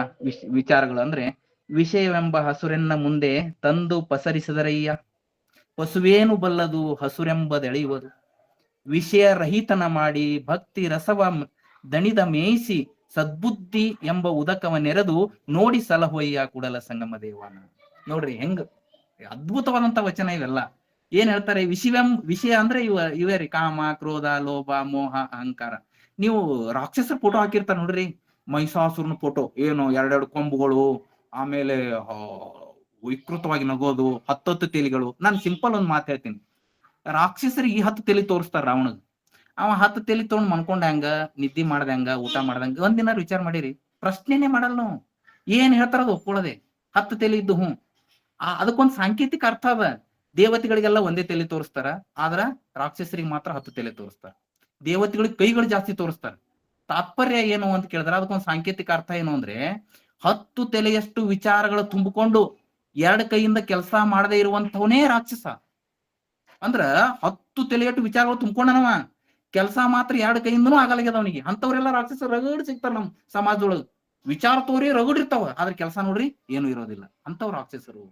ವಿಚಾರಗಳು ಅಂದ್ರೆ, ವಿಷಯವೆಂಬ ಹಸುರೆನ್ನ ಮುಂದೆ ತಂದು ಪಸರಿಸಿದರಯ್ಯ, ಪಶುವೇನು ಬಲ್ಲದು ಹಸುರೆಂಬದೆಳೆಯುವುದು, ವಿಷಯ ರಹಿತನ ಮಾಡಿ ಭಕ್ತಿ ರಸವ ದಣಿದ ಮೇಯಿಸಿ ಸದ್ಬುದ್ಧಿ ಎಂಬ ಉದಕವ ನೆರೆದು ನೋಡಿ ಸಲಹೊಯ್ಯ ಕೂಡಲ ಸಂಗಮ ದೇವಾನ. ನೋಡ್ರಿ ಹೆಂಗ್ ಅದ್ಭುತವಾದಂತ ವಚನ ಇವೆಲ್ಲ. ಏನ್ ಹೇಳ್ತಾರೆ? ವಿಷಯ ಅಂದ್ರೆ ಇವೇ ರೀ, ಕಾಮ, ಕ್ರೋಧ, ಲೋಭ, ಮೋಹ, ಅಹಂಕಾರ. ನೀವು ರಾಕ್ಷಸರ ಫೋಟೋ ಹಾಕಿರ್ತಾರ ನೋಡ್ರಿ, ಮಹಿಷಾಸುರನ ಫೋಟೋ, ಏನು 2 ಕೊಂಬುಗಳು, ಆಮೇಲೆ ವಿಕೃತವಾಗಿ ನಗೋದು, 10 ತಲೆಗಳು. ನಾನು ಸಿಂಪಲ್ ಒಂದ್ ಮಾತು ಹೇಳ್ತೀನಿ. ರಾಕ್ಷಸರಿಗೆ 10 ತಲೆ ತೋರಿಸ್ತಾರ ರಾವಣಗ್. ಅವ 10 ತಲೆ ತಗೊಂಡ್ ಮನ್ಕೊಂಡ್ ಹೆಂಗ, ನಿದ್ದೆ ಮಾಡ್ದಂಗ, ಊಟ ಮಾಡ್ದಂಗ, ಒಂದಿನ ವಿಚಾರ ಮಾಡಿರಿ, ಪ್ರಶ್ನೆನೆ ಮಾಡಲ್ಲ ನಾವು. ಏನ್ ಹೇಳ್ತಾರ ಅದು ಒಪ್ಕೊಳ್ಳದೆ. 10 ತಲೆ ಇದ್ದು ಅದಕ್ಕೊಂದ್ ಸಾಂಕೇತಿಕ ಅರ್ಥ ಅದ. ದೇವತೆಗಳಿಗೆಲ್ಲ ಒಂದೇ ತಲೆ ತೋರಿಸ್ತಾರ, ಆದ್ರ ರಾಕ್ಷಸರಿಗೆ ಮಾತ್ರ 10 ತಲೆ ತೋರಿಸ್ತಾರ. ದೇವತೆಗಳಿಗೆ ಕೈಗಳು ಜಾಸ್ತಿ ತೋರಿಸ್ತಾರ. ತಾತ್ಪರ್ಯ ಏನು ಅಂತ ಕೇಳಿದ್ರೆ, ಅದಕ್ಕೊಂದ್ ಸಾಂಕೇತಿಕ ಅರ್ಥ ಏನು ಅಂದ್ರೆ, 10 ತಲೆಯಷ್ಟು ವಿಚಾರಗಳು ತುಂಬಿಕೊಂಡು 2 ಕೈಯಿಂದ ಕೆಲಸ ಮಾಡದೇ ಇರುವಂತವನೇ ರಾಕ್ಷಸ. ಅಂದ್ರ 10 ತಲೆಯಷ್ಟು ವಿಚಾರಗಳು ತುಂಬ್ಕೊಂಡನವ, ಕೆಲಸ ಮಾತ್ರ 2 ಕೈಯಿಂದನೂ ಆಗಲಾಗ್ಯದ ಅವನಿಗೆ. ಅಂತವ್ರೆಲ್ಲ ರಾಕ್ಷಸ ರಗಡ್ ಸಿಗ್ತಾರ ನಮ್ ಸಮಾಜದೊಳಗ. ವಿಚಾರ ತೋರಿ ರಗಡಿರ್ತಾವ, ಆದ್ರೆ ಕೆಲಸ ನೋಡ್ರಿ ಏನು ಇರೋದಿಲ್ಲ. ಅಂತವ್ ರಾಕ್ಷಸರು.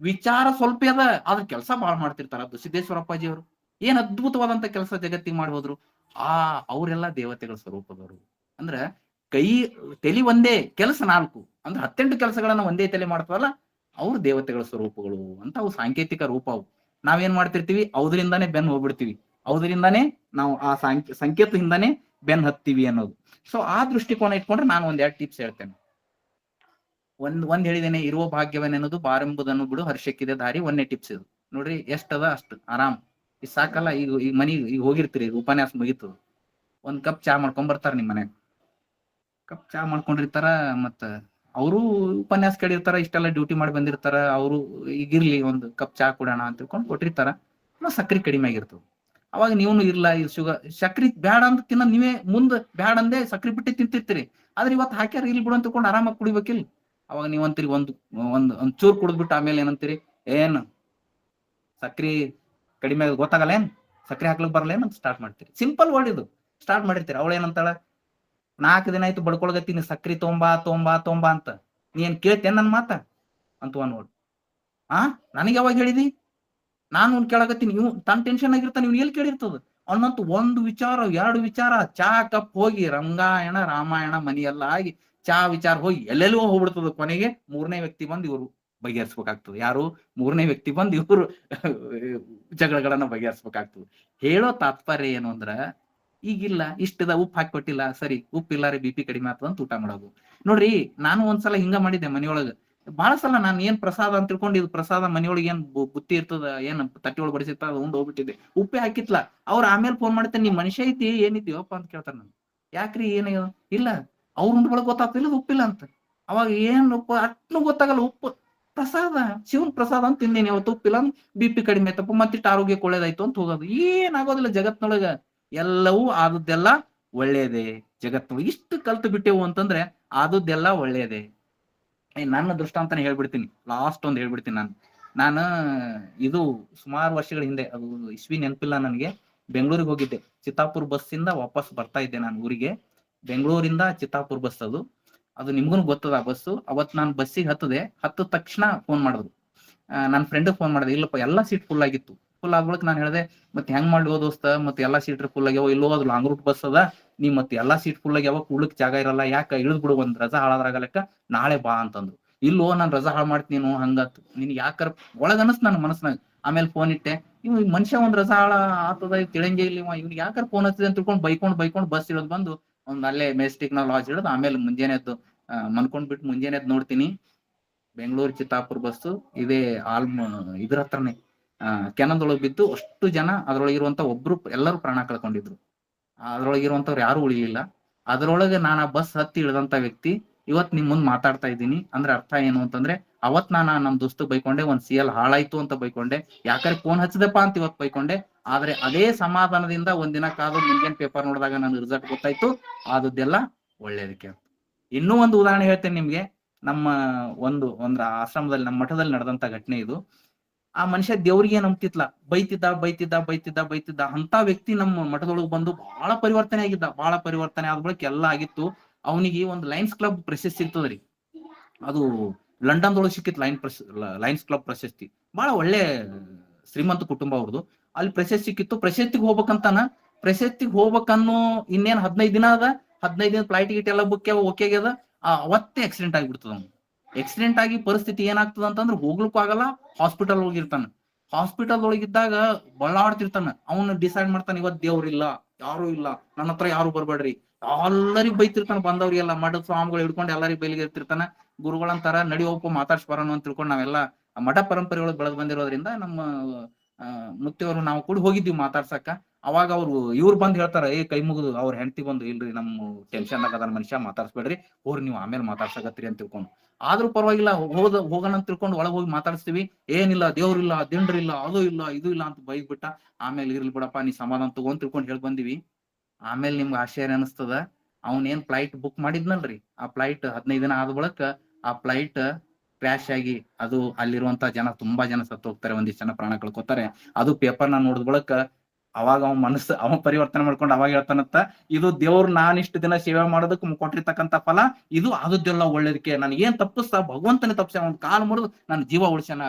ವಿಚಾರ ಸ್ವಲ್ಪ ಅದ, ಆದ್ರೆ ಕೆಲಸ ಬಾಳ್ ಮಾಡ್ತಿರ್ತಾರ. ಅದು ಸಿದ್ದೇಶ್ವರ ಅಪ್ಪಾಜಿ ಅವರು ಏನ್ ಅದ್ಭುತವಾದಂತ ಕೆಲಸ ಜಗತ್ತಿಗೆ ಮಾಡಿ ಹೋದ್ರು. ಅವರೆಲ್ಲ ದೇವತೆಗಳ ಸ್ವರೂಪದವರು. ಅಂದ್ರ ತಲೆ ಒಂದೇ, ಕೆಲಸ 4. ಅಂದ್ರೆ 18 ಕೆಲಸಗಳನ್ನ ಒಂದೇ ತಲೆ ಮಾಡ್ತಾವಲ್ಲ, ಅವ್ರು ದೇವತೆಗಳ ಸ್ವರೂಪಗಳು ಅಂತ ಅವು ಸಾಂಕೇತಿಕ ರೂಪ. ಅವು ನಾವೇನ್ ಮಾಡ್ತಿರ್ತೀವಿ, ಅವ್ದ್ರಿಂದಾನೇ ಬೆನ್ ಹೋಗ್ಬಿಡ್ತೀವಿ, ಅವ್ದ್ರಿಂದಾನೇ ನಾವು ಆ ಸಂಕೇತದಿಂದಾನೇ ಬೆನ್ ಹತ್ತೀವಿ ಅನ್ನೋದು. ಸೊ ಆ ದೃಷ್ಟಿಕೋನ ಇಟ್ಕೊಂಡ್ರೆ ನಾನು ಒಂದೆರಡು ಟಿಪ್ಸ್ ಹೇಳ್ತೇನೆ. ಒಂದ್ ಹೇಳಿದೇನೆ, ಇರುವ ಭಾಗ್ಯವನ್ನೆನ್ನೋದು ಬಾರೆಂಬುದನ್ನು ಬಿಡು ಹರ್ಷಕ್ಕಿದೆ ದಾರಿ. ಒಂದೇ ಟಿಪ್ಸ್ ಇದು ನೋಡ್ರಿ, ಎಷ್ಟದ ಅಷ್ಟು ಆರಾಮ್. ಇದು ಸಾಕಲ್ಲ. ಈಗ ಈಗ ಹೋಗಿರ್ತೀರಿ, ಉಪನ್ಯಾಸ ಮುಗಿತು, ಒಂದ್ ಕಪ್ ಚಾ ಮಾಡ್ಕೊಂಡ್ ಬರ್ತಾರ ನಿಮ್ ಮನ್ಯಾಗ. ಕಪ್ ಚಾ ಮಾಡ್ಕೊಂಡಿರ್ತಾರ, ಮತ್ತ ಅವರು ಉಪನ್ಯಾಸ ಕೇಳಿರ್ತಾರ, ಇಷ್ಟೆಲ್ಲ ಡ್ಯೂಟಿ ಮಾಡಿ ಬಂದಿರ್ತಾರ. ಅವರು ಈಗಿರ್ಲಿ ಒಂದು ಕಪ್ ಚಾ ಕೊಡೋಣ ಅಂತ ತಿಳ್ಕೊಂಡು ಕೊಟ್ಟಿರ್ತಾರ. ಸಕ್ರಿ ಕಡಿಮೆ ಆಗಿರ್ತದ. ಅವಾಗ ನೀವು ಇಲ್ಲ, ಇದು ಶುಗರ್ ಸಕ್ರಿ ಬ್ಯಾಡ ಅಂತ ತಿನ್ನ ನೀವೇ ಮುಂದ್ ಬ್ಯಾಡ ಅಂದೇ ಸಕ್ರಿ ಬಿಟ್ಟು ತಿಂತಿರ್ತೀರಿ. ಆದ್ರೆ ಇವತ್ತು ಹಾಕ್ಯಾರ ಇಲ್ಲಿ ಬಿಡು ಅಂತ ತಿಳ್ಕೊಂಡು ಆರಾಮಾಗಿ ಕುಡಿಬೇಕಿಲ್ಲ. ಅವಾಗ ನೀವ್ ಅಂತೀರಿ ಒಂದ್ ಚೂರ್ ಕುಡಿದ್ಬಿಟ್ಟು ಆಮೇಲೆ ಏನಂತೀರಿ, ಏನ್ ಸಕ್ರಿ ಕಡಿಮೆ ಗೊತ್ತಾಗಲ್ಲ, ಏನ್ ಸಕ್ರಿ ಹಾಕ್ಲಿಕ್ ಬರಲ್ಲ ಏನ್ ಅಂತ ಸ್ಟಾರ್ಟ್ ಮಾಡ್ತೀರಿ. ಸಿಂಪಲ್ ವರ್ಡ್ ಇದು. ಸ್ಟಾರ್ಟ್ ಮಾಡಿರ್ತೀರಿ. ಅವಳ ಏನಂತಾಳ, 4 ದಿನ ಆಯ್ತು ಬಡ್ಕೊಳಗತ್ತೀನಿ, ಸಕ್ರಿ ತೊಂಬಾ ಅಂತ. ನೀ ಏನ್ ಕೇಳ್ತೇನ್ ನನ್ ಮಾತ ಅಂತ ನೋಡ್. ನನಗೆ ಯಾವಾಗ ಹೇಳಿದಿ? ನಾನು ಕೇಳಕತ್ತೀನಿ. ಇವ್ ತನ್ ಟೆನ್ಷನ್ ಆಗಿರ್ತಾನ, ಇವ್ನು ಎಲ್ಲಿ ಕೇಳಿರ್ತದ ಅನ್ನಂತ ಒಂದು ವಿಚಾರ 2 ವಿಚಾರ ಚಾ ಕಪ್ ಹೋಗಿ ರಂಗಾಯಣ ರಾಮಾಯಣ ಮನೆಯೆಲ್ಲ ಆಗಿ ಚಾ ವಿಚಾರ ಹೋಗಿ ಎಲ್ಲೆಲ್ಲೋ ಹೋಗ್ಬಿಡ್ತದ. ಕೊನೆಗೆ 3ನೇ ವ್ಯಕ್ತಿ ಬಂದು ಇವ್ರು ಬಗೆಹರಿಸ್ಬೇಕಾಗ್ತದೆ. ಯಾರು? 3ನೇ ವ್ಯಕ್ತಿ ಬಂದು ಇವ್ರು ಜಗಳಗಳನ್ನ ಬಗೆಹರಿಸ್ಬೇಕಾಗ್ತದೆ. ಹೇಳೋ ತಾತ್ಪರ್ಯ ಏನು ಅಂದ್ರ, ಈಗಿಲ್ಲ ಇಷ್ಟದ ಉಪ್ಪು ಹಾಕಿ ಕೊಟ್ಟಿಲ್ಲ, ಸರಿ ಉಪ್ಪಿಲ್ಲ ರೀ, BP ಕಡಿಮೆ ಆಗ್ತದ ಅಂತ ಊಟ ಮಾಡೋದು. ನೋಡ್ರಿ, ನಾನು ಒಂದ್ಸಲ ಹಿಂಗ ಮಾಡಿದ್ದೆ ಮನೆಯೊಳಗ. ಬಹಳ ಸಲ ನಾನು ಏನ್ ಪ್ರಸಾದ ಅಂತ ತಿಳ್ಕೊಂಡು, ಇದು ಪ್ರಸಾದ ಮನೆಯೊಳಗೆ ಏನ್ ಬುತ್ತಿ ಇರ್ತದ, ಏನ್ ತಟ್ಟಿ ಒಳಗೆ ಬಡಿಸಿರ್ತಾರ, ಉಂಡ್ ಹೋಗ್ಬಿಟ್ಟಿದ್ದೆ. ಉಪ್ಪೆ ಹಾಕಿತ್ಲ. ಅವ್ರ ಆಮೇಲೆ ಫೋನ್ ಮಾಡ್ತೇನೆ, ನೀವ್ ಮನುಷ್ಯ ಐತಿ ಏನಿದ್ಯವಪ್ಪ ಅಂತ ಕೇಳ್ತಾರ. ನಾನು ಯಾಕ್ರಿ ಏನಾಗ್ಯದ? ಇಲ್ಲ ಅವ್ರ ಉಂಡ್ ಬಳಗ್ ಗೊತ್ತಾಗ್ತಿಲ್ಲ ಉಪ್ಪಿಲ್ಲ ಅಂತ. ಅವಾಗ ಏನ್ ಉಪ್ಪು ಅಟ್ನು ಗೊತ್ತಾಗಲ್ಲ. ಉಪ್ಪು ಪ್ರಸಾದ, ಶಿವನ್ ಪ್ರಸಾದ ಅಂತ ತಿಂದೇನಿ, ಅವತ್ತು ಉಪ್ಪಿಲ್ಲ, BP ಕಡಿಮೆ ಆಯ್ತಪ್ಪ, ಮತ್ತಿಟ್ಟು ಆರೋಗ್ಯಕ್ಕೆ ಒಳ್ಳೇದಾಯ್ತು ಅಂತ ಹೋಗೋದು. ಏನಾಗೋದಿಲ್ಲ ಜಗತ್ನೊಳಗ. ಎಲ್ಲವೂ ಆದದ್ದೆಲ್ಲ ಒಳ್ಳೇದೇ ಜಗತ್ನೊಳಗೆ. ಇಷ್ಟು ಕಲ್ತು ಬಿಟ್ಟೆವು ಅಂತಂದ್ರೆ ಆದದ್ದೆಲ್ಲ ಒಳ್ಳೇದೇ. ನನ್ನ ದೃಷ್ಟಾಂತನೇ ಹೇಳ್ಬಿಡ್ತೀನಿ. ಲಾಸ್ಟ್ ಒಂದ್ ಹೇಳ್ಬಿಡ್ತೀನಿ. ನಾನು ಇದು ಸುಮಾರು ವರ್ಷಗಳ ಹಿಂದೆ, ಅದು ಇಸ್ವಿ ನೆನಪಿಲ್ಲ ನನಗೆ, ಬೆಂಗಳೂರಿಗೆ ಹೋಗಿದ್ದೆ. ಚಿತ್ತಾಪುರ್ ಬಸ್ಸಿಂದ ವಾಪಸ್ ಬರ್ತಾ ಇದ್ದೆ ನಾನು ಊರಿಗೆ. ಬೆಂಗಳೂರಿಂದ ಚಿತ್ತಾಪುರ್ ಬಸ್ ಅದು ನಿಮ್ಗೂ ಗೊತ್ತದ ಆ ಬಸ್ಸು. ಅವತ್ ನಾನು ಬಸ್ಸಿಗೆ ಹತ್ತದ ತಕ್ಷಣ ಫೋನ್ ಮಾಡಿದ್ರು. ನನ್ನ ಫ್ರೆಂಡ್ ಫೋನ್ ಮಾಡಿದೆ. ಇಲ್ಲಪ್ಪ ಎಲ್ಲಾ ಸೀಟ್ ಫುಲ್ ಆಗಿತ್ತು. ಫುಲ್ ಆಗ್ಬಿಡಕ್ ನಾನು ಹೇಳಿದೆ, ಮತ್ತೆ ಹೆಂಗ್ ಮಾಡ್ಲಿ ದೋಸ್ತ, ಮತ್ತೆ ಎಲ್ಲಾ ಸೀಟ್ ಫುಲ್ ಆಗ್ಯಾವ, ಇಲ್ಲೋ ಅದು ಲಾಂಗ್ ರೂಟ್ ಬಸ್ ಅದ, ನೀ ಮತ್ತೆ ಎಲ್ಲಾ ಸೀಟ್ ಫುಲ್ ಆಗ್ಯಾವ, ಕೂಡ್ಲಿಕ್ ಜಾಗ ಇರಲ್ಲ, ಯಾಕ ಇಳಿದ್ ಬಿಡು, ಒಂದ್ ರಜಾ ಹಾಳಾದ್ರಾಗಲೆಕ್ಕ, ನಾಳೆ ಬಾ ಅಂತಂದ್ರು. ಇಲ್ಲೋ ನಾನು ರಜಾ ಹಾಳು ಮಾಡ್ತೀನಿ ಹಂಗತ್, ನಿನ್ ಯಾಕರ ಒಳಗ ಅನಸ್ ನನ್ನ ಮನಸ್ನಾಗ. ಆಮೇಲೆ ಫೋನ್ ಇಟ್ಟೆ, ಇವ್ ಮನುಷ್ಯ ಒಂದ್ ರಜಾ ಹಾಳ ಆತದ ತಿಳಿಯಂಗೆ ಇಲ್ಲ, ಇವ್ನಿಗೆ ಯಾಕರ ಫೋನ್ ಹಚ್ಚಿದೆ ಅಂತ ತಿಳ್ಕೊಂಡು ಬೈಕೊಂಡ್ ಬಸ್ ಇಳಿದ್ ಬಂದು ಒಂದ್ ಅಲ್ಲೇ ಮೆಜೆಸ್ಟಿಕ್ ನ ಲಾಡ್ಜ್ ಇಳಿದ್ ಆಮೇಲೆ ಮುಂಜಾನೆ ಎದ್ದು ಮನ್ಕೊಂಡ್ಬಿಟ್ಟು ಮುಂಜಾನೆ ಎದ್ದು ನೋಡ್ತೀನಿ, ಬೆಂಗಳೂರು ಚಿತ್ತಾಪುರ್ ಬಸ್ಸು ಇದೇ ಇದ್ರ ಹತ್ರನೇ ಕೆನದೊಳಗೆ ಬಿದ್ದು ಅಷ್ಟು ಜನ, ಅದ್ರೊಳಗಿರುವಂತ ಒಬ್ರು ಎಲ್ಲರೂ ಪ್ರಾಣ ಕಳ್ಕೊಂಡಿದ್ರು. ಅದ್ರೊಳಗಿರುವಂತವ್ರು ಯಾರು ಉಳಿಲಿಲ್ಲ. ಅದ್ರೊಳಗೆ ನಾನು ಆ ಬಸ್ ಹತ್ತಿ ಇಳಿದಂತ ವ್ಯಕ್ತಿ ಇವತ್ ನಿಮ್ ಮುಂದ್ ಮಾತಾಡ್ತಾ ಇದ್ದೀನಿ. ಅಂದ್ರೆ ಅರ್ಥ ಏನು ಅಂತಂದ್ರೆ, ಅವತ್ ನಾನು ನಮ್ ದೋಸ್ತ ಬೈಕೊಂಡೆ, ಒಂದ್ CL ಹಾಳಾಯ್ತು ಅಂತ ಬೈಕೊಂಡೆ, ಯಾಕಂದ್ರೆ ಫೋನ್ ಹಚ್ಚದಪ್ಪ ಅಂತ ಇವತ್ ಬೈಕೊಂಡೆ. ಆದ್ರೆ ಅದೇ ಸಮಾಧಾನದಿಂದ ಒಂದಿನ ಕಾದು ಮುಂಜಾನೆ ಪೇಪರ್ ನೋಡಿದಾಗ ನನ್ ರಿಸಲ್ಟ್ ಗೊತ್ತಾಯ್ತು, ಆದದ್ದೆಲ್ಲ ಒಳ್ಳೇದಕ್ಕೆ. ಇನ್ನೂ ಒಂದು ಉದಾಹರಣೆ ಹೇಳ್ತೇನೆ ನಿಮ್ಗೆ. ನಮ್ಮ ಒಂದ್ರ ಆಶ್ರಮದಲ್ಲಿ, ನಮ್ಮ ಮಠದಲ್ಲಿ ನಡೆದಂತ ಘಟನೆ ಇದು. ಆ ಮನುಷ್ಯ ದೇವ್ರಿಗೆ ನಂಬ್ತಿತ್ಲ, ಬೈತಿದ್ದ ಅಂತ ವ್ಯಕ್ತಿ ನಮ್ಮ ಮಠದೊಳಗೆ ಬಂದು ಬಹಳ ಪರಿವರ್ತನೆ ಆಗಿದ್ದ. ಬಹಳ ಪರಿವರ್ತನೆ ಆದ ಬಳಿಕ ಎಲ್ಲ ಆಗಿತ್ತು. ಅವನಿಗೆ ಒಂದು ಲಯನ್ಸ್ ಕ್ಲಬ್ ಪ್ರಶಸ್ತಿ ಸಿಗ್ತದ್ರಿ. ಅದು ಲಂಡನ್ದೊಳಗೆ ಸಿಕ್ಕಿತ್ತು, ಲಯನ್ಸ್ ಕ್ಲಬ್ ಪ್ರಶಸ್ತಿ. ಬಹಳ ಒಳ್ಳೆ ಶ್ರೀಮಂತ ಕುಟುಂಬ ಅವ್ರದ್ದು. ಅಲ್ಲಿ ಪ್ರಶಸ್ತಿ ಸಿಕ್ಕಿತ್ತು. ಪ್ರಶಸ್ತಿಗೆ ಹೋಗ್ಬೇಕನ್ನೋ ಇನ್ನೇನ್ 15 ದಿನ ಅದ. 15 ದಿನ ಫ್ಲೈಟ್ ಗಿಟ್ ಎಲ್ಲ ಬುಕ್ ಓಕೆ ಆಗ್ಯದ. ಅವತ್ತೇ ಆಕ್ಸಿಡೆಂಟ್ ಆಗಿಬಿಡ್ತದ. ಅವ್ನು ಆಕ್ಸಿಡೆಂಟ್ ಆಗಿ ಪರಿಸ್ಥಿತಿ ಏನಾಗ್ತದ ಅಂತಂದ್ರೆ ಹೋಗ್ಲಿಕ್ಕೂ ಆಗಲ್ಲ. ಹಾಸ್ಪಿಟಲ್ ಒಳಗಿರ್ತಾನ. ಹಾಸ್ಪಿಟಲ್ ಒಳಗಿದ್ದಾಗ ಬಳ್ಳಾಡ್ತಿರ್ತಾನ. ಅವನು ಡಿಸೈಡ್ ಮಾಡ್ತಾನೆ, ಇವತ್ ದೇವ್ರಿಲ್ಲ, ಯಾರು ಇಲ್ಲ, ನನ್ನ ಹತ್ರ ಯಾರು ಬರ್ಬೇಡ್ರಿ, ಎಲ್ಲರಿಗೂ ಬೈತಿರ್ತಾನ. ಬಂದವ್ರಿಗೆಲ್ಲ ಮಠದ ಸ್ವಾಮಿಗಳು ಹಿಡ್ಕೊಂಡು ಎಲ್ಲರಿಗೂ ಬೈಲಿಗೆ ಇರ್ತಿರ್ತಾನ. ಗುರುಗಳಂತಾರ ನಡಿಯೋಪ ಮಾತಾಡ್ಸಿ ಬರೋಣ ಅಂತ ತಿಳ್ಕೊಂಡು ನಾವೆಲ್ಲ ಮಠ ಪರಂಪರೆ ಒಳಗೆ ಬೆಳೆದ್ ಬಂದಿರೋದ್ರಿಂದ ನಮ್ಮ ಮುತ್ತಿಯವರು ನಾವು ಕೂಡ ಹೋಗಿದ್ವಿ ಮಾತಾಡ್ಸಕ್ಕ. ಅವಾಗ ಇವ್ರು ಬಂದ್ ಹೇಳ್ತಾರ, ಕೈ ಮುಗಿದು ಅವ್ರ ಹೆಂಡತಿ ಬಂದು, ಇಲ್ರಿ ನಮ್ಮ ಟೆನ್ಷನ್ ಆಗದ ಮನುಷ್ಯ, ಮಾತಾಡ್ಸ್ಬೇಡ್ರಿ, ಹೋರಿ ನೀವು ಆಮೇಲೆ ಮಾತಾಡ್ಸಕತ್ರಿ ಅಂತ ತಿಳ್ಕೊಂಡು. ಆದ್ರೂ ಪರವಾಗಿಲ್ಲ, ಹೋಗೋಣ ಅಂತ ತಿಳ್ಕೊಂಡು ಒಳಗ್ ಹೋಗಿ ಮಾತಾಡಿಸ್ತೀವಿ. ಏನಿಲ್ಲ, ದೇವ್ರಿಲ್ಲ, ದಿಂಡ್ರಿಲ್ಲ, ಅದು ಇಲ್ಲ, ಇದು ಇಲ್ಲ ಅಂತ ಬೈದ್ಬಿಟ್ಟ. ಆಮೇಲೆ ಇರ್ಲಿ ಬಿಡಪ್ಪ, ನೀ ಸಮಾಧಾನ ತಗೊಂಡ್ ತಿಳ್ಕೊಂಡು ಹೇಳ್ ಬಂದಿವಿ. ಆಮೇಲೆ ನಿಮ್ಗೆ ಆಶ್ಚರ್ಯ ಅನಿಸ್ತದ, ಏನ್ ಫ್ಲೈಟ್ ಬುಕ್ ಮಾಡಿದ್ನಲ್ರಿ, ಆ ಫ್ಲೈಟ್ 15 ದಿನ ಆದ ಬಳಿಕ ಆ ಫ್ಲೈಟ್ ಕ್ರ್ಯಾಶ್ ಆಗಿ ಅದು ಅಲ್ಲಿರುವಂತ ತುಂಬಾ ಜನ ಸತ್ತು ಹೋಗ್ತಾರೆ, ಒಂದಿಷ್ಟು ಜನ ಪ್ರಾಣ ಕಳ್ಕೊತಾರೆ. ಅದು ಪೇಪರ್ ನೋಡಿದ ಬಳಿಕ ಅವಾಗ ಅವನ್ ಪರಿವರ್ತನೆ ಮಾಡ್ಕೊಂಡು ಅವಾಗ ಹೇಳ್ತಾನತ್ತ, ಇದು ದೇವ್ರು ನಾನಿಷ್ಟು ದಿನ ಸೇವೆ ಮಾಡೋದಕ್ಕೆ ಕೊಟ್ಟಿರ್ತಕ್ಕಂಥ ಫಲ, ಇದು ಆದದ್ದೆಲ್ಲ ಒಳ್ಳೇದಕ್ಕೆ. ನನ್ ಏನ್ ತಪ್ಪಿಸ್ತಾ ಭಗವಂತನೇ ತಪ್ಪಿಸ, ಒಂದ್ ಕಾಲ್ ಮುರಿದು ನನ್ನ ಜೀವ ಉಳಿಸ್ಯಾನ,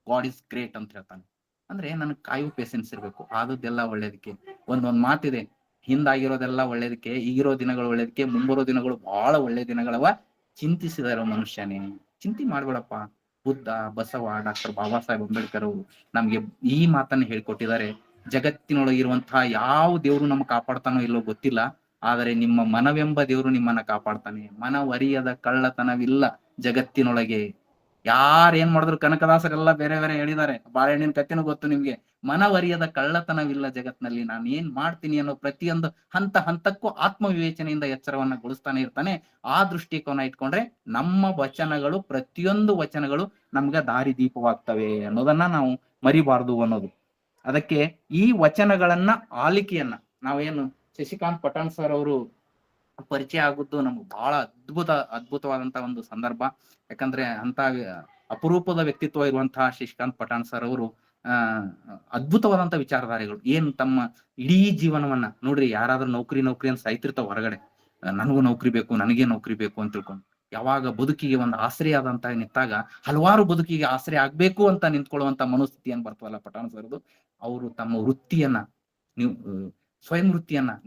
ಗಾಡ್ ಇಸ್ ಗ್ರೇಟ್ ಅಂತ ಹೇಳ್ತಾನೆ. ಅಂದ್ರೆ ನನ್ಗೆ ಕಾಯು ಪೇಷನ್ಸ್ ಇರ್ಬೇಕು, ಆದದ್ದೆಲ್ಲ ಒಳ್ಳೇದಕ್ಕೆ. ಒಂದ್ ಮಾತಿದೆ, ಹಿಂದಾಗಿರೋದೆಲ್ಲ ಒಳ್ಳೇದಕ್ಕೆ, ಈಗಿರೋ ದಿನಗಳು ಒಳ್ಳೇದಕ್ಕೆ, ಮುಂಬರೋ ದಿನಗಳು ಬಹಳ ಒಳ್ಳೆ ದಿನಗಳವ, ಚಿಂತಿಸಿದಾರೋ ಮನುಷ್ಯನೇ. ಚಿಂತೆ ಮಾಡ್ಬೇಡಪ್ಪ, ಬುದ್ಧ, ಬಸವ, ಡಾಕ್ಟರ್ ಬಾಬಾ ಸಾಹೇಬ್ ಅಂಬೇಡ್ಕರ್ ಅವರು ನಮ್ಗೆ ಈ ಮಾತನ್ನ ಹೇಳ್ಕೊಟ್ಟಿದ್ದಾರೆ. ಜಗತ್ತಿನೊಳಗಿರುವಂತಹ ಯಾವ ದೇವ್ರು ನಮ್ಗೆ ಕಾಪಾಡ್ತಾನೋ ಇಲ್ಲೋ ಗೊತ್ತಿಲ್ಲ, ಆದರೆ ನಿಮ್ಮ ಮನವೆಂಬ ದೇವ್ರು ನಿಮ್ಮನ್ನ ಕಾಪಾಡ್ತಾನೆ. ಮನವರಿಯದ ಕಳ್ಳತನವಿಲ್ಲ ಜಗತ್ತಿನೊಳಗೆ. ಯಾರೇನ್ ಮಾಡಿದ್ರು ಕನಕದಾಸರೆಲ್ಲ ಬೇರೆ ಬೇರೆ ಹೇಳಿದ್ದಾರೆ. ಬಾಳೆಹಣ್ಣಿನ ಕಥೆನೂ ಗೊತ್ತು ನಿಮ್ಗೆ. ಮನವರಿಯದ ಕಳ್ಳತನವಿಲ್ಲ ಜಗತ್ನಲ್ಲಿ. ನಾನು ಏನ್ ಮಾಡ್ತೀನಿ ಅನ್ನೋ ಪ್ರತಿಯೊಂದು ಹಂತ ಹಂತಕ್ಕೂ ಆತ್ಮವಿವೇಚನೆಯಿಂದ ಎಚ್ಚರವನ್ನ ಗೊಳಿಸ್ತಾನೆ ಇರ್ತಾನೆ. ಆ ದೃಷ್ಟಿಕೋನ ಇಟ್ಕೊಂಡ್ರೆ ನಮ್ಮ ವಚನಗಳು, ಪ್ರತಿಯೊಂದು ವಚನಗಳು ನಮ್ಗ ದಾರಿ ದೀಪವಾಗ್ತವೆ ಅನ್ನೋದನ್ನ ನಾವು ಮರಿಬಾರ್ದು ಅನ್ನೋದು. ಅದಕ್ಕೆ ಈ ವಚನಗಳನ್ನ ಆಲಿಕೆಯನ್ನ ನಾವೇನು ಶಶಿಕಾಂತ್ ಪಠಾಣ್ ಸರ್ ಅವರು ಪರಿಚಯ ಆಗುದ್ದು ನಮ್ಗೆ ಬಹಳ ಅದ್ಭುತವಾದಂತ ಒಂದು ಸಂದರ್ಭ. ಯಾಕಂದ್ರೆ ಅಂತ ಅಪರೂಪದ ವ್ಯಕ್ತಿತ್ವ ಇರುವಂತಹ ಶಶಿಕಾಂತ್ ಪಠಾಣ್ ಸರ್ ಅವರು ಅದ್ಭುತವಾದಂತ ವಿಚಾರಧಾರೆಗಳು. ಏನ್ ತಮ್ಮ ಇಡೀ ಜೀವನವನ್ನ ನೋಡ್ರಿ, ಯಾರಾದ್ರೂ ನೌಕರಿ ಅಂತ ಸಾಯ್ತಿರ್ತಾವ ಹೊರಗಡೆ, ನನಗೂ ನೌಕರಿ ಬೇಕು, ನನಗೆ ನೌಕರಿ ಬೇಕು ಅಂತ ತಿಳ್ಕೊಂಡು, ಯಾವಾಗ ಬದುಕಿಗೆ ಒಂದು ಆಶ್ರಯ ಆದಂತ ನಿಂತಾಗ ಹಲವಾರು ಬದುಕಿಗೆ ಆಶ್ರಯ ಆಗ್ಬೇಕು ಅಂತ ನಿಂತ್ಕೊಳ್ಳುವಂತ ಮನೋಸ್ಥಿತಿ ಏನ್ ಬರ್ತವಲ್ಲ ಪಠಾಣ್ ಸರ್ದು, ಅವರು ತಮ್ಮ ವೃತ್ತಿಯನ್ನ ಸ್ವಯಂ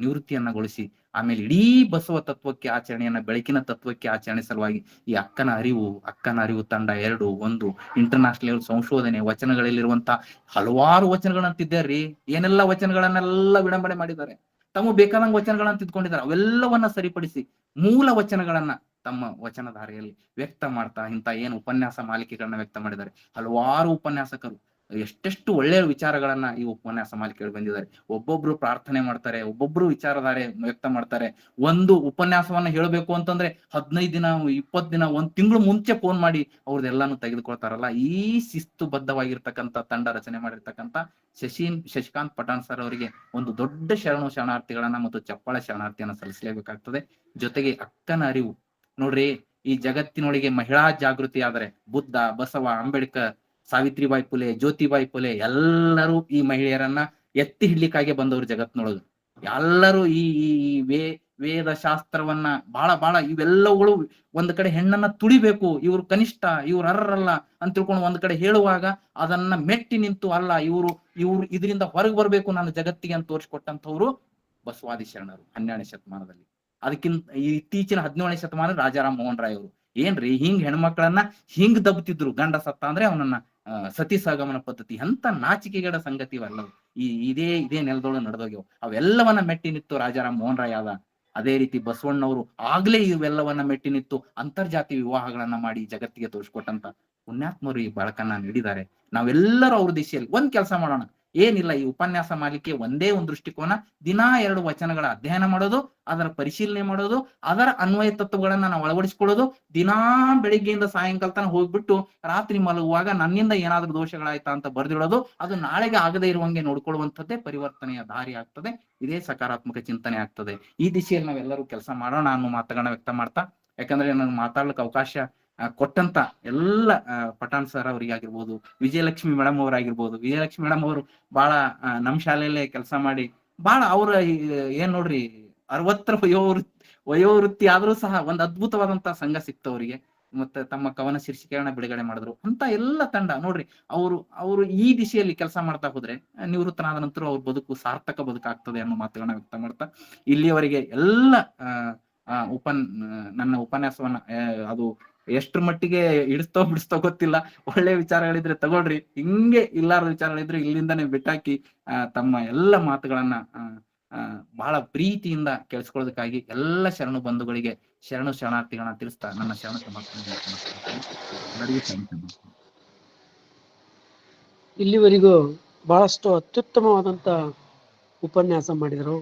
ನಿವೃತ್ತಿಯನ್ನಗೊಳಿಸಿ ಆಮೇಲೆ ಇಡೀ ಬಸವ ತತ್ವಕ್ಕೆ ಆಚರಣೆಯನ್ನ, ಬೆಳಕಿನ ತತ್ವಕ್ಕೆ ಆಚರಣೆ ಸಲುವಾಗಿ ಈ ಅಕ್ಕನ ಅರಿವು ತಂಡ 2 ಇಂಟರ್ನ್ಯಾಷನಲ್ ಲೆವೆಲ್ ಸಂಶೋಧನೆ ವಚನಗಳಲ್ಲಿರುವಂತ ಹಲವಾರು ವಚನಗಳನ್ನ ತಿದ್ದಾರ್ರಿ. ಏನೆಲ್ಲ ವಚನಗಳನ್ನೆಲ್ಲ ವಿಡಂಬನೆ ಮಾಡಿದ್ದಾರೆ, ತಮ್ಮ ಬೇಕಾದಂಗ ವಚನಗಳನ್ನ ತಿದ್ಕೊಂಡಿದ್ದಾರೆ. ಅವೆಲ್ಲವನ್ನ ಸರಿಪಡಿಸಿ ಮೂಲ ವಚನಗಳನ್ನ ತಮ್ಮ ವಚನಧಾರೆಯಲ್ಲಿ ವ್ಯಕ್ತ ಮಾಡ್ತಾ ಇಂತ ಏನು ಉಪನ್ಯಾಸ ಮಾಲಿಕೆಗಳನ್ನ ವ್ಯಕ್ತ ಮಾಡಿದ್ದಾರೆ. ಹಲವಾರು ಉಪನ್ಯಾಸಕರು ಎಷ್ಟೆಷ್ಟು ಒಳ್ಳೆಯ ವಿಚಾರಗಳನ್ನ ಈ ಉಪನ್ಯಾಸ ಮಾಲಿಕೆಗಳು ಬಂದಿದ್ದಾರೆ. ಒಬ್ಬೊಬ್ರು ಪ್ರಾರ್ಥನೆ ಮಾಡ್ತಾರೆ, ಒಬ್ಬೊಬ್ರು ವಿಚಾರಧಾರೆ ವ್ಯಕ್ತ ಮಾಡ್ತಾರೆ. ಒಂದು ಉಪನ್ಯಾಸವನ್ನ ಹೇಳಬೇಕು ಅಂತಂದ್ರೆ 15 ದಿನ 20 ದಿನ 1 ತಿಂಗಳು ಮುಂಚೆ ಫೋನ್ ಮಾಡಿ ಅವ್ರದ್ದೆಲ್ಲಾನು ತೆಗೆದುಕೊಳ್ತಾರಲ್ಲ. ಈ ಶಿಸ್ತುಬದ್ಧವಾಗಿರ್ತಕ್ಕಂಥ ತಂಡ ರಚನೆ ಮಾಡಿರ್ತಕ್ಕಂಥ ಶಶಿಕಾಂತ್ ಪಠಾಣ್ ಸರ್ ಅವರಿಗೆ ಒಂದು ದೊಡ್ಡ ಶರಣಾರ್ಥಿಗಳನ್ನ ಮತ್ತು ಚಪ್ಪಾಳೆ ಶರಣಾರ್ಥಿಯನ್ನ ಸಲ್ಲಿಸಲೇಬೇಕಾಗ್ತದೆ. ಜೊತೆಗೆ ಅಕ್ಕನ ಅರಿವು ನೋಡ್ರಿ, ಈ ಜಗತ್ತಿನೊಳಗೆ ಮಹಿಳಾ ಜಾಗೃತಿ ಆದರೆ ಬುದ್ಧ, ಬಸವ, ಅಂಬೇಡ್ಕರ್, ಸಾವಿತ್ರಿಬಾಯಿ ಫುಲೆ, ಜ್ಯೋತಿಬಾಯಿ ಫುಲೆ ಎಲ್ಲರೂ ಈ ಮಹಿಳೆಯರನ್ನ ಎತ್ತಿ ಹಿಡ್ಲಿಕ್ಕಾಗಿ ಬಂದವರು ಜಗತ್ತಿನೊಳಗ. ಎಲ್ಲರೂ ಈ ವೇದ ಶಾಸ್ತ್ರವನ್ನ ಬಹಳ ಇವೆಲ್ಲವುಗಳು ಒಂದ್ ಕಡೆ ಹೆಣ್ಣನ್ನ ತುಳಿಬೇಕು, ಇವ್ರು ಕನಿಷ್ಠ, ಇವ್ರು ಅರ್ರಲ್ಲ ಅಂತ ತಿಳ್ಕೊಂಡು ಒಂದ್ ಕಡೆ ಹೇಳುವಾಗ ಅದನ್ನ ಮೆಟ್ಟಿ ನಿಂತು ಅಲ್ಲ ಇವ್ರು ಇದರಿಂದ ಹೊರಗೆ ಬರ್ಬೇಕು ನಾನು ಜಗತ್ತಿಗೆ ಅಂತ ತೋರಿಸ್ಕೊಟ್ಟಂತವ್ರು ಬಸವಾದಿ ಶರಣರು 12ನೇ ಶತಮಾನದಲ್ಲಿ. ಅದಕ್ಕಿಂತ ಇತ್ತೀಚಿನ 17ನೇ ಶತಮಾನ ರಾಜಾರಾಮ್ ಮೋಹನ್ ರಾಯ್ ಅವರು ಏನ್ರಿ ಹಿಂಗ್ ಹೆಣ್ಮಕ್ಳನ್ನ ಹಿಂಗ್ ದಬ್ತಿದ್ರು. ಗಂಡ ಸತ್ತ ಅಂದ್ರೆ ಅವನನ್ನ ಸತಿ ಸಹಗಮನ ಪದ್ಧತಿ ಅಂತ ನಾಚಿಕೆಗೇಡ ಸಂಗತಿ ಇವೆಲ್ಲವು ಇದೇ ನೆಲದೊಳಗೆ ನಡೆದೋಗ್ಯವು. ಅವೆಲ್ಲವನ್ನ ಮೆಟ್ಟಿ ನಿಂತು ರಾಜಾರಾಮ್ ಮೋಹನ್ ರಾಯ್ ಆದ. ಅದೇ ರೀತಿ ಬಸವಣ್ಣವರು ಆಗ್ಲೇ ಇವೆಲ್ಲವನ್ನ ಮೆಟ್ಟಿ ನಿಂತು ಅಂತರ್ಜಾತಿ ವಿವಾಹಗಳನ್ನ ಮಾಡಿ ಜಗತ್ತಿಗೆ ತೋರಿಸ್ಕೊಟ್ಟಂತ ಪುಣ್ಯಾತ್ಮರು ಈ ಬೆಳಕನ್ನ ನೀಡಿದ್ದಾರೆ. ನಾವೆಲ್ಲರೂ ಅವ್ರ ದಿಶೆಯಲ್ಲಿ ಒಂದ್ ಕೆಲಸ ಮಾಡೋಣ. ಏನಿಲ್ಲ, ಈ ಉಪನ್ಯಾಸ ಮಾಲಿಕೆ ಒಂದೇ ಒಂದು ದೃಷ್ಟಿಕೋನ, ದಿನಾ 2 ವಚನಗಳ ಅಧ್ಯಯನ ಮಾಡೋದು, ಅದರ ಪರಿಶೀಲನೆ ಮಾಡೋದು, ಅದರ ಅನ್ವಯ ತತ್ವಗಳನ್ನ ನಾವು ಅಳವಡಿಸ್ಕೊಳ್ಳೋದು. ದಿನಾ ಬೆಳಿಗ್ಗೆಯಿಂದ ಸಾಯಂಕಾಲ ತನಕ ಹೋಗ್ಬಿಟ್ಟು ರಾತ್ರಿ ಮಲಗುವಾಗ ನನ್ನಿಂದ ಏನಾದ್ರೂ ದೋಷಗಳಾಯ್ತಾ ಅಂತ ಬರ್ದಿಡೋದು, ಅದು ನಾಳೆಗೆ ಆಗದೆ ಇರುವಂಗೆ ನೋಡ್ಕೊಳ್ಳುವಂಥದ್ದೇ ಪರಿವರ್ತನೆಯ ದಾರಿ ಆಗ್ತದೆ. ಇದೇ ಸಕಾರಾತ್ಮಕ ಚಿಂತನೆ ಆಗ್ತದೆ. ಈ ದಿಶೆಯಲ್ಲಿ ನಾವೆಲ್ಲರೂ ಕೆಲಸ ಮಾಡೋಣ ಅನ್ನೋ ಮಾತುಗಳನ್ನ ವ್ಯಕ್ತ ಮಾಡ್ತಾ, ಯಾಕಂದ್ರೆ ನಾನು ಮಾತಾಡ್ಲಿಕ್ಕೆ ಅವಕಾಶ ಕೊಟ್ಟಂತ ಎಲ್ಲ ಪಠಾಣ್ ಸರ್ ಅವರಿಗಾಗಿರ್ಬೋದು, ವಿಜಯಲಕ್ಷ್ಮಿ ಮೇಡಮ್ ಅವರಾಗಿರ್ಬೋದು. ವಿಜಯಲಕ್ಷ್ಮಿ ಮೇಡಮ್ ಅವರು ಬಹಳ ನಮ್ ಶಾಲೆಯಲ್ಲೇ ಕೆಲಸ ಮಾಡಿ ಬಹಳ ಅವ್ರ ಏನ್ ನೋಡ್ರಿ 60 ವಯೋವೃತ್ತಿ ಆದ್ರೂ ಸಹ ಒಂದ್ ಅದ್ಭುತವಾದಂತ ಸಂಘ ಸಿಕ್ತು ಅವರಿಗೆ. ಮತ್ತೆ ತಮ್ಮ ಕವನ ಶೀರ್ಷಿಕೆಗಳನ್ನ ಬಿಡುಗಡೆ ಮಾಡಿದ್ರು. ಅಂತ ಎಲ್ಲ ತಂಡ ನೋಡ್ರಿ, ಅವರು ಈ ದಿಶೆಯಲ್ಲಿ ಕೆಲಸ ಮಾಡ್ತಾ ಹೋದ್ರೆ ನಿವೃತ್ತನಾದ ನಂತರ ಅವ್ರ ಬದುಕು ಸಾರ್ಥಕ ಬದುಕಾಗ್ತದೆ ಅನ್ನೋ ಮಾತುಗಳನ್ನ ವ್ಯಕ್ತ ಮಾಡ್ತಾ, ಇಲ್ಲಿಯವರೆಗೆ ಎಲ್ಲ ನನ್ನ ಉಪನ್ಯಾಸವನ್ನ ಅದು ಎಷ್ಟ್ರ ಮಟ್ಟಿಗೆ ಬಿಡಿಸ್ತೋ ಗೊತ್ತಿಲ್ಲ. ಒಳ್ಳೆ ವಿಚಾರಗಳಿದ್ರೆ ತಗೊಳ್ರಿ, ಹಿಂಗೆ ಇಲ್ಲಾರದ ವಿಚಾರಗಳಿದ್ರೆ ಇಲ್ಲಿಂದಾನೇ ಬಿಟ್ಟಾಕಿ ತಮ್ಮ ಎಲ್ಲ ಮಾತುಗಳನ್ನ ಬಹಳ ಪ್ರೀತಿಯಿಂದ ಕೇಳಿಸ್ಕೊಳ್ಳೋದಕ್ಕಾಗಿ ಎಲ್ಲ ಶರಣು ಬಂಧುಗಳಿಗೆ ಶರಣಾರ್ಥಿಗಳನ್ನ ತಿಳಿಸ್ತಾ ನನ್ನ ಶರಣ ಇಲ್ಲಿವರೆಗೂ ಬಹಳಷ್ಟು ಅತ್ಯುತ್ತಮವಾದಂತ ಉಪನ್ಯಾಸ ಮಾಡಿದರು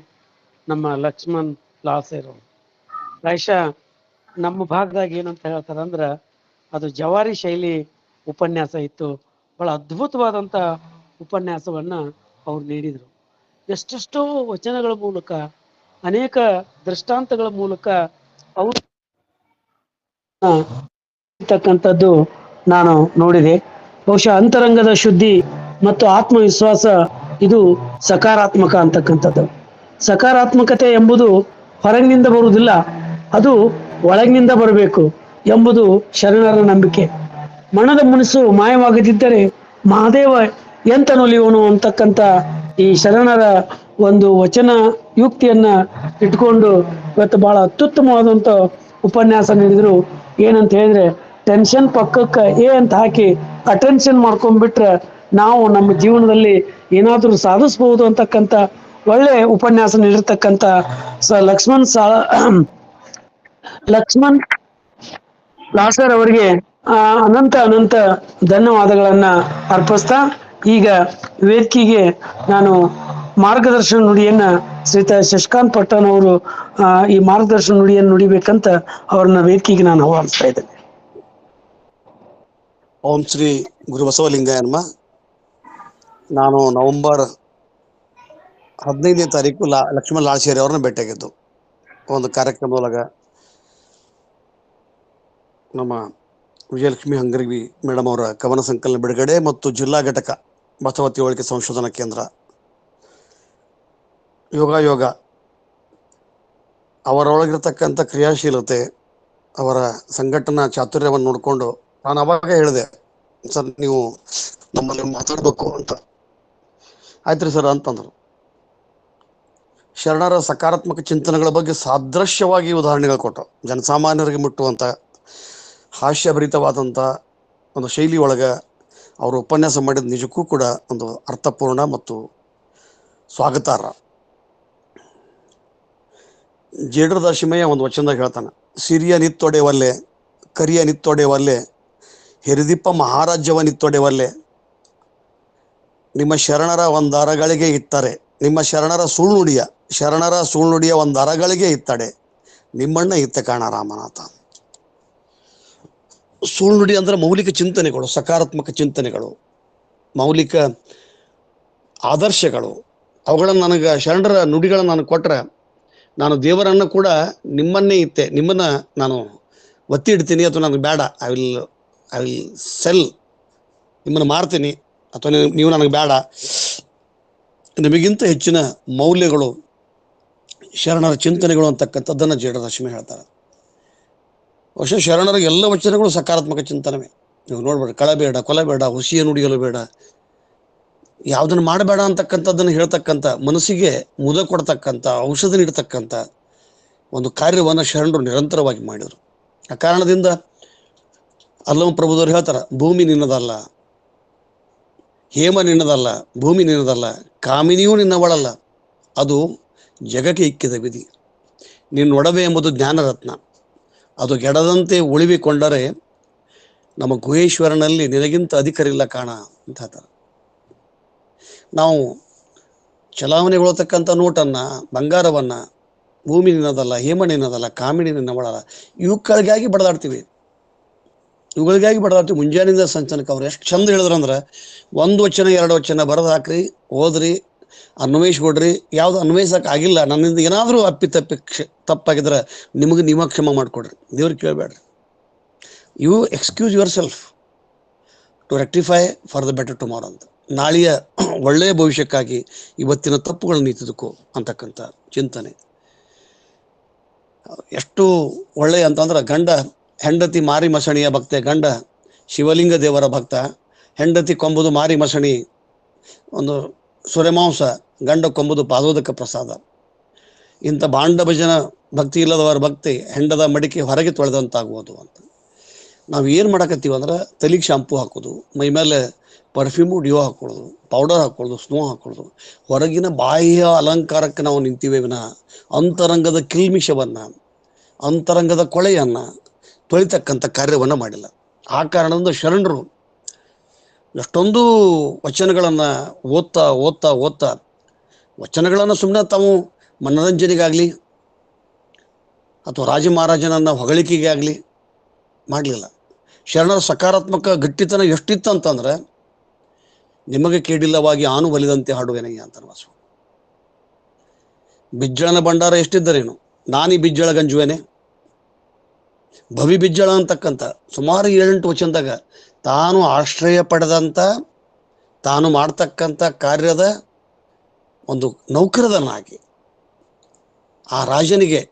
ನಮ್ಮ ಲಕ್ಷ್ಮಣ್ ಲಾಸೇರು. ಪ್ರಾಯಶಃ ನಮ್ಮ ಭಾಗದಾಗ ಏನಂತ ಹೇಳ್ತಾರಂದ್ರ ಅದು ಜವಾರಿ ಶೈಲಿ ಉಪನ್ಯಾಸ ಇತ್ತು. ಬಹಳ ಅದ್ಭುತವಾದಂತ ಉಪನ್ಯಾಸವನ್ನ ಅವ್ರು ನೀಡಿದ್ರು. ಎಷ್ಟೆಷ್ಟೋ ವಚನಗಳ ಮೂಲಕ, ಅನೇಕ ದೃಷ್ಟಾಂತಗಳ ಮೂಲಕ ಅವರು ಇರ್ತಕ್ಕಂಥದ್ದು ನಾನು ನೋಡಿದೆ. ಬಹುಶಃ ಅಂತರಂಗದ ಶುದ್ಧಿ ಮತ್ತು ಆತ್ಮವಿಶ್ವಾಸ ಇದು ಸಕಾರಾತ್ಮಕ ಅಂತಕ್ಕಂಥದ್ದು. ಸಕಾರಾತ್ಮಕತೆ ಎಂಬುದು ಹೊರಗಿನಿಂದ ಬರುವುದಿಲ್ಲ, ಅದು ಒಳಗಿನಿಂದ ಬರಬೇಕು ಎಂಬುದು ಶರಣರ ನಂಬಿಕೆ. ಮನದ ಮನಸ್ಸು ಮಾಯವಾಗದಿದ್ದರೆ ಮಹಾದೇವ ಎಂತನೊಲಿಯುವನು ಅಂತಕ್ಕಂಥ ಈ ಶರಣರ ಒಂದು ವಚನ ಯುಕ್ತಿಯನ್ನ ಇಟ್ಕೊಂಡು ಇವತ್ತು ಬಹಳ ಅತ್ಯುತ್ತಮವಾದಂಥ ಉಪನ್ಯಾಸ ನೀಡಿದ್ರು. ಏನಂತ ಹೇಳಿದ್ರೆ, ಟೆನ್ಷನ್ ಪಕ್ಕಕ್ಕ ಏ ಅಂತ ಹಾಕಿ ಅಟೆನ್ಷನ್ ಮಾಡ್ಕೊಂಡ್ಬಿಟ್ರೆ ನಾವು ನಮ್ಮ ಜೀವನದಲ್ಲಿ ಏನಾದ್ರೂ ಸಾಧಿಸಬಹುದು ಅಂತಕ್ಕಂಥ ಒಳ್ಳೆ ಉಪನ್ಯಾಸ ನೀಡಿರ್ತಕ್ಕಂಥ ಲಕ್ಷ್ಮಣ್ ಲಾಸರ್ ಅವರಿಗೆ ಅನಂತ ಧನ್ಯವಾದಗಳನ್ನ ಅರ್ಪಿಸ್ತಾ ಈಗ ವೇದಿಕೆಗೆ ನಾನು ಮಾರ್ಗದರ್ಶನ ನುಡಿಯನ್ನ ಶ್ರೀತ ಶಶಿಕಾಂತ್ ಪಟ್ಟಣ್ ಅವರು ಈ ಮಾರ್ಗದರ್ಶನ ನುಡಿಯನ್ನು ನುಡಿಬೇಕಂತ ಅವ್ರನ್ನ ವೇದಿಕೆಗೆ ನಾನು ಆಹ್ವಾನಿಸ್ತಾ ಇದ್ದೇನೆ. ಓಂ ಶ್ರೀ ಗುರು ಬಸವಲಿಂಗಾಯ ನಮಃ. ನಾನು ನವೆಂಬರ್ 15ನೇ ತಾರೀಕು ಲಕ್ಷ್ಮಣ್ ಲಾಳ್ಸೇರಿ ಅವ್ರನ್ನ ಭೇಟಿಯಾಗಿದ್ದು ಒಂದು ಕಾರ್ಯಕ್ರಮದೊಳಗ. ನಮ್ಮ ವಿಜಯಲಕ್ಷ್ಮಿ ಹಂಗರಗಿ ಮೇಡಮ್ ಅವರ ಕವನ ಸಂಕಲನ ಬಿಡುಗಡೆ ಮತ್ತು ಜಿಲ್ಲಾ ಘಟಕ ಬಸವ ತಿಳುವಳಿಕೆ ಸಂಶೋಧನಾ ಕೇಂದ್ರ ಯೋಗ ಅವರೊಳಗಿರ್ತಕ್ಕಂಥ ಕ್ರಿಯಾಶೀಲತೆ, ಅವರ ಸಂಘಟನಾ ಚಾತುರ್ಯವನ್ನು ನೋಡಿಕೊಂಡು ನಾನು ಅವಾಗ ಹೇಳಿದೆ, ಸರ್ ನೀವು ನಮ್ಮಲ್ಲಿ ಮಾತಾಡ್ಬೇಕು ಅಂತ. ಆಯ್ತ್ರಿ ಸರ್ ಅಂತಂದ್ರು. ಶರಣರ ಸಕಾರಾತ್ಮಕ ಚಿಂತನೆಗಳ ಬಗ್ಗೆ ಸಾದೃಶ್ಯವಾಗಿ ಉದಾಹರಣೆಗಳು ಕೊಟ್ಟು ಜನಸಾಮಾನ್ಯರಿಗೆ ಮುಟ್ಟುವಂಥ ಹಾಸ್ಯಭರಿತವಾದಂಥ ಒಂದು ಶೈಲಿ ಒಳಗ ಅವರು ಉಪನ್ಯಾಸ ಮಾಡಿದ ನಿಜಕ್ಕೂ ಕೂಡ ಒಂದು ಅರ್ಥಪೂರ್ಣ ಮತ್ತು ಸ್ವಾಗತಾರ್ಹ. ಜೇಡರ ದಾಶಿಮಯ್ಯ ಒಂದು ವಚನದಾಗ ಹೇಳ್ತಾನೆ, ಸಿರಿಯ ನಿತ್ತೊಡೆವಲ್ಲೆ, ಕರಿಯ ನಿತ್ತೊಡೆವಲ್ಲೆ, ಹಿರಿದಿಪ್ಪ ಮಹಾರಾಜ್ಯವ ನಿತ್ತೊಡೆವಲ್ಲೆ, ನಿಮ್ಮ ಶರಣರ ಒಂದರಗಳಿಗೆ ಇತ್ತರೆ, ನಿಮ್ಮ ಶರಣರ ಸುಳ್ನುಡಿಯ ಒಂದರಗಳಿಗೆ ಇತ್ತಡೆ, ನಿಮ್ಮಣ್ಣ ಇತ್ತ ಕಾಣ ರಾಮನಾಥ. ಸುಳ್ನುಡಿ ಅಂದ್ರೆ ಮೌಲಿಕ ಚಿಂತನೆಗಳು, ಸಕಾರಾತ್ಮಕ ಚಿಂತನೆಗಳು, ಮೌಲಿಕ ಆದರ್ಶಗಳು. ಅವುಗಳನ್ನು ನನಗೆ ಶರಣರ ನುಡಿಗಳನ್ನು ನಾನು ಕೊಟ್ಟರೆ ನಾನು ದೇವರನ್ನು ಕೂಡ ನಿಮ್ಮನ್ನೇ ಇತ್ತೆ, ನಿಮ್ಮನ್ನ ನಾನು ಒತ್ತಿ ಇಡ್ತೀನಿ ಅಥವಾ ನನಗೆ ಬೇಡ, ಐ ವಿಲ್ ಸೆಲ್, ನಿಮ್ಮನ್ನು ಮಾರ್ತೀನಿ ಅಥವಾ ನೀವು ನನಗೆ ಬೇಡ. ನಿಮಗಿಂತ ಹೆಚ್ಚಿನ ಮೌಲ್ಯಗಳು ಶರಣರ ಚಿಂತನೆಗಳು ಅಂತಕ್ಕಂಥದ್ದನ್ನು ಜೇಡರ ದಾಶಿಮಯ್ಯ ಹೇಳ್ತಾರೆ. ಬಹುಶಃ ಶರಣರ ಎಲ್ಲ ವಚನಗಳು ಸಕಾರಾತ್ಮಕ ಚಿಂತನವೇ. ನೀವು ನೋಡ್ಬೇಡ, ಕಳಬೇಡ, ಕೊಲಬೇಡ, ಹುಸಿಯ ನುಡಿಯಲು ಬೇಡ, ಯಾವುದನ್ನು ಮಾಡಬೇಡ ಅಂತಕ್ಕಂಥದ್ದನ್ನು ಹೇಳ್ತಕ್ಕಂಥ, ಮನಸ್ಸಿಗೆ ಮುದ ಕೊಡ್ತಕ್ಕಂಥ, ಔಷಧ ನೀಡ್ತಕ್ಕಂಥ ಒಂದು ಕಾರ್ಯವನ್ನು ಶರಣರು ನಿರಂತರವಾಗಿ ಮಾಡಿದರು. ಆ ಕಾರಣದಿಂದ ಅಲ್ಲಮ ಪ್ರಭುದವರು ಹೇಳ್ತಾರೆ, ಭೂಮಿ ನಿನ್ನದಲ್ಲ, ಹೇಮ ನಿನ್ನದಲ್ಲ, ಭೂಮಿ ನಿನ್ನದಲ್ಲ, ಕಾಮಿನಿಯೂ ನಿನ್ನವಳಲ್ಲ, ಅದು ಜಗಕ್ಕೆ ಇಕ್ಕಿದ ವಿಧಿ. ನಿನ್ನೊಡವೆ ಎಂಬುದು ಜ್ಞಾನರತ್ನ, ಅದು ಗೆಡದಂತೆ ಉಳಿವಿಕೊಂಡರೆ ನಮ್ಮ ಗುಹೇಶ್ವರನಲ್ಲಿ ನಿನಗಿಂತ ಅಧಿಕರಿಲ್ಲ ಕಾಣ ಅಂತ ಹೇಳ್ತಾರೆ. ನಾವು ಚಲಾವಣೆಗೊಳ್ಳತಕ್ಕಂಥ ನೋಟನ್ನು, ಬಂಗಾರವನ್ನು ಭೂಮಿ ನಿನ್ನದಲ್ಲ, ಹೇಮ ನಿನ್ನದಲ್ಲ, ಕಾಮಿನಿ ನಿನ್ನವಳಲ್ಲ, ಇವುಗಳಿಗಾಗಿ ಬಡದಾಡ್ತೀವಿ. ಮುಂಜಾನಿಂದ ಸಂಚನಕ್ಕೆ ಅವ್ರು ಎಷ್ಟು ಚಂದ ಹೇಳಿದ್ರಂದ್ರೆ, 1 ವಚನ 2 ವಚನ ಬರೆದು ಹಾಕ್ರಿ, ಓದ್ರಿ, ಅನ್ವಯಿಸ್ಕೊಡ್ರಿ. ಯಾವ್ದು ಅನ್ವಯಿಸಕ್ಕೆ ಆಗಿಲ್ಲ, ನನ್ನಿಂದ ಏನಾದರೂ ತಪ್ಪಾಗಿದ್ರೆ ನೀವ ಕ್ಷಮ ಮಾಡಿಕೊಡ್ರಿ, ದೇವ್ರಿಗೆ ಕೇಳಬೇಡ್ರಿ. You excuse yourself to rectify for the better tomorrow ಅಂತ. ನಾಳೆಯ ಒಳ್ಳೆಯ ಭವಿಷ್ಯಕ್ಕಾಗಿ ಇವತ್ತಿನ ತಪ್ಪುಗಳನ್ನು ತಿದ್ದುಕೋ ಅಂತಕ್ಕಂಥ ಚಿಂತನೆ ಎಷ್ಟು ಒಳ್ಳೆಯ ಅಂತಂದ್ರೆ, ಗಂಡ ಹೆಂಡತಿ ಮಾರಿ ಮಸಣಿಯ ಭಕ್ತೆ, ಗಂಡ ಶಿವಲಿಂಗ ದೇವರ ಭಕ್ತ, ಹೆಂಡತಿ ಕೊಂಬುದು ಮಾರಿ ಮಸಣಿ ಒಂದು ಸುರೆಮಾಂಸ, ಗಂಡ ಕೊಂಬುದು ಪಾದೋದಕ ಪ್ರಸಾದ. ಇಂಥ ಬಾಂಡ ಭಜನ ಭಕ್ತಿ ಇಲ್ಲದವರ ಭಕ್ತಿ ಹೆಂಡದ ಮಡಿಕೆ ಹೊರಗೆ ತೊಳೆದಂತಾಗುವುದು ಅಂತ. ನಾವು ಏನು ಮಾಡಕತ್ತೀವಿ ಅಂದ್ರೆ, ತಲೆಗೆ ಶಾಂಪೂ ಹಾಕೋದು, ಮೈ ಮೇಲೆ ಪರ್ಫ್ಯೂಮು ಡಿಯೋ ಹಾಕೊಳ್ಳೋದು, ಪೌಡರ್ ಹಾಕೊಳ್ಳೋದು, ಸ್ನೋ ಹಾಕೊಳ್ಳೋದು, ಹೊರಗಿನ ಬಾಹ್ಯ ಅಲಂಕಾರಕ್ಕೆ ನಾವು ನಿಂತೀವಿ ವಿನಃ ಅಂತರಂಗದ ಕಿಲ್ಮಿಷವನ್ನು, ಅಂತರಂಗದ ಕೊಳೆಯನ್ನು ತೊಳಿತಕ್ಕಂಥ ಕಾರ್ಯವನ್ನು ಮಾಡಿಲ್ಲ. ಆ ಕಾರಣದಿಂದ ಶರಣರು ಎಷ್ಟೊಂದು ವಚನಗಳನ್ನು ಓದ್ತಾ ವಚನಗಳನ್ನು ಸುಮ್ಮನೆ ತಾವು ಮನರಂಜನೆಗಾಗಲಿ ಅಥವಾ ರಾಜ ಮಹಾರಾಜನನ್ನ ಹೊಗಳಿಕೆಗೆ ಆಗಲಿ ಮಾಡಲಿಲ್ಲ. ಶರಣರ ಸಕಾರಾತ್ಮಕ ಗಟ್ಟಿತನ ಎಷ್ಟಿತ್ತು ಅಂತಂದ್ರೆ, ನಿಮಗೆ ಕೇಳಿಲ್ಲವಾಗಿ ಆನು ಒಲಿದಂತೆ ಹಾಡುವೆನಯ್ಯ ಅಂತ ಬಸವ. ಬಿಜ್ಜಳನ ಭಂಡಾರ ಎಷ್ಟಿದ್ದರೇನು, ನಾನಿ ಬಿಜ್ಜಳ ಗಂಜುವೆನೆ, ಭವಿ ಬಿಜ್ಜಳ ಅಂತಕ್ಕಂಥ ಸುಮಾರು 7-8 ವಚನದಾಗ ತಾನು ಆಶ್ರಯ ಪಡೆದಂಥ, ತಾನು ಮಾಡ್ತಕ್ಕಂಥ ಕಾರ್ಯದ ಒಂದು ನೌಕರದನ್ನಾಗಿ ಆ ರಾಜನಿಗೆ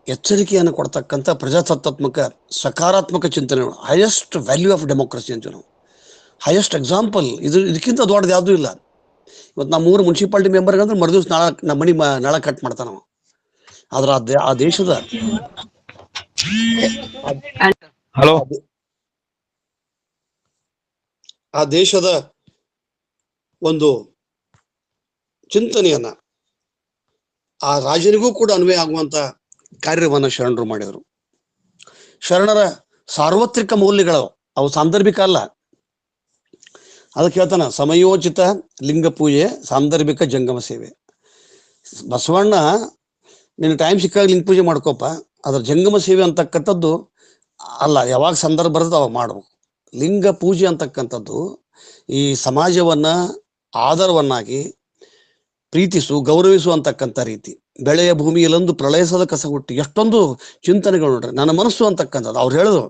ಎಚ್ಚರಿಕೆಯನ್ನು ಕೊಡ್ತಕ್ಕಂಥ ಪ್ರಜಾಸತ್ತಾತ್ಮಕ ಸಕಾರಾತ್ಮಕ ಚಿಂತನೆಗಳು, ಹೈಯೆಸ್ಟ್ ವ್ಯಾಲ್ಯೂ ಆಫ್ ಡೆಮೋಕ್ರಸಿ ಅಂತೀವಿ ನಾವು, ಹೈಯೆಸ್ಟ್ ಎಕ್ಸಾಂಪಲ್. ಇದಕ್ಕಿಂತ ದೊಡ್ಡದು ಯಾವುದೂ ಇಲ್ಲ. ಇವತ್ತು ನಾವು 3 ಮುನ್ಸಿಪಾಲಿಟಿ ಮೆಂಬರ್ಗಂದ್ರೆ ಮರುದಿವ್ಸ ನಮ್ಮ ಮನೆ ನಳ ಕಟ್ ಮಾಡ್ತಾನ ನಾವು. ಆದ್ರೆ ಆ ದೇಶದ ಹಲೋ. ಆ ದೇಶದ ಒಂದು ಚಿಂತನೆಯನ್ನ ಆ ರಾಜನಿಗೂ ಕೂಡ ಅನ್ವಯ ಆಗುವಂತ ಕಾರ್ಯವನ್ನ ಶರಣರು ಮಾಡಿದರು. ಶರಣರ ಸಾರ್ವತ್ರಿಕ ಮೌಲ್ಯಗಳು ಅವು ಸಾಂದರ್ಭಿಕ ಅಲ್ಲ. ಅದಕ್ಕೆ ಹೇಳ್ತಾನ, ಸಮಯೋಚಿತ ಲಿಂಗ ಪೂಜೆ, ಸಾಂದರ್ಭಿಕ ಜಂಗಮ ಸೇವೆ. ಬಸವಣ್ಣ ನಿನ್ನ ಟೈಮ್ ಸಿಕ್ಕಾಗ ಲಿಂಗ ಪೂಜೆ ಮಾಡ್ಕೋಪ, ಅದ್ರ ಜಂಗಮ ಸೇವೆ ಅಂತಕ್ಕಂಥದ್ದು ಅಲ್ಲ, ಯಾವಾಗ ಸಂದರ್ಭ ಬರ್ತದೆ ಅವಾಗ ಮಾಡ್ಬೇಕು. ಲಿಂಗ ಪೂಜೆ ಅಂತಕ್ಕಂಥದ್ದು ಈ ಸಮಾಜವನ್ನ ಆಧಾರವನ್ನಾಗಿ ಪ್ರೀತಿಸು, ಗೌರವಿಸು ಅಂತಕ್ಕಂಥ ರೀತಿ. ಬೆಳೆಯ ಭೂಮಿಯಲ್ಲೊಂದು ಪ್ರಳಯಸದ ಕಸ ಹುಟ್ಟಿ, ಎಷ್ಟೊಂದು ಚಿಂತನೆಗಳು ನೋಡ್ರಿ. ನನ್ನ ಮನಸ್ಸು ಅಂತಕ್ಕಂಥದ್ದು ಅವ್ರು ಹೇಳಿದ್ರು,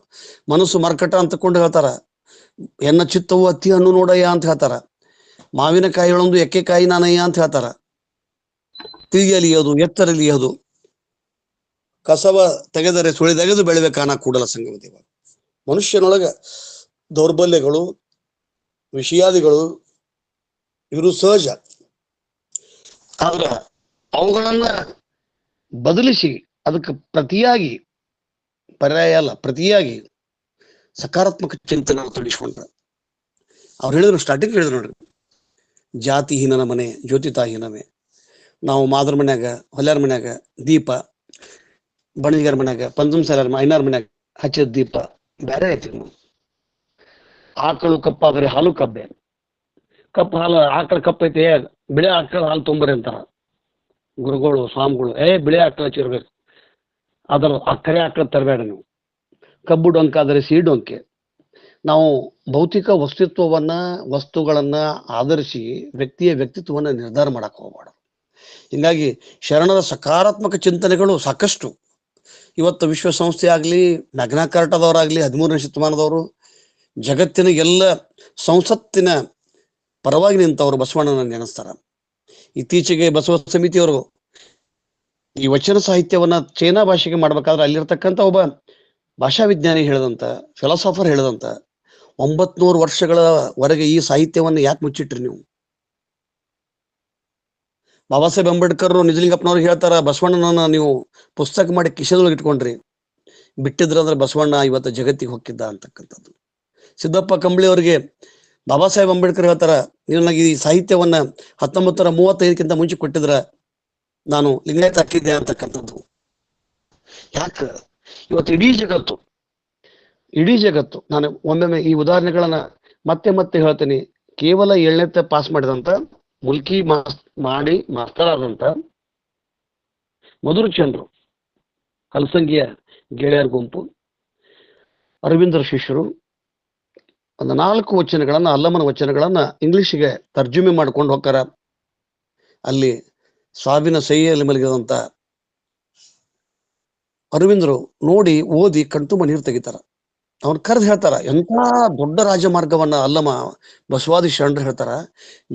ಮನಸ್ಸು ಮರ್ಕಟ ಅಂತಕೊಂಡು ಹೇಳ್ತಾರ. ಎನ್ನ ಚಿತ್ತವು ಅತಿ ಹಣ್ಣು ನೋಡಯ್ಯ ಅಂತ ಹೇಳ್ತಾರ. ಮಾವಿನಕಾಯಿಗಳೊಂದು ಎಕ್ಕೆಕಾಯಿ ನಾನಯ್ಯ ಅಂತ ಹೇಳ್ತಾರ. ತಿಳಿಯಲಿಯೋದು ಎತ್ತರಲಿಯೋದು, ಕಸವ ತೆಗೆದರೆ ಸುಳಿದೆಗೆದು ಬೆಳಿಬೇಕಾನ ಕೂಡಲ ಸಂಗಮ ದೇವ. ಮನುಷ್ಯನೊಳಗ ದೌರ್ಬಲ್ಯಗಳು, ವಿಷಯಾದಿಗಳು ಇವರು ಸಹಜ. ಆದ್ರ ಅವುಗಳನ್ನ ಬದಲಿಸಿ ಅದಕ್ಕೆ ಪ್ರತಿಯಾಗಿ, ಪರ್ಯಾಯ ಅಲ್ಲ ಪ್ರತಿಯಾಗಿ ಸಕಾರಾತ್ಮಕ ಚಿಂತನೆ ತೊಡಿಸ್ಕೊಂಡ್ರ. ಅವ್ರು ಹೇಳಿದ್ರು, ಸ್ಟಾರ್ಟಿಂಗ್ ಹೇಳಿದ್ರು ನೋಡ್ರಿ, ಜಾತಿಹೀನನ ಮನೆ ಜ್ಯೋತಿತಾಹೀನವೇ. ನಾವು ಮಾದ್ರ ಮನ್ಯಾಗ, ಹೊಲ್ಯಾರ ಮನ್ಯಾಗ ದೀಪ, ಬಣಿಗರ ಮನ್ಯಾಗ, ಪಂಚಮ ಸಾಲಾರ ಐನಾರ ಮನ್ಯಾಗ ಹಚ್ಚಿದ ದೀಪ ಬೇರೆ ಐತಿ. ಆಕಳು ಕಪ್ಪಾದ್ರೆ ಹಾಲು ಕಬ್ಬೆ, ಕಪ್ಪು ಹಾಲು ಆಕಳ ಕಪ್ಪೈತೆ, ಬಿಳೆ ಆಕಳ ಹಾಲು ತೊಂಬರಿ ಅಂತಾರ ಗುರುಗಳು ಸ್ವಾಮಿಗಳು. ಬಿಳೆ ಆಕಳ ಹಚ್ಚಿರ್ಬೇಕು, ಅದರ ಕರೆ ಆಕಳ ತರಬೇಡ ನೀವು. ಕಬ್ಬು ಡೊಂಕಾದರೆ ಸಿಹಿ ಡೊಂಕೆ. ನಾವು ಭೌತಿಕ ವಸ್ತುತ್ವವನ್ನ, ವಸ್ತುಗಳನ್ನ ಆಧರಿಸಿ ವ್ಯಕ್ತಿಯ ವ್ಯಕ್ತಿತ್ವವನ್ನ ನಿರ್ಧಾರ ಮಾಡಕ್ ಹೋಗಬಾರ್ದು. ಹೀಗಾಗಿ ಶರಣರ ಸಕಾರಾತ್ಮಕ ಚಿಂತನೆಗಳು ಸಾಕಷ್ಟು. ಇವತ್ತು ವಿಶ್ವಸಂಸ್ಥೆ ಆಗ್ಲಿ, ಮ್ಯಾಗ್ನಾ ಕಾರ್ಟಾದವರಾಗ್ಲಿ, 13ನೇ ಶತಮಾನದವರು, ಜಗತ್ತಿನ ಎಲ್ಲ ಸಂಸತ್ತಿನ ಪರವಾಗಿ ನಿಂತವರು ಬಸವಣ್ಣನ ನೆನೆಸ್ತಾರ. ಇತ್ತೀಚೆಗೆ ಬಸವ ಸಮಿತಿಯವರು ಈ ವಚನ ಸಾಹಿತ್ಯವನ್ನ ಚೈನಾ ಭಾಷೆಗೆ ಮಾಡ್ಬೇಕಾದ್ರೆ ಅಲ್ಲಿರ್ತಕ್ಕಂಥ ಒಬ್ಬ ಭಾಷಾ ವಿಜ್ಞಾನಿ ಹೇಳಿದಂತ, ಫಿಲಾಸಫರ್ ಹೇಳಿದಂತ, 900 ವರ್ಷಗಳವರೆಗೆ ಈ ಸಾಹಿತ್ಯವನ್ನು ಯಾಕೆ ಮುಚ್ಚಿಟ್ರಿ ನೀವು? ಬಾಬಾ ಸಾಹೇಬ್ ಅಂಬೇಡ್ಕರ್ ನಿಜಲಿಂಗಪ್ಪನವ್ರಿಗೆ ಹೇಳ್ತಾರ, ಬಸವಣ್ಣನ ನೀವು ಪುಸ್ತಕ ಮಾಡಿ ಕಿಶೆದೊಳಗೆ ಇಟ್ಕೊಂಡ್ರಿ, ಬಿಟ್ಟಿದ್ರಂದ್ರೆ ಬಸವಣ್ಣ ಇವತ್ತು ಜಗತ್ತಿಗೆ ಹೊಕ್ಕಿದ್ದ ಅಂತಕ್ಕಂಥದ್ದು. ಸಿದ್ದಪ್ಪ ಕಂಬಳಿ ಅವರಿಗೆ ಬಾಬಾ ಸಾಹೇಬ್ ಅಂಬೇಡ್ಕರ್ ಹೇಳ್ತಾರ, ನೀವು ನನಗೆ ಈ ಸಾಹಿತ್ಯವನ್ನ 1935ಕ್ಕಿಂತ ಮುಂಚೆ ಕೊಟ್ಟಿದ್ರ ನಾನು ಲಿಂಗಾಯತ ಹಾಕಿದ್ದೆ ಅಂತಕ್ಕಂಥದ್ದು. ಯಾಕ ಇವತ್ತು ಇಡೀ ಜಗತ್ತು ನಾನು ಒಮ್ಮೊಮ್ಮೆ ಈ ಉದಾಹರಣೆಗಳನ್ನ ಮತ್ತೆ ಮತ್ತೆ ಹೇಳ್ತೇನೆ. ಕೇವಲ 7ನೇ ಪಾಸ್ ಮಾಡಿದಂತ, ಮುಲ್ಕಿ ಮಾಡಿ ಮಾಸ್ಟರ್ ಆದಂತ ಮಧುರಚಂದ್ರು, ಹಲಸಂಗಿಯ ಗೆಳೆಯರ ಗುಂಪು, ಅರವಿಂದರ ಶಿಷ್ಯರು ಒಂದು 4 ವಚನಗಳನ್ನ, ಅಲ್ಲಮನ ವಚನಗಳನ್ನ ಇಂಗ್ಲಿಷ್ಗೆ ತರ್ಜುಮೆ ಮಾಡ್ಕೊಂಡು ಹೋಗ್ತಾರ. ಅಲ್ಲಿ ಸಾವಿನ ಸಹಿಯಲ್ಲಿ ಮಲಗಿದಂತ ಅರವಿಂದರು ನೋಡಿ ಓದಿ ಕಣ್ತುಂಬ ನೀರು ತೆಗಿತಾರ. ಅವ್ರು ಕರೆದು ಹೇಳ್ತಾರ, ಎಂಥ ದೊಡ್ಡ ರಾಜಮಾರ್ಗವನ್ನ ಅಲ್ಲಮ ಬಸವಾದಿ ಶರಣರು ಹೇಳ್ತಾರ,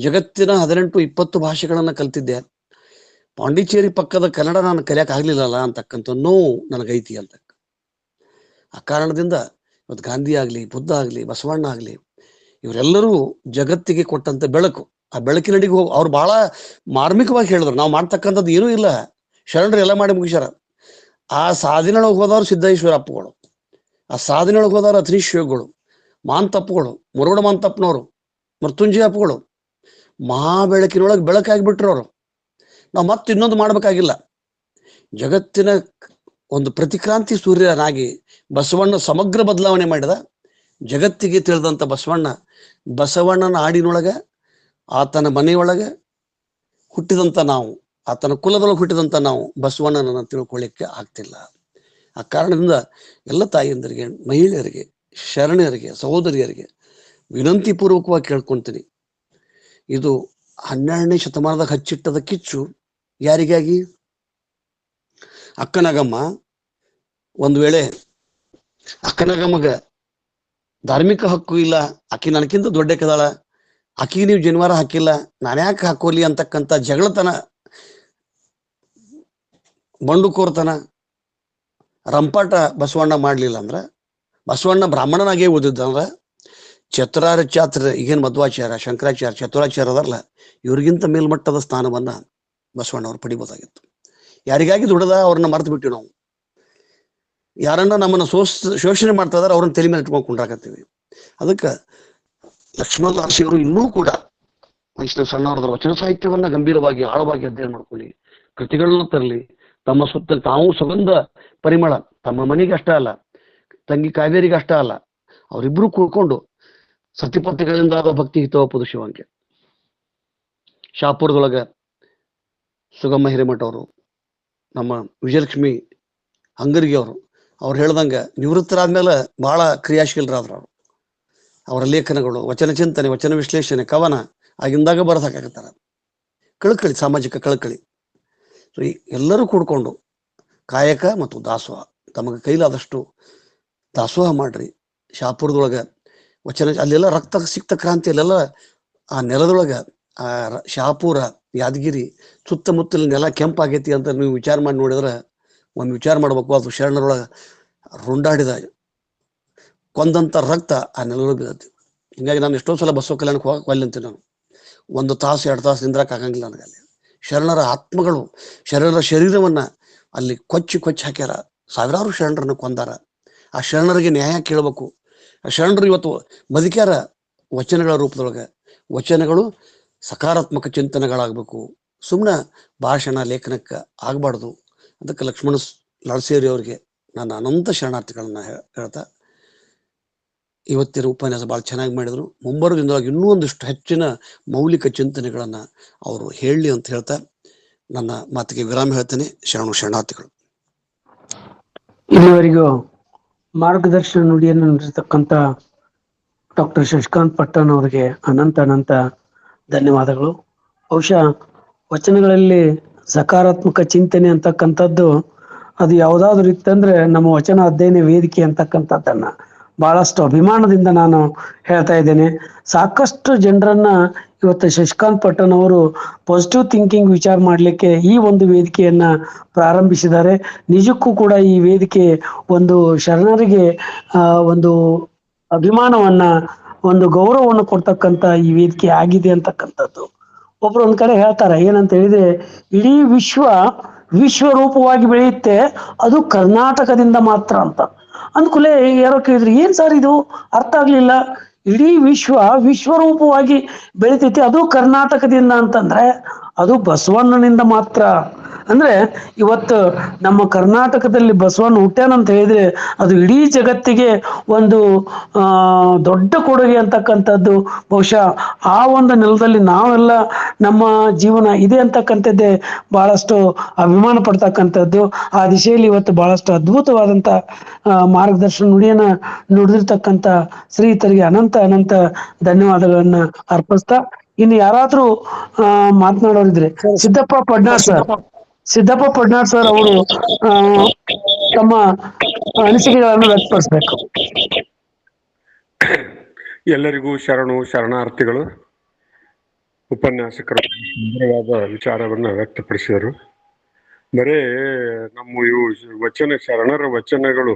ಜಗತ್ತಿನ 18-20 ಭಾಷೆಗಳನ್ನ ಕಲ್ತಿದ್ದೆ, ಪಾಂಡಿಚೇರಿ ಪಕ್ಕದ ಕನ್ನಡ ನಾನು ಕಲಿಯಕ್ ಆಗ್ಲಿಲ್ಲಲ್ಲ ಅಂತಕ್ಕಂಥ ನೋವು ನನಗೈತಿ ಅಂತ. ಆ ಕಾರಣದಿಂದ ಇವತ್ತು ಗಾಂಧಿ ಆಗ್ಲಿ, ಬುದ್ಧ ಆಗ್ಲಿ, ಬಸವಣ್ಣ ಆಗ್ಲಿ, ಇವರೆಲ್ಲರೂ ಜಗತ್ತಿಗೆ ಕೊಟ್ಟಂತ ಬೆಳಕು. ಆ ಬೆಳಕಿನಡಿಗೆ ಹೋಗಿ ಅವ್ರು ಬಹಳ ಮಾರ್ಮಿಕವಾಗಿ ಹೇಳಿದ್ರು, ನಾವು ಮಾಡ್ತಕ್ಕಂಥದ್ದು ಏನೂ ಇಲ್ಲ, ಶರಣರು ಎಲ್ಲ ಮಾಡಿ ಮುಗಿಸ್ಯಾರ. ಆ ಸಾಧನೆಯೊಳಗೆ ಹೋದವ್ರು ಸಿದ್ದೇಶ್ವರಪ್ಪಗಳು, ಆ ಸಾಧನೆಯೊಳಗೆ ಹೋದವ್ರು ಅತ್ರೀಶ್ವಗಳು, ಮಾಂತಪ್ಪಗಳು, ಮುರುಗಡ ಮಾಂತಪ್ಪನವರು, ಮೃತ್ಯುಂಜಯ ಅಪ್ಪಗಳು ಮಹಾ ಬೆಳಕಿನೊಳಗೆ ಬೆಳಕಾಗಿಬಿಟ್ರು ಅವರು. ನಾವು ಮತ್ತೆ ಇನ್ನೊಂದು ಮಾಡ್ಬೇಕಾಗಿಲ್ಲ. ಜಗತ್ತಿನ ಒಂದು ಪ್ರತಿಕ್ರಾಂತಿ ಸೂರ್ಯನಾಗಿ ಬಸವಣ್ಣ ಸಮಗ್ರ ಬದಲಾವಣೆ ಮಾಡಿದ. ಜಗತ್ತಿಗೆ ತಿಳಿದಂತ ಬಸವಣ್ಣನ ಹಾಡಿನೊಳಗ, ಆತನ ಮನೆಯೊಳಗೆ ಹುಟ್ಟಿದಂತ ನಾವು, ಆತನ ಕುಲದೊಳಗೆ ಹುಟ್ಟಿದಂತ ನಾವು ಬಸವಣ್ಣನನ್ನು ತಿಳ್ಕೊಳ್ಳಿಕ್ಕೆ ಆಗ್ತಿಲ್ಲ. ಆ ಕಾರಣದಿಂದ ಎಲ್ಲ ತಾಯಿಯಂದರಿಗೆ, ಮಹಿಳೆಯರಿಗೆ, ಶರಣರಿಗೆ, ಸಹೋದರಿಯರಿಗೆ ವಿನಂತಿ ಪೂರ್ವಕವಾಗಿ ಕೇಳ್ಕೊಂತೀನಿ, ಇದು 12ನೇ ಶತಮಾನದಾಗ ಹಚ್ಚಿಟ್ಟದ ಕಿಚ್ಚು. ಯಾರಿಗಾಗಿ? ಅಕ್ಕನಗಮ್ಮ ಒಂದು ವೇಳೆ ಅಕ್ಕನಗಮ್ಮಗ ಧಾರ್ಮಿಕ ಹಕ್ಕು ಇಲ್ಲ, ಆಕಿ ನನಗಿಂತ ದೊಡ್ಡಕದಾಳ, ಆಕಿಗೆ ನೀವು ಜನಿವಾರ ಹಾಕಿಲ್ಲ, ನಾನ್ಯಾಕೆ ಹಾಕೋಲಿ ಅಂತಕ್ಕಂಥ ಜಗಳತನ, ಬಂಡುಕೋರ್ತನ, ರಂಪಾಟ ಬಸವಣ್ಣ ಮಾಡ್ಲಿಲ್ಲ ಅಂದ್ರ, ಬಸವಣ್ಣ ಬ್ರಾಹ್ಮಣನಾಗೇ ಓದಿದ್ದಂದ್ರ ಚತುರಾಚಾರ್ಯ, ಈಗೇನು ಮಧ್ವಾಚಾರ್ಯ, ಶಂಕರಾಚಾರ್ಯ, ಚತುರಾಚಾರ್ಯ ಅದರಲ್ಲ, ಇವ್ರಿಗಿಂತ ಮೇಲ್ಮಟ್ಟದ ಸ್ಥಾನವನ್ನ ಬಸವಣ್ಣ ಅವ್ರು ಪಡಿಬೋದಾಗಿತ್ತು. ಯಾರಿಗಾಗಿ ದುಡದ ಅವ್ರನ್ನ ಮರ್ತು ಬಿಟ್ಟಿವಿ ನಾವು. ಯಾರನ್ನ ನಮ್ಮನ್ನ ಶೋಷಣೆ ಮಾಡ್ತಾ ಇದಾರೆ ಅವ್ರನ್ನ ತಲೆ ಮೇಲೆ ಇಟ್ಕೊಂಡು ಕುಂಡ್ರಾಕತ್ತೀವಿ. ಅದಕ್ಕೆ ಲಕ್ಷ್ಮಣ ದಾಸಿಯವರು ಇನ್ನೂ ಕೂಡ ವೈಷ್ಣವ ಶರಣರ ವಚನ ಸಾಹಿತ್ಯವನ್ನ ಗಂಭೀರವಾಗಿ ಆಳವಾಗಿ ಅಧ್ಯಯನ ಮಾಡ್ಕೊಳ್ಳಿ, ಕೃತಿಗಳನ್ನ ತರಲಿ, ತಮ್ಮ ಸುತ್ತ ತಾವು ಸುಗಂಧ ಪರಿಮಳ, ತಮ್ಮ ಮನೆಗೆ ಅಷ್ಟೇ ಅಲ್ಲ, ತಂಗಿ ಕಾವೇರಿಗೆ ಅಷ್ಟೇ ಅಲ್ಲ, ಅವರಿಬ್ರು ಕೂಡ್ಕೊಂಡು ಸತಿಪತಿಗಳಿಂದಾದ ಭಕ್ತಿ ಹಿತವಪುದು ಶಿವಂಗೆ. ಶಾಪುರದೊಳಗ ಸುಗಮ ಹಿರೇಮಠ ಅವರು, ನಮ್ಮ ವಿಜಯಲಕ್ಷ್ಮಿ ಹಂಗರಿಗೆ ಅವ್ರು ಹೇಳ್ದಂಗ ನಿವೃತ್ತರಾದ್ಮೇಲೆ ಬಹಳ ಕ್ರಿಯಾಶೀಲರಾದ್ರು ಅವರು. ಅವರ ಲೇಖನಗಳು, ವಚನ ಚಿಂತನೆ, ವಚನ ವಿಶ್ಲೇಷಣೆ, ಕವನ ಆಗಿಂದಾಗ ಬರಸಾಕತ್ತಾರ. ಕಳಕಳಿ, ಸಾಮಾಜಿಕ ಕಳಕಳಿ. ಸೊ ಎಲ್ಲರೂ ಕೂಡ್ಕೊಂಡು ಕಾಯಕ ಮತ್ತು ದಾಸೋಹ, ತಮಗೆ ಕೈಲಾದಷ್ಟು ದಾಸೋಹ ಮಾಡ್ರಿ. ಶಾಪುರದೊಳಗ ವಚನ, ಅಲ್ಲೆಲ್ಲ ರಕ್ತ ಸಿಕ್ತ ಕ್ರಾಂತಿಯಲ್ಲೆಲ್ಲ ಆ ನೆಲದೊಳಗ ಆ ಶಾಪುರ, ಯಾದಗಿರಿ ಸುತ್ತಮುತ್ತಲಿನ ನೆಲ ಕೆಂಪಾಗೈತಿ ಅಂತ ನೀವು ವಿಚಾರ ಮಾಡಿ ನೋಡಿದ್ರೆ ಒಮ್ಮೆ ವಿಚಾರ ಮಾಡ್ಬೇಕು. ಅದು ಶರಣರೊಳಗ ರುಂಡಾಡಿದ ಕೊಂದಂತ ರಕ್ತ ಆ ನೆಲದೊಳಗೆ ಬಿದ್ದೈತಿ. ಹಿಂಗಾಗಿ ನಾನು ಎಷ್ಟೋ ಸಲ ಬಸವ ಕಲ್ಯಾಣಕ್ಕೆ ಹೋಗಕ್ಕೆ ಅಂತೀನಿ. ನಾನು 1 ತಾಸು 2 ತಾಸು ನಿಂದ್ರಕ್ಕೆ ಆಗಂಗಿಲ್ಲ ನನಗೆ. ಅಲ್ಲಿ ಶರಣರ ಆತ್ಮಗಳು, ಶರಣರ ಶರೀರವನ್ನ ಅಲ್ಲಿ ಕೊಚ್ಚಿ ಹಾಕ್ಯಾರ. ಸಾವಿರಾರು ಶರಣರನ್ನು ಕೊಂದಾರ. ಆ ಶರಣರಿಗೆ ನ್ಯಾಯ ಕೇಳಬೇಕು. ಆ ಶರಣರು ಇವತ್ತು ಬದುಕ್ಯಾರ ವಚನಗಳ ರೂಪದೊಳಗೆ. ವಚನಗಳು ಸಕಾರಾತ್ಮಕ ಚಿಂತನೆಗಳಾಗಬೇಕು, ಸುಮ್ಮನೆ ಭಾಷಣ ಲೇಖನಕ್ಕೆ ಆಗಬಾರ್ದು. ಅದಕ್ಕೆ ಲಕ್ಷ್ಮಣ ಲಾಡ್ಸೇರಿ ಅವರಿಗೆ ನಾನು ಅನಂತ ಶರಣಾರ್ಥಿಗಳನ್ನ ಹೇಳ್ತಾ, ಇವತ್ತಿನ ಉಪನ್ಯಾಸ ಭಾಳ ಚೆನ್ನಾಗಿ ಮಾಡಿದ್ರು. ಮುಂಬರುವ ದಿನದೊಳಗೆ ಇನ್ನೂ ಒಂದಿಷ್ಟು ಹೆಚ್ಚಿನ ಮೌಲಿಕ ಚಿಂತನೆಗಳನ್ನ ಅವರು ಹೇಳಲಿ ಅಂತ ಹೇಳ್ತಾ ನನ್ನ ಮಾತಿಗೆ ವಿರಾಮ ಹೇಳ್ತೇನೆ. ಶರಣಾರ್ಥಿಗಳು. ಇಲ್ಲಿವರೆಗೂ ಮಾರ್ಗದರ್ಶನ ನುಡಿಯನ್ನು ನೀಡಿರ್ತಕ್ಕಂಥ ಡಾಕ್ಟರ್ ಶಶಿಕಾಂತ್ ಪಟ್ಟಣ್ ಅವರಿಗೆ ಅನಂತ ಧನ್ಯವಾದಗಳು. ಬಹುಶಃ ವಚನಗಳಲ್ಲಿ ಸಕಾರಾತ್ಮಕ ಚಿಂತನೆ ಅಂತಕ್ಕಂಥದ್ದು ಅದು ಯಾವುದಾದ್ರೂ ಇತ್ತಂದ್ರೆ ನಮ್ಮ ವಚನ ಅಧ್ಯಯನ ವೇದಿಕೆ ಅಂತಕ್ಕಂಥದ್ದನ್ನ ಬಹಳಷ್ಟು ಅಭಿಮಾನದಿಂದ ನಾನು ಹೇಳ್ತಾ ಇದ್ದೇನೆ. ಸಾಕಷ್ಟು ಜನರನ್ನ ಇವತ್ತು ಶಶಿಕಾಂತ್ ಪಟ್ಟಣ್ ಅವರು ಪಾಸಿಟಿವ್ ಥಿಂಕಿಂಗ್ ವಿಚಾರ ಮಾಡಲಿಕ್ಕೆ ಈ ಒಂದು ವೇದಿಕೆಯನ್ನ ಪ್ರಾರಂಭಿಸಿದ್ದಾರೆ. ನಿಜಕ್ಕೂ ಕೂಡ ಈ ವೇದಿಕೆ ಒಂದು ಶರಣರಿಗೆ ಒಂದು ಅಭಿಮಾನವನ್ನ, ಒಂದು ಗೌರವವನ್ನು ಕೊಡ್ತಕ್ಕಂಥ ಈ ವೇದಿಕೆ ಆಗಿದೆ ಅಂತಕ್ಕಂಥದ್ದು. ಒಬ್ರು ಒಂದ್ ಕಡೆ ಹೇಳ್ತಾರೆ, ಏನಂತ ಹೇಳಿದ್ರೆ, ಇಡೀ ವಿಶ್ವರೂಪವಾಗಿ ಬೆಳೆಯುತ್ತೆ, ಅದು ಕರ್ನಾಟಕದಿಂದ ಮಾತ್ರ ಅಂತ. ಅಂದ್ಕೂಲೆ ಯಾರೋ ಕೇಳಿದ್ರು, ಏನ್ ಸರ್ ಇದು ಅರ್ಥ ಆಗ್ಲಿಲ್ಲ, ಇಡೀ ವಿಶ್ವರೂಪವಾಗಿ ಬೆಳಿತೈತಿ ಅದು ಕರ್ನಾಟಕದಿಂದ ಅಂತಂದ್ರೆ ಅದು ಬಸವಣ್ಣನಿಂದ ಮಾತ್ರ. ಅಂದ್ರೆ ಇವತ್ತು ನಮ್ಮ ಕರ್ನಾಟಕದಲ್ಲಿ ಬಸವಣ್ಣ ಹುಟ್ಟ್ಯಾನಂತ ಹೇಳಿದ್ರೆ ಅದು ಇಡೀ ಜಗತ್ತಿಗೆ ಒಂದು ದೊಡ್ಡ ಕೊಡುಗೆ ಅಂತಕ್ಕಂಥದ್ದು. ಬಹುಶಃ ಆ ಒಂದು ನೆಲದಲ್ಲಿ ನಾವೆಲ್ಲ ನಮ್ಮ ಜೀವನ ಇದೆ ಅಂತಕ್ಕಂಥದ್ದೇ ಬಹಳಷ್ಟು ಅಭಿಮಾನ ಪಡ್ತಕ್ಕಂಥದ್ದು. ಆ ದಿಶೆಯಲ್ಲಿ ಇವತ್ತು ಬಹಳಷ್ಟು ಅದ್ಭುತವಾದಂಥ ಮಾರ್ಗದರ್ಶನ ನುಡಿಯನ್ನ ನುಡಿದಿರ್ತಕ್ಕಂಥ ಶ್ರೀಯುತರಿಗೆ ಅನಂತ ಧನ್ಯವಾದಗಳನ್ನ ಅರ್ಪಿಸ್ತಾ, ಇನ್ನು ಯಾರಾದ್ರೂ ಮಾತನಾಡೋರಿದ್ರೆ ಸಿದ್ದಪ್ಪ ಪಡ್ನಾಳ್ ಸರ್ ಅವರು ತಮ್ಮ ಅನಿಸಿಕೆಗಳನ್ನು ವ್ಯಕ್ತಪಡಿಸಬೇಕು. ಎಲ್ಲರಿಗೂ ಶರಣಾರ್ಥಿಗಳು. ಉಪನ್ಯಾಸಕರು ಸುಂದರವಾದ ವಿಚಾರವನ್ನ ವ್ಯಕ್ತಪಡಿಸಿದರು. ಬರೇ ನಮ್ಮ ಇವು ಶರಣರ ವಚನಗಳು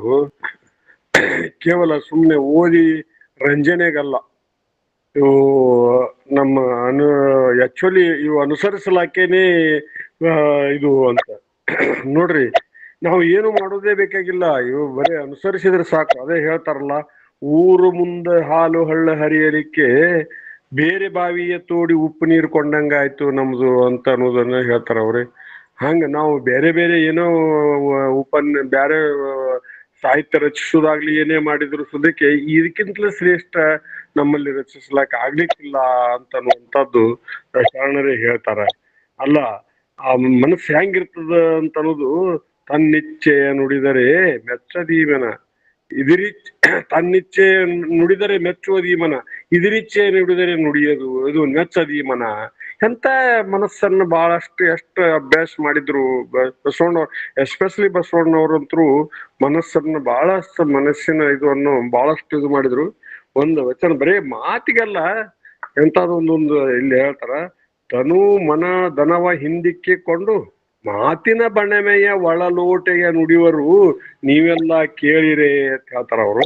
ಕೇವಲ ಸುಮ್ಮನೆ ಓದಿ ರಂಜನೆಗಲ್ಲ, ಇವು ನಮ್ಮ ಆಕ್ಚುಲಿ ಇವು ಅನುಸರಿಸಲಾಕೇನೆ ಇದು ಅಂತ ನೋಡ್ರಿ. ನಾವು ಏನು ಮಾಡೋದೇ ಬೇಕಾಗಿಲ್ಲ, ಇವು ಬರೀ ಅನುಸರಿಸಿದ್ರೆ ಸಾಕು. ಅದೇ ಹೇಳ್ತಾರಲ್ಲ, ಊರು ಮುಂದೆ ಹಾಲು ಹಳ್ಳ ಹರಿಯಲಿಕ್ಕೆ ಬೇರೆ ಬಾವಿಯ ತೋಡಿ ಉಪ್ಪು ನೀರು ಕೊಂಡಂಗಾಯ್ತು ನಮ್ದು ಅಂತ ಅನ್ನೋದನ್ನ ಹೇಳ್ತಾರ ಅವ್ರೆ. ಹಂಗ ನಾವು ಬೇರೆ ಏನೋ ಬೇರೆ ಸಾಹಿತ್ಯ ರಚಿಸೋದಾಗ್ಲಿ ಏನೇ ಮಾಡಿದ್ರು ಸದ್ಯಕ್ಕೆ ಇದಕ್ಕಿಂತಲೂ ಶ್ರೇಷ್ಠ ನಮ್ಮಲ್ಲಿ ರಚಿಸ್ಲಾಕ ಆಗ್ಲಿಕ್ಕಿಲ್ಲ ಅಂತ ಅನ್ನುವಂಥದ್ದು ಶರಣರೇ ಹೇಳ್ತಾರ. ಅಲ್ಲ, ಆ ಮನಸ್ಸು ಹೆಂಗಿರ್ತದ ಅಂತ ಅನ್ನೋದು, ತನ್ನಿಚ್ಛೆಯ ನುಡಿದರೆ ಮೆಚ್ಚದೀವನ, ತನ್ನಿಚ್ಛೆ ನುಡಿದರೆ ಮೆಚ್ಚುವುದೀಮನ, ಇದಿರಿಚ್ಛೆ ನುಡಿದರೆ ನುಡಿಯೋದು ಇದು ಮೆಚ್ಚದೀಮನ. ಎಂತ ಮನಸ್ಸನ್ನು ಬಹಳಷ್ಟು ಎಷ್ಟು ಅಭ್ಯಾಸ ಮಾಡಿದ್ರು ಬಸವಣ್ಣ, ಎಸ್ಪೆಷಲಿ ಬಸವಣ್ಣವ್ರಂತರೂ ಮನಸ್ಸನ್ನು ಬಹಳಷ್ಟು ಮನಸ್ಸಿನ ಇದನ್ನು ಬಹಳಷ್ಟು ಇದು ಮಾಡಿದ್ರು. ಒಂದು ವಚನ ಬರೀ ಮಾತಿಗೆಲ್ಲ ಎಂತದೊಂದೊಂದು ಇಲ್ಲಿ ಹೇಳ್ತಾರ, ತನು ಮನ ದನವ ಹಿಂದಿಕ್ಕಿಕೊಂಡು ಮಾತಿನ ಬಣಮೆಯ ಒಳಲೋಟೆಯ ನುಡಿವರು ನೀವೆಲ್ಲ ಕೇಳಿರೇ ಅಂತ ಹೇಳ್ತಾರ ಅವರು.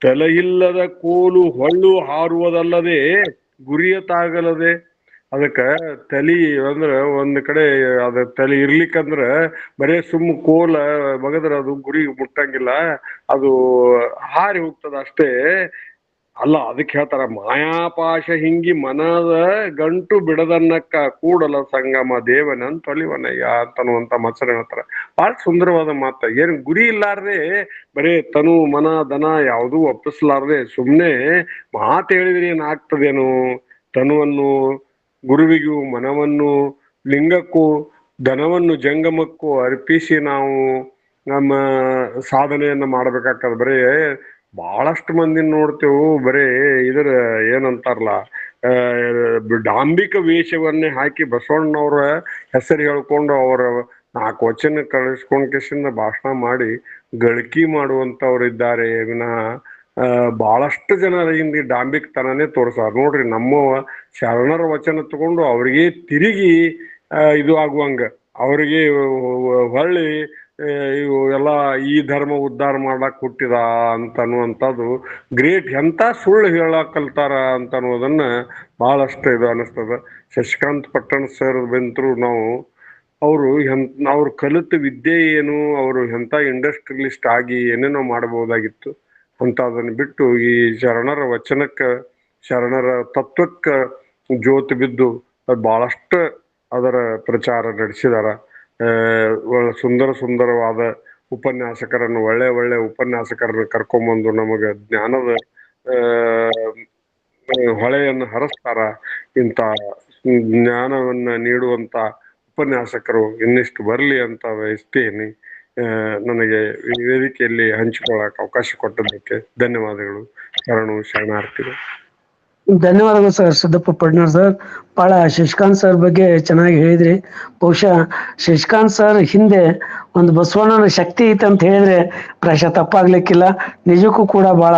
ತಲೆಯಿಲ್ಲದ ಕೋಲು ಹೊಳ್ಳು ಹಾರುವುದಲ್ಲದೆ ಗುರಿಯ ತಾಗಲದೆ ಅದಕ್ಕ ತಲಿ ಅಂದ್ರ ಒಂದ್ ಕಡೆ ಅದ ತಲಿ ಇರ್ಲಿಕ್ಕಂದ್ರ ಬರೇ ಸುಮ್ಮ ಕೋಲ ಬಗದ್ರ ಅದು ಗುರಿ ಮುಟ್ಟಂಗಿಲ್ಲ, ಅದು ಹಾರಿ ಹೋಗ್ತದ ಅಷ್ಟೇ. ಅಲ್ಲ ಅದಕ್ಕೆ ಹೇಳ್ತಾರ ಮಾಯಾಪಾಶ ಹಿಂಗಿ ಮನದ ಗಂಟು ಬಿಡದನ್ನಕ್ಕ ಕೂಡಲ ಸಂಗಮ ದೇವನಂತ ತೊಲಿವನಯ್ಯ ಅಂತನ್ನುವಂತ ಮತ್ಸರ ಹೇಳ್ತಾರ. ಬಹಳ ಸುಂದರವಾದ ಮಾತ. ಏನ್ ಗುರಿ ಇಲ್ಲಾರ್ದೆ ಬರೇ ತನು ಮನ ದನ ಯಾವುದೂ ಒಪ್ಪಿಸ್ಲಾರ್ದೆ ಸುಮ್ನೆ ಮಾತು ಹೇಳಿದ್ರೆ ಏನ್ ಆಗ್ತದೇನು? ತನುವನ್ನು ಗುರುವಿಗೂ, ಮನವನ್ನು ಲಿಂಗಕ್ಕೂ, ಧನವನ್ನು ಜಂಗಮಕ್ಕೂ ಅರ್ಪಿಸಿ ನಾವು ನಮ್ಮ ಸಾಧನೆಯನ್ನ ಮಾಡ್ಬೇಕಾಗ್ತದ. ಬರೇ ಬಹಳಷ್ಟು ಮಂದಿ ನೋಡ್ತೇವು ಬರೇ ಇದರ ಏನಂತಾರಲ್ಲ ಡಾಂಬಿಕ ವೇಷವನ್ನೇ ಹಾಕಿ ಬಸವಣ್ಣವ್ರ ಹೆಸರು ಹೇಳ್ಕೊಂಡು ಅವರ 4 ವಚನ ಕಳಿಸ್ಕೊಂಡ್ ಕಿಸಿಂದ ಭಾಷಣ ಮಾಡಿ ಗಳಿಕಿ ಮಾಡುವಂತವ್ರು ಇದ್ದಾರೆ ವಿನಃ ಬಹಳಷ್ಟು ಜನ ಹಿಂದಿ ಡಾಂಬಿಕ್ತನನೇ ತೋರ್ಸಾರ. ನೋಡ್ರಿ, ನಮ್ಮ ಶರಣರ ವಚನ ತಗೊಂಡು ಅವ್ರಿಗೆ ತಿರುಗಿ ಇದು ಆಗುವಂಗ, ಅವ್ರಿಗೆ ಹೊಳ್ಳಿ ಇವು ಎಲ್ಲ ಈ ಧರ್ಮ ಉದ್ಧಾರ ಮಾಡ್ಲಾಕ್ ಹುಟ್ಟಿದ ಅಂತ ಅನ್ನುವಂಥದ್ದು ಗ್ರೇಟ್. ಎಂತ ಸುಳ್ಳು ಹೇಳಕ್ ಕಲ್ತಾರ ಅಂತ ಅನ್ನೋದನ್ನ ಬಹಳಷ್ಟು ಇದು ಅನಿಸ್ತದ. ಶಶಿಕಾಂತ್ ಪಟ್ಟಣ ಸರ್ ಬಂತರು ನಾವು ಅವ್ರು ಕಲಿತ ವಿದ್ಯೆ ಏನು, ಅವರು ಎಂತ ಇಂಡಸ್ಟ್ರಿಯಲಿಸ್ಟ್ ಆಗಿ ಏನೇನೋ ಮಾಡಬಹುದಾಗಿತ್ತು ಅಂತ ಅದನ್ನ ಬಿಟ್ಟು ಈ ಶರಣರ ವಚನಕ್ಕ, ಶರಣರ ತತ್ವಕ್ಕ ಜ್ಯೋತಿ ಬಿದ್ದು ಬಹಳಷ್ಟು ಅದರ ಪ್ರಚಾರ ನಡೆಸಿದಾರ. ಸುಂದರವಾದ ಉಪನ್ಯಾಸಕರನ್ನು, ಒಳ್ಳೆ ಉಪನ್ಯಾಸಕರನ್ನು ಕರ್ಕೊಂಬಂದು ನಮಗೆ ಜ್ಞಾನದ ಹೊಳೆಯನ್ನು ಹರಿಸ್ತಾರ. ಇಂಥ ಜ್ಞಾನವನ್ನ ನೀಡುವಂತ ಉಪನ್ಯಾಸಕರು ಇನ್ನಿಷ್ಟು ಬರಲಿ ಅಂತ ಬಯಸ್ತೇನೆ. ನನಗೆ ಈ ವೇದಿಕೆಯಲ್ಲಿ ಹಂಚಿಕೊಳ್ಳಕ್ಕೆ ಅವಕಾಶ ಕೊಟ್ಟದ್ದಕ್ಕೆ ಧನ್ಯವಾದಗಳು. ಶರಣಾರ್ಥಿಗಳು. ಧನ್ಯವಾದಗಳು ಸರ್ ಸಿದ್ದಪ್ಪ ಪಡ್ನಾಳ್ ಸರ್. ಬಹಳ ಶಶಿಕಾಂತ್ ಸರ್ ಬಗ್ಗೆ ಚೆನ್ನಾಗಿ ಹೇಳಿದ್ರಿ. ಬಹುಶಃ ಶಶಿಕಾಂತ್ ಸರ್ ಹಿಂದೆ ಒಂದು ಬಸವಣ್ಣನ ಶಕ್ತಿ ಐತೆ ಅಂತ ಹೇಳಿದ್ರೆ ಪ್ರಾಯಶಃ ತಪ್ಪಾಗ್ಲಿಕ್ಕಿಲ್ಲ. ನಿಜಕ್ಕೂ ಕೂಡ ಬಹಳ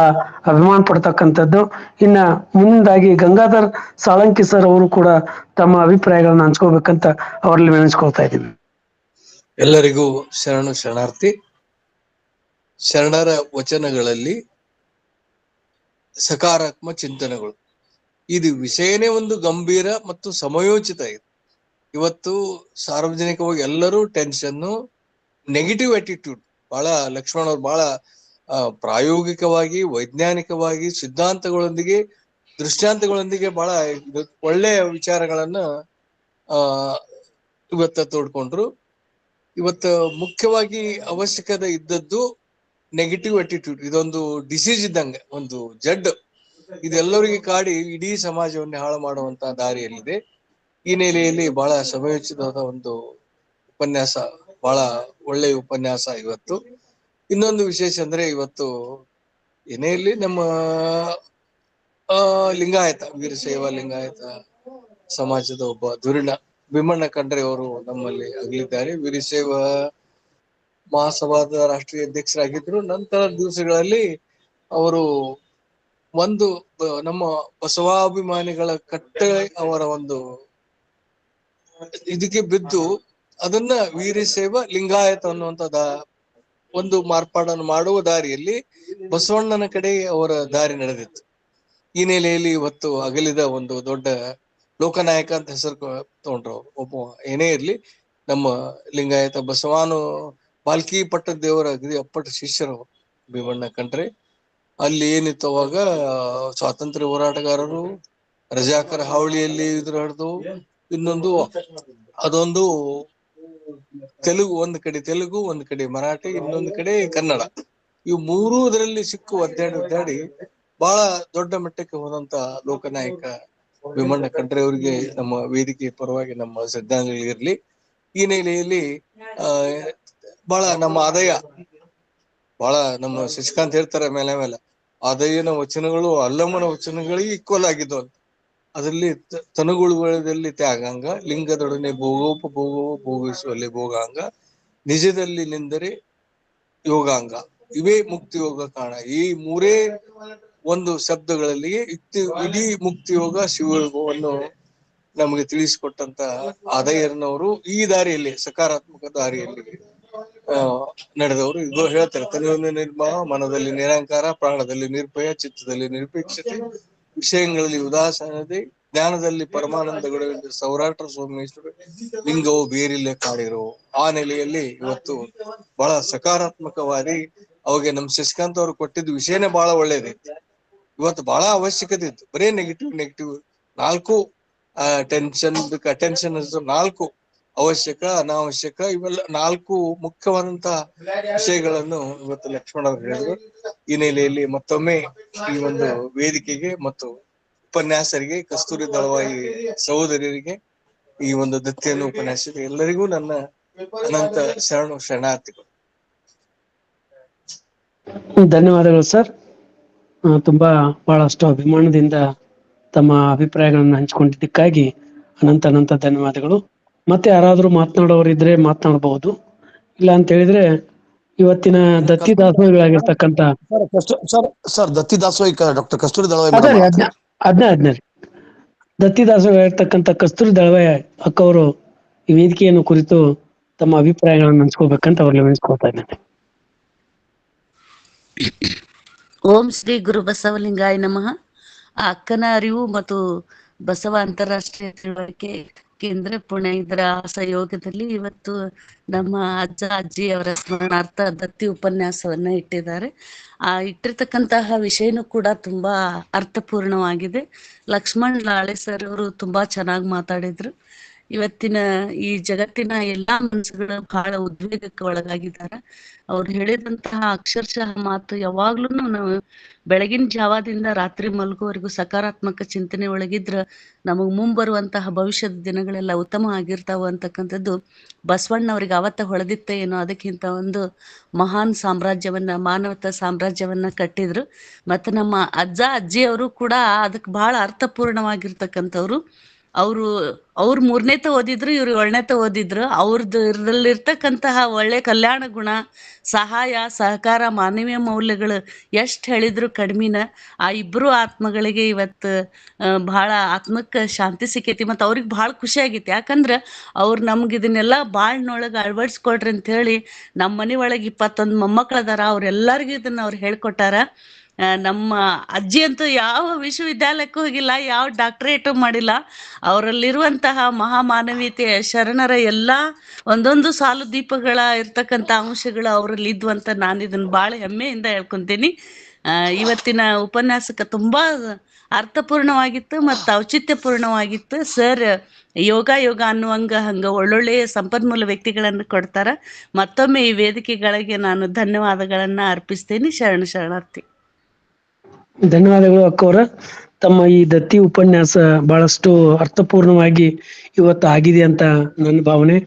ಅಭಿಮಾನ ಪಡ್ತಕ್ಕಂಥದ್ದು. ಇನ್ನ ಮುಂದಾಗಿ ಗಂಗಾಧರ್ ಸಾಳಂಕಿ ಸರ್ ಅವರು ಕೂಡ ತಮ್ಮ ಅಭಿಪ್ರಾಯಗಳನ್ನ ಹಂಚ್ಕೋಬೇಕಂತ ಅವರಲ್ಲಿ ವಿನಂತಿಸ್ಕೊಳ್ತಾ ಇದ್ದೀನಿ. ಎಲ್ಲರಿಗೂ ಶರಣಾರ್ಥಿ. ಶರಣರ ವಚನಗಳಲ್ಲಿ ಸಕಾರಾತ್ಮಕ ಚಿಂತನೆಗಳು, ಇದು ವಿಷಯನೇ ಒಂದು ಗಂಭೀರ ಮತ್ತು ಸಮಯೋಚಿತ ಇದೆ. ಇವತ್ತು ಸಾರ್ವಜನಿಕವಾಗಿ ಎಲ್ಲರೂ ಟೆನ್ಷನ್ನು, ನೆಗೆಟಿವ್ ಆಟಿಟ್ಯೂಡ್. ಬಹಳ ಲಕ್ಷ್ಮಣ್ ಅವ್ರು ಬಹಳ ಪ್ರಾಯೋಗಿಕವಾಗಿ, ವೈಜ್ಞಾನಿಕವಾಗಿ, ಸಿದ್ಧಾಂತಗಳೊಂದಿಗೆ, ದೃಷ್ಟಾಂತಗಳೊಂದಿಗೆ ಬಹಳ ಒಳ್ಳೆಯ ವಿಚಾರಗಳನ್ನ ಇವತ್ತ ತೋಡ್ಕೊಂಡ್ರು. ಇವತ್ತು ಮುಖ್ಯವಾಗಿ ಅವಶ್ಯಕತೆ ಇದ್ದದ್ದು ನೆಗೆಟಿವ್ ಆಟಿಟ್ಯೂಡ್. ಇದೊಂದು ಡಿಸೀಸ್ ಇದ್ದಂಗೆ, ಒಂದು ಜಡ್. ಇದೆಲ್ಲರಿಗೆ ಕಾಡಿ ಇಡೀ ಸಮಾಜವನ್ನೇ ಹಾಳು ಮಾಡುವಂತ ದಾರಿಯಲ್ಲಿದೆ. ಈ ನೆಲೆಯಲ್ಲಿ ಬಹಳ ಸಮಯೋಚಿತವಾದ ಒಂದು ಉಪನ್ಯಾಸ, ಬಹಳ ಒಳ್ಳೆಯ ಉಪನ್ಯಾಸ ಇವತ್ತು. ಇನ್ನೊಂದು ವಿಶೇಷ ಅಂದ್ರೆ ಇವತ್ತು ಏನೇ ಇರ್ಲಿ, ನಮ್ಮ ಲಿಂಗಾಯತ, ವೀರಶೈವ ಲಿಂಗಾಯತ ಸಮಾಜದ ಒಬ್ಬ ಧುರೀಣ ಭೀಮಣ್ಣ ಖಂಡ್ರೆ ಅವರು ನಮ್ಮಲ್ಲಿ ಅಗಲಿದ್ದಾರೆ. ವೀರಶೈವ ಮಹಾಸಭಾದ ರಾಷ್ಟ್ರೀಯ ಅಧ್ಯಕ್ಷರಾಗಿದ್ರು. ನಂತರ ದಿವಸಗಳಲ್ಲಿ ಅವರು ಒಂದು ನಮ್ಮ ಬಸವಾಭಿಮಾನಿಗಳ ಕಟ್ಟಳೆ, ಅವರ ಒಂದು ಇದಕ್ಕೆ ಬಿದ್ದು ಅದನ್ನ ವೀರಶೈವ ಲಿಂಗಾಯತ ಅನ್ನುವಂಥದ ಒಂದು ಮಾರ್ಪಾಡನ್ನು ಮಾಡುವ ದಾರಿಯಲ್ಲಿ ಬಸವಣ್ಣನ ಕಡೆ ಅವರ ದಾರಿ ನಡೆದಿತ್ತು. ಈ ನೆಲೆಯಲ್ಲಿ ಇವತ್ತು ಅಗಲಿದ ಒಂದು ದೊಡ್ಡ ಲೋಕನಾಯಕ ಅಂತ ಹೆಸರು ತಗೊಂಡ್ರು ಒಬ್ಬ. ಏನೇ ಇರ್ಲಿ, ನಮ್ಮ ಲಿಂಗಾಯತ ಬಸವಾನು ಬಾಲ್ಕಿ ಪಟ್ಟದ ದೇವರ ಅಗದಿ ಅಪ್ಪಟ ಶಿಷ್ಯರು ಭೀಮಣ್ಣ ಖಂಡ್ರೆ. ಅಲ್ಲಿ ಏನಿತ್ತು ಅವಾಗ ಸ್ವಾತಂತ್ರ್ಯ ಹೋರಾಟಗಾರರು, ರಜಾಕರ ಹಾವಳಿಯಲ್ಲಿ ಇದ್ರ ಹಿಡಿದು ಇನ್ನೊಂದು ಅದೊಂದು ತೆಲುಗು, ಒಂದ್ ಕಡೆ ತೆಲುಗು, ಒಂದ್ ಕಡೆ ಮರಾಠಿ, ಇನ್ನೊಂದ್ ಕಡೆ ಕನ್ನಡ. ಇವು ಮೂರೂ ಇದರಲ್ಲಿ ಸಿಕ್ಕು ಒದ್ದಾಡಿ ಬಹಳ ದೊಡ್ಡ ಮಟ್ಟಕ್ಕೆ ಹೋದಂತ ಲೋಕನಾಯಕ ಭೀಮಣ್ಣ ಖಂಡ್ರೆ ಅವರಿಗೆ ನಮ್ಮ ವೇದಿಕೆ ಪರವಾಗಿ ನಮ್ಮ ಶ್ರದ್ಧಾಂಜಲಿ ಇರ್ಲಿ. ಈ ನೆಲೆಯಲ್ಲಿ ಬಹಳ ನಮ್ಮ ಆದಾಯ, ಬಹಳ ನಮ್ಮ ಶಶಿಕಾಂತ್ ಹೇಳ್ತಾರೆ ಮೇಲೆ ಆದಾಯನ ವಚನಗಳು ಅಲ್ಲಮ್ಮನ ವಚನಗಳಿಗೆ ಈಕ್ವಲ್ ಆಗಿದ್ದು ಅಂತ. ಅದರಲ್ಲಿ ತನುಗುಳುಗಳಲ್ಲಿ ತ್ಯಾಗಾಂಗ, ಲಿಂಗದೊಡನೆ ಭೋಗಿಸುವಲ್ಲಿ ಭೋಗಾಂಗ, ನಿಜದಲ್ಲಿ ನಿಂದರೆ ಯೋಗಾಂಗ, ಇವೇ ಮುಕ್ತಿ ಯೋಗ ಕಾಣ. ಈ ಮೂರೇ ಒಂದು ಶಬ್ದಗಳಲ್ಲಿ ಇಡೀ ಮುಕ್ತಿ ಯೋಗ, ಶಿವಯೋಗವನ್ನು ನಮಗೆ ತಿಳಿಸಿಕೊಟ್ಟಂತ ಆದಯ್ಯನವರು ಈ ದಾರಿಯಲ್ಲಿ, ಸಕಾರಾತ್ಮಕ ದಾರಿಯಲ್ಲಿ ನಡೆದವರು. ಇದು ಹೇಳ್ತಾರೆ, ತನುವಿನ ನಿರ್ಮಲ, ಮನದಲ್ಲಿ ನಿರಂಕಾರ, ಪ್ರಾಣದಲ್ಲಿ ನಿರ್ಭಯ, ಚಿತ್ತದಲ್ಲಿ ನಿರಪೇಕ್ಷತೆ, ವಿಷಯಗಳಲ್ಲಿ ಉದಾಸೀನತೆ, ಜ್ಞಾನದಲ್ಲಿ ಪರಮಾನಂದಗಳು ಸೌರಾಷ್ಟ್ರ ಸೋಮೇಶ್ವರ ಲಿಂಗವು ಬೇರಿಲ್ಲ ಕಾಡಿರೋ ಆ ನೆಲೆಯಲ್ಲಿ ಇವತ್ತು ಬಹಳ ಸಕಾರಾತ್ಮಕವಾಗಿ ಅವಾಗ ನಮ್ ಶಶಿಕಾಂತ್ ಅವ್ರು ಕೊಟ್ಟಿದ್ದ ವಿಷಯನೇ ಬಹಳ ಒಳ್ಳೇದೈತಿ. ಇವತ್ತು ಬಹಳ ಅವಶ್ಯಕತೆ ಇತ್ತು. ಬರೇ ನೆಗೆಟಿವ್ 4 ಟೆನ್ಷನ್ ಅಟೆನ್ಷನ್ 4 ಅವಶ್ಯಕ ಅನಾವಶ್ಯಕ ಇವೆಲ್ಲ 4 ಮುಖ್ಯವಾದಂತ ವಿಷಯಗಳನ್ನು ಇವತ್ತು ಲಕ್ಷ್ಮಣ ಅವರು ಹೇಳಿದ್ರು. ಈ ನೆಲೆಯಲ್ಲಿ ಮತ್ತೊಮ್ಮೆ ಈ ಒಂದು ವೇದಿಕೆಗೆ ಮತ್ತು ಉಪನ್ಯಾಸರಿಗೆ, ಕಸ್ತೂರಿ ದಳವಾಯಿ ಸಹೋದರಿಯರಿಗೆ, ಈ ಒಂದು ದತ್ತಿಯನ್ನು ಉಪನ್ಯಾಸಿದ ಎಲ್ಲರಿಗೂ ನನ್ನ ಅನಂತ ಶರಣಾರ್ಥಿಗಳು. ಧನ್ಯವಾದಗಳು ಸರ್. ತುಂಬಾ ಬಹಳಷ್ಟು ಅಭಿಮಾನದಿಂದ ತಮ್ಮ ಅಭಿಪ್ರಾಯಗಳನ್ನು ಹಂಚಿಕೊಂಡಿದ್ದಕ್ಕಾಗಿ ಅನಂತ ಧನ್ಯವಾದಗಳು. ಮತ್ತೆ ಯಾರಾದ್ರೂ ಮಾತನಾಡೋರಿದ್ರೆ ಮಾತನಾಡಬಹುದು. ಇಲ್ಲ ಅಂತ ಹೇಳಿದ್ರೆ ಇವತ್ತಿನ ದತ್ತಿ ದಾಸೋಹಿಗಳಾಗಿರ್ತಕ್ಕಂಥ ಸರ್ ದತ್ತಿ ದಾಸೋಹಿ ಡಾಕ್ಟರ್ ಕಸ್ತೂರಿ ದಳವಾಯಿ ಅದ್ನೇ ದತ್ತಿ ದಾಸೋಹಿಗಳಾಗಿರ್ತಕ್ಕಂಥ ಕಸ್ತೂರಿ ದಳವಾಯಿ ಅಕ್ಕ ಅವರು ಈ ವೇದಿಕೆಯನ್ನು ಕುರಿತು ತಮ್ಮ ಅಭಿಪ್ರಾಯಗಳನ್ನು ಹಂಚ್ಕೋಬೇಕಂತ ಅವ್ರಿಗೆ ವಿನಿಸ್ಕೊಳ್ತಾ ಇದ್ದೇನೆ. ಓಂ ಶ್ರೀ ಗುರು ಬಸವಲಿಂಗಾಯ ನಮಃ. ಆ ಅಕ್ಕನ ಅರಿವು ಮತ್ತು ಬಸವ ಅಂತಾರಾಷ್ಟ್ರೀಯ ತಿಳುವಳಿಕೆ ಕೇಂದ್ರ ಪುಣೆ ಇದರ ಸಹಯೋಗದಲ್ಲಿ ಇವತ್ತು ನಮ್ಮ ಅಜ್ಜ ಅಜ್ಜಿ ಅವರ ಸ್ಮರಣಾರ್ಥ ದತ್ತಿ ಉಪನ್ಯಾಸವನ್ನ ಇಟ್ಟಿದ್ದಾರೆ. ಇಟ್ಟಿರ್ತಕ್ಕಂತಹ ವಿಷಯನೂ ಕೂಡ ತುಂಬಾ ಅರ್ಥಪೂರ್ಣವಾಗಿದೆ. ಲಕ್ಷ್ಮಣ್ ಲಾಳೆ ಸರ್ ಅವರು ತುಂಬಾ ಚೆನ್ನಾಗಿ ಮಾತಾಡಿದ್ರು. ಇವತ್ತಿನ ಈ ಜಗತ್ತಿನ ಎಲ್ಲಾ ಮನಸ್ಸುಗಳು ಬಹಳ ಉದ್ವೇಗಕ್ಕೆ ಒಳಗಾಗಿದ್ದಾರೆ. ಅವ್ರು ಹೇಳಿದಂತಹ ಅಕ್ಷರಶಃ ಮಾತು ಯಾವಾಗ್ಲೂ ನಾವು ಬೆಳಗಿನ ಜಾವದಿಂದ ರಾತ್ರಿ ಮಲಗುವವರೆಗೂ ಸಕಾರಾತ್ಮಕ ಚಿಂತನೆ ಒಳಗಿದ್ರ ನಮಗ್ ಮುಂಬರುವಂತಹ ಭವಿಷ್ಯದ ದಿನಗಳೆಲ್ಲ ಉತ್ತಮ ಆಗಿರ್ತಾವ ಅಂತಕ್ಕಂಥದ್ದು ಬಸವಣ್ಣವ್ರಿಗೆ ಅವತ್ತ ಹೊಳೆದಿತ್ತೆ ಏನೋ. ಅದಕ್ಕಿಂತ ಒಂದು ಮಹಾನ್ ಸಾಮ್ರಾಜ್ಯವನ್ನ, ಮಾನವತಾ ಸಾಮ್ರಾಜ್ಯವನ್ನ ಕಟ್ಟಿದ್ರು. ಮತ್ತೆ ನಮ್ಮ ಅಜ್ಜ ಅಜ್ಜಿಯವರು ಕೂಡ ಅದಕ್ಕೆ ಬಹಳ ಅರ್ಥಪೂರ್ಣವಾಗಿರ್ತಕ್ಕಂಥವ್ರು. ಅವ್ರು 3ನೇತ ಓದಿದ್ರು, ಇವ್ರು 7ನೇತ ಓದಿದ್ರು. ಇರ್ತಕ್ಕಂತಹ ಒಳ್ಳೆ ಕಲ್ಯಾಣ ಗುಣ, ಸಹಾಯ ಸಹಕಾರ, ಮಾನವೀಯ ಮೌಲ್ಯಗಳು ಎಷ್ಟ್ ಹೇಳಿದ್ರು ಕಡಿಮಿನ. ಆ ಇಬ್ರು ಆತ್ಮಗಳಿಗೆ ಇವತ್ತು ಬಹಳ ಆತ್ಮಕ್ಕೆ ಶಾಂತಿ ಸಿಕ್ಕೈತಿ. ಮತ್ತು ಅವ್ರಿಗೆ ಬಹಳ ಖುಷಿ ಆಗೈತಿ. ಯಾಕಂದ್ರ ಅವ್ರು ನಮ್ಗೆ ಇದನ್ನೆಲ್ಲ ಬಾಳ್ನೊಳಗೆ ಅಳವಡಿಸ್ಕೊಡ್ರಿ ಅಂತ ಹೇಳಿ ನಮ್ಮ ಮನೆ ಒಳಗೆ 21 ಮೊಮ್ಮಕ್ಕಳದಾರ. ಅವ್ರೆಲ್ಲರಿಗೂ ಇದನ್ನ ಅವ್ರು ಹೇಳ್ಕೊಟ್ಟಾರ. ನಮ್ಮ ಅಜ್ಜಿ ಅಂತೂ ಯಾವ ವಿಶ್ವವಿದ್ಯಾಲಯಕ್ಕೂ ಹೋಗಿಲ್ಲ, ಯಾವ ಡಾಕ್ಟರೇಟು ಮಾಡಿಲ್ಲ. ಅವರಲ್ಲಿರುವಂತಹ ಮಹಾಮಾನವೀಯತೆಯ ಶರಣರ ಎಲ್ಲಾ ಒಂದೊಂದು ಸಾಲು ದೀಪಗಳ ಇರ್ತಕ್ಕಂಥ ಅಂಶಗಳು ಅವರಲ್ಲಿ ಇದ್ವು ಅಂತ ನಾನು ಇದನ್ನ ಬಹಳ ಹೆಮ್ಮೆಯಿಂದ ಹೇಳ್ಕೊಂತೀನಿ. ಇವತ್ತಿನ ಉಪನ್ಯಾಸಕ ತುಂಬಾ ಅರ್ಥಪೂರ್ಣವಾಗಿತ್ತು ಮತ್ತು ಔಚಿತ್ಯಪೂರ್ಣವಾಗಿತ್ತು. ಸರ್ ಯೋಗ ಅನ್ನುವಂಗ ಹಂಗ ಒಳ್ಳೊಳ್ಳೆಯ ಸಂಪನ್ಮೂಲ ವ್ಯಕ್ತಿಗಳನ್ನು ಕೊಡ್ತಾರ. ಮತ್ತೊಮ್ಮೆ ಈ ವೇದಿಕೆಗಳಿಗೆ ನಾನು ಧನ್ಯವಾದಗಳನ್ನ ಅರ್ಪಿಸ್ತೇನೆ. ಶರಣಾರ್ಥಿ. ಧನ್ಯವಾದಗಳು ಅಕ್ಕವರ. ತಮ್ಮ ಈ ದತ್ತಿ ಉಪನ್ಯಾಸ ಬಹಳಷ್ಟು ಅರ್ಥಪೂರ್ಣವಾಗಿ ಇವತ್ತು ಆಗಿದೆ ಅಂತ ನನ್ನ ಭಾವನೆ.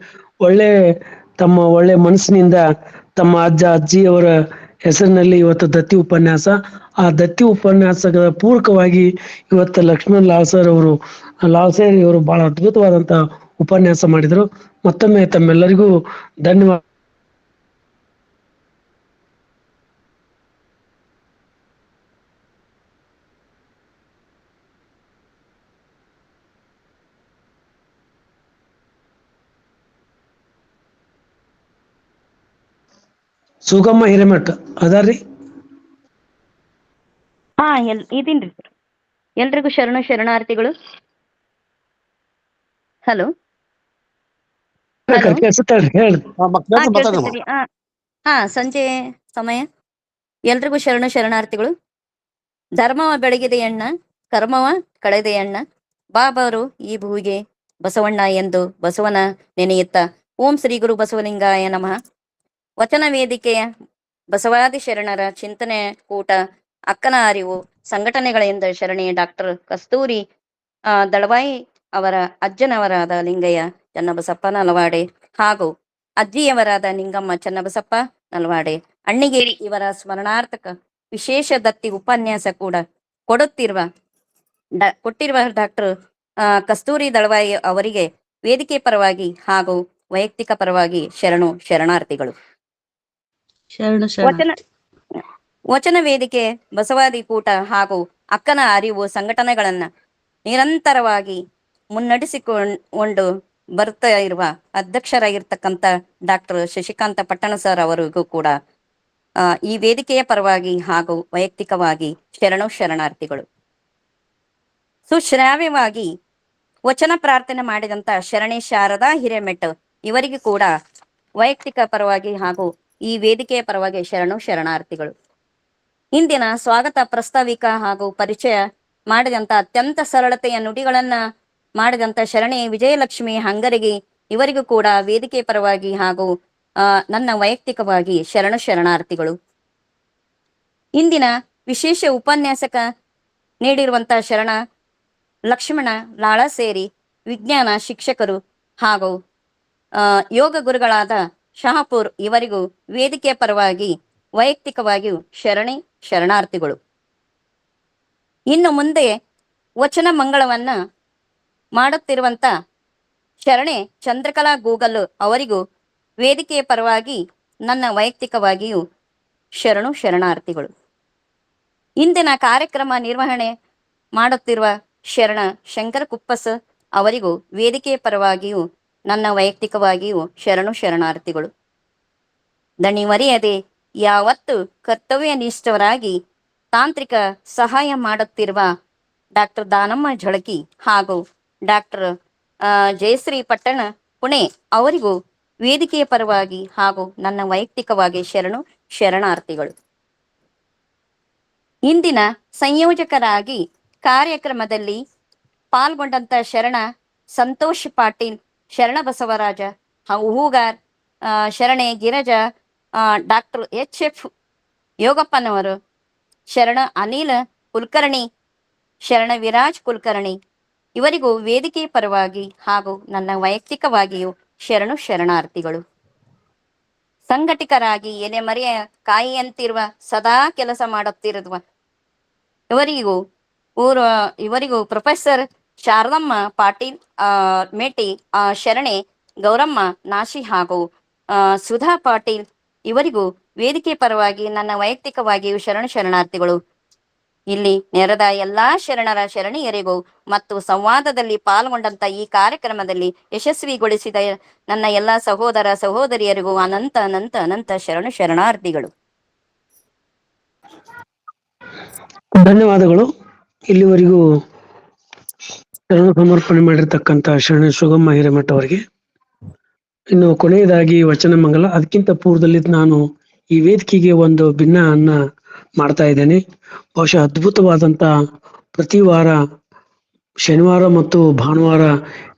ಒಳ್ಳೆ ಮನಸ್ಸಿನಿಂದ ತಮ್ಮ ಅಜ್ಜ ಅಜ್ಜಿಯವರ ಹೆಸರಿನಲ್ಲಿ ಇವತ್ತು ದತ್ತಿ ಉಪನ್ಯಾಸ, ಆ ದತ್ತಿ ಉಪನ್ಯಾಸಗಳ ಪೂರಕವಾಗಿ ಇವತ್ತು ಲಕ್ಷ್ಮಣ್ ಲಾಲ್ಸರ್ ಅವರು ಬಹಳ ಅದ್ಭುತವಾದಂತ ಉಪನ್ಯಾಸ ಮಾಡಿದ್ರು. ಮತ್ತೊಮ್ಮೆ ತಮ್ಮೆಲ್ಲರಿಗೂ ಧನ್ಯವಾದ. ಸುಗಮ್ಮ ಹಿರೇಮಠ ಅದಾರ್ರಿ? ಇದೀನ್ರಿ ಸರ್. ಎಲ್ರಿಗೂ ಶರಣಾರ್ಥಿಗಳು. ಹಲೋ ಸಂಜೆ ಸಮಯ. ಎಲ್ರಿಗೂ ಶರಣಾರ್ಥಿಗಳು. ಧರ್ಮವ ಬೆಳಗಿದೆ ಎಣ್ಣ, ಕರ್ಮವ ಕಳೆದೆ ಎಣ್ಣ, ಬಾಬರು ಈ ಭೂವಿಗೆ ಬಸವಣ್ಣ ಎಂದು ಬಸವನ ನೆನೆಯುತ್ತ. ಓಂ ಶ್ರೀ ಗುರು ಬಸವಲಿಂಗಾಯ ನಮಃ. ವಚನ ವೇದಿಕೆಯ ಬಸವಾದಿ ಶರಣರ ಚಿಂತನೆ ಕೂಟ, ಅಕ್ಕನ ಅರಿವು ಸಂಘಟನೆಗಳಿಂದ ಶರಣಿ ಡಾಕ್ಟರ್ ಕಸ್ತೂರಿ ದಳವಾಯಿ ಅವರ ಅಜ್ಜನವರಾದ ಲಿಂಗಯ್ಯ ಚನ್ನಬಸಪ್ಪ ನಲವಾಡೆ ಹಾಗೂ ಅಜ್ಜಿಯವರಾದ ನಿಂಗಮ್ಮ ಚನ್ನಬಸಪ್ಪ ನಲವಾಡೆ ಅಣ್ಣಿಗೇರಿ ಇವರ ಸ್ಮರಣಾರ್ಥಕ ವಿಶೇಷ ದತ್ತಿ ಉಪನ್ಯಾಸ ಕೂಡ ಕೊಟ್ಟಿರುವ ಡಾಕ್ಟರ್ ಕಸ್ತೂರಿ ದಳವಾಯಿ ಅವರಿಗೆ ವೇದಿಕೆ ಪರವಾಗಿ ಹಾಗೂ ವೈಯಕ್ತಿಕ ಪರವಾಗಿ ಶರಣಾರ್ಥಿಗಳು. ವಚನ ವೇದಿಕೆ ಬಸವಾದಿ ಕೂಟ ಹಾಗೂ ಅಕ್ಕನ ಅರಿವು ಸಂಘಟನೆಗಳನ್ನ ನಿರಂತರವಾಗಿ ಮುನ್ನಡೆಸಿಕೊಂಡು ಬರ್ತಾ ಇರುವ ಅಧ್ಯಕ್ಷರಾಗಿರ್ತಕ್ಕಂಥ ಡಾಕ್ಟರ್ ಶಶಿಕಾಂತ ಪಟ್ಟಣ ಸರ್ ಅವರಿಗೂ ಕೂಡ ಈ ವೇದಿಕೆಯ ಪರವಾಗಿ ಹಾಗೂ ವೈಯಕ್ತಿಕವಾಗಿ ಶರಣಾರ್ಥಿಗಳು. ಸುಶ್ರಾವ್ಯವಾಗಿ ವಚನ ಪ್ರಾರ್ಥನೆ ಮಾಡಿದಂತ ಶರಣೆ ಶಾರದಾ ಹಿರೇಮೆಟ್ ಇವರಿಗೂ ಕೂಡ ವೈಯಕ್ತಿಕ ಪರವಾಗಿ ಹಾಗೂ ಈ ವೇದಿಕೆಯ ಪರವಾಗಿ ಶರಣಾರ್ಥಿಗಳು. ಇಂದಿನ ಸ್ವಾಗತ ಪ್ರಸ್ತಾವಿಕ ಹಾಗೂ ಪರಿಚಯ ಮಾಡಿದಂತ ಅತ್ಯಂತ ಸರಳತೆಯ ನುಡಿಗಳನ್ನ ಮಾಡಿದಂತ ಶರಣೆ ವಿಜಯಲಕ್ಷ್ಮಿ ಹಂಗರಗಿ ಇವರಿಗೂ ಕೂಡ ವೇದಿಕೆ ಪರವಾಗಿ ಹಾಗೂ ನನ್ನ ವೈಯಕ್ತಿಕವಾಗಿ ಶರಣಾರ್ಥಿಗಳು. ಇಂದಿನ ವಿಶೇಷ ಉಪನ್ಯಾಸಕ ನೀಡಿರುವಂತ ಶರಣ ಲಕ್ಷ್ಮಣ ಲಾಳಸೇರಿ ವಿಜ್ಞಾನ ಶಿಕ್ಷಕರು ಹಾಗೂ ಯೋಗ ಗುರುಗಳಾದ ಶಹಾಪುರ್ ಇವರಿಗೂ ವೇದಿಕೆಯ ಪರವಾಗಿ ವೈಯಕ್ತಿಕವಾಗಿಯೂ ಶರಣಾರ್ಥಿಗಳು. ಇನ್ನು ಮುಂದೆ ವಚನ ಮಂಗಳವನ್ನ ಮಾಡುತ್ತಿರುವಂತ ಶರಣೆ ಚಂದ್ರಕಲಾ ಗೂಗಲ್ ಅವರಿಗೂ ವೇದಿಕೆಯ ಪರವಾಗಿ ನನ್ನ ವೈಯಕ್ತಿಕವಾಗಿಯೂ ಶರಣಾರ್ಥಿಗಳು. ಇಂದಿನ ಕಾರ್ಯಕ್ರಮ ನಿರ್ವಹಣೆ ಮಾಡುತ್ತಿರುವ ಶರಣ ಶಂಕರ ಕುಪ್ಪಸ್ ಅವರಿಗೂ ವೇದಿಕೆಯ ಪರವಾಗಿಯೂ ನನ್ನ ವೈಯಕ್ತಿಕವಾಗಿಯೂ ಶರಣಾರ್ಥಿಗಳು. ದಣಿವರಿಯದೆ ಯಾವತ್ತು ಕರ್ತವ್ಯ ನಿಷ್ಠರಾಗಿ ತಾಂತ್ರಿಕ ಸಹಾಯ ಮಾಡುತ್ತಿರುವ ಡಾಕ್ಟರ್ ದಾನಮ್ಮ ಝಳಕಿ ಹಾಗೂ ಡಾಕ್ಟರ್ ಜಯಶ್ರೀ ಪಟ್ಟಣ ಪುಣೆ ಅವರಿಗೂ ವೇದಿಕೆಯ ಪರವಾಗಿ ಹಾಗೂ ನನ್ನ ವೈಯಕ್ತಿಕವಾಗಿ ಶರಣಾರ್ಥಿಗಳು. ಇಂದಿನ ಸಂಯೋಜಕರಾಗಿ ಕಾರ್ಯಕ್ರಮದಲ್ಲಿ ಪಾಲ್ಗೊಂಡಂತ ಶರಣ ಸಂತೋಷ್ ಪಾಟೀಲ್, ಶರಣ ಬಸವರಾಜ ಹೂಗಾರ್, ಶರಣೆ ಗಿರಜಾ, ಡಾಕ್ಟರ್ HF ಯೋಗಪ್ಪನವರು, ಶರಣ ಅನಿಲ್ ಕುಲಕರ್ಣಿ, ಶರಣ ವಿರಾಜ್ ಕುಲಕರ್ಣಿ ಇವರಿಗೂ ವೇದಿಕೆ ಪರವಾಗಿ ಹಾಗೂ ನನ್ನ ವೈಯಕ್ತಿಕವಾಗಿಯೂ ಶರಣಾರ್ಥಿಗಳು. ಸಂಘಟಕರಾಗಿ ಎಲೆಮರೆಯ ಕಾಯಿಯಂತಿರುವ ಸದಾ ಕೆಲಸ ಮಾಡುತ್ತಿರುವ ಇವರಿಗೂ ಪ್ರೊಫೆಸರ್ ಶಾರದಮ್ಮ ಪಾಟೀಲ್ ಮೇಟಿ, ಶರಣೆ ಗೌರಮ್ಮ ನಾಶಿ ಹಾಗೂ ಸುಧಾ ಪಾಟೀಲ್ ಇವರಿಗೂ ವೇದಿಕೆ ಪರವಾಗಿ ನನ್ನ ವೈಯಕ್ತಿಕವಾಗಿಯೂ ಶರಣಾರ್ಥಿಗಳು. ಇಲ್ಲಿ ನೆರೆದ ಎಲ್ಲಾ ಶರಣೆಯರಿಗೂ ಮತ್ತು ಸಂವಾದದಲ್ಲಿ ಪಾಲ್ಗೊಂಡಂತ ಈ ಕಾರ್ಯಕ್ರಮದಲ್ಲಿ ಯಶಸ್ವಿಗೊಳಿಸಿದ ನನ್ನ ಎಲ್ಲಾ ಸಹೋದರ ಸಹೋದರಿಯರಿಗೂ ಅನಂತ ಶರಣಾರ್ಥಿಗಳು. ಧನ್ಯವಾದಗಳು. ಇಲ್ಲಿವರೆಗೂ ಶರಣ ಸಮರ್ಪಣೆ ಮಾಡಿರ್ತಕ್ಕಂಥ ಶರಣ ಶುಗಮ್ಮ ಹಿರೇಮಠ ಅವರಿಗೆ. ಇನ್ನು ಕೊನೆಯದಾಗಿ ವಚನ ಮಂಗಲ. ಅದಕ್ಕಿಂತ ಪೂರ್ವದಲ್ಲಿ ನಾನು ಈ ವೇದಿಕೆಗೆ ಒಂದು ಭಿನ್ನ ಮಾಡ್ತಾ ಇದ್ದೇನೆ. ಬಹುಶಃ ಅದ್ಭುತವಾದಂತ ಪ್ರತಿ ವಾರ ಶನಿವಾರ ಮತ್ತು ಭಾನುವಾರ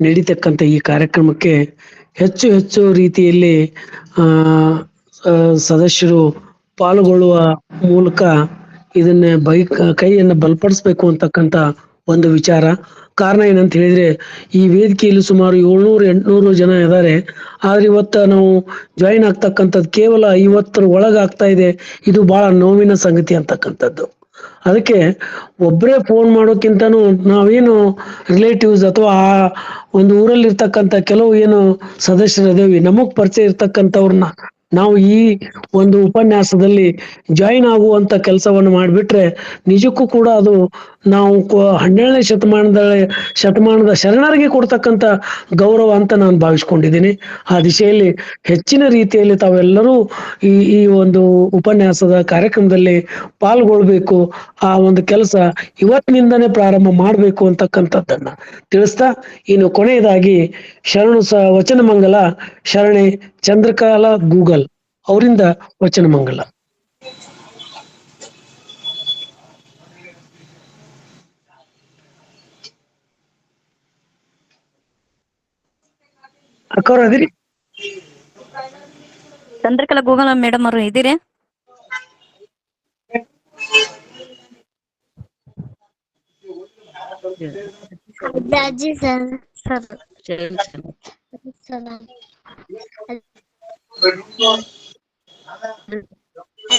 ನಡೀತಕ್ಕಂಥ ಈ ಕಾರ್ಯಕ್ರಮಕ್ಕೆ ಹೆಚ್ಚು ರೀತಿಯಲ್ಲಿ ಸದಸ್ಯರು ಪಾಲ್ಗೊಳ್ಳುವ ಮೂಲಕ ಇದನ್ನ ಕೈಯನ್ನು ಬಲಪಡಿಸ್ಬೇಕು ಅಂತಕ್ಕಂಥ ಒಂದು ವಿಚಾರ. ಕಾರಣ ಏನಂತ ಹೇಳಿದ್ರೆ, ಈ ವೇದಿಕೆಯಲ್ಲಿ ಸುಮಾರು 700-800 ಜನ ಇದ್ದಾರೆ. ಆದ್ರೆ ಇವತ್ತ ನಾವು ಜಾಯಿನ್ ಆಗ್ತಕ್ಕಂಥದ್ದು ಕೇವಲ 50 ಒಳಗಾಗ್ತಾ ಇದೆ. ಇದು ಬಹಳ ನೋವಿನ ಸಂಗತಿ ಅಂತಕ್ಕಂಥದ್ದು. ಅದಕ್ಕೆ ಒಬ್ಬರೇ ಫೋನ್ ಮಾಡೋಕ್ಕಿಂತನೂ ನಾವೇನು ರಿಲೇಟಿವ್ಸ್ ಅಥವಾ ಆ ಒಂದು ಊರಲ್ಲಿ ಇರ್ತಕ್ಕಂಥ ಕೆಲವು ಏನು ಸದಸ್ಯರದೇವಿ ನಮಗ್ ಪರಿಚಯ ಇರ್ತಕ್ಕಂಥವ್ರನ್ನ ನಾವು ಈ ಒಂದು ಉಪನ್ಯಾಸದಲ್ಲಿ ಜಾಯಿನ್ ಆಗುವಂತ ಕೆಲಸವನ್ನು ಮಾಡಿಬಿಟ್ರೆ ನಿಜಕ್ಕೂ ಕೂಡ ಅದು ನಾವು 12ನೇ ಶತಮಾನದ ಶರಣರಿಗೆ ಕೊಡ್ತಕ್ಕಂಥ ಗೌರವ ಅಂತ ನಾನು ಭಾವಿಸ್ಕೊಂಡಿದ್ದೀನಿ. ಆ ದಿಶೆಯಲ್ಲಿ ಹೆಚ್ಚಿನ ರೀತಿಯಲ್ಲಿ ತಾವೆಲ್ಲರೂ ಈ ಒಂದು ಉಪನ್ಯಾಸದ ಕಾರ್ಯಕ್ರಮದಲ್ಲಿ ಪಾಲ್ಗೊಳ್ಬೇಕು. ಆ ಒಂದು ಕೆಲಸ ಇವತ್ತಿನಿಂದನೇ ಪ್ರಾರಂಭ ಮಾಡಬೇಕು ಅಂತಕ್ಕಂಥದ್ದನ್ನ ತಿಳಿಸ್ತಾ, ಇನ್ನು ಕೊನೆಯದಾಗಿ ವಚನ ಮಂಗಲ ಶರಣೆ ಚಂದ್ರಕಲಾ ಗೂಗಲ್ ಅವರಿಂದ ವಚನ ಮಂಗಲ. ಅಕ್ಕವ್ರು ಅದಿರಿ? ಚಂದ್ರಕಲಾ ಗೂಗಲ್ ಮೇಡಮ್ ಅವರು ಇದ್ದೀರಿ?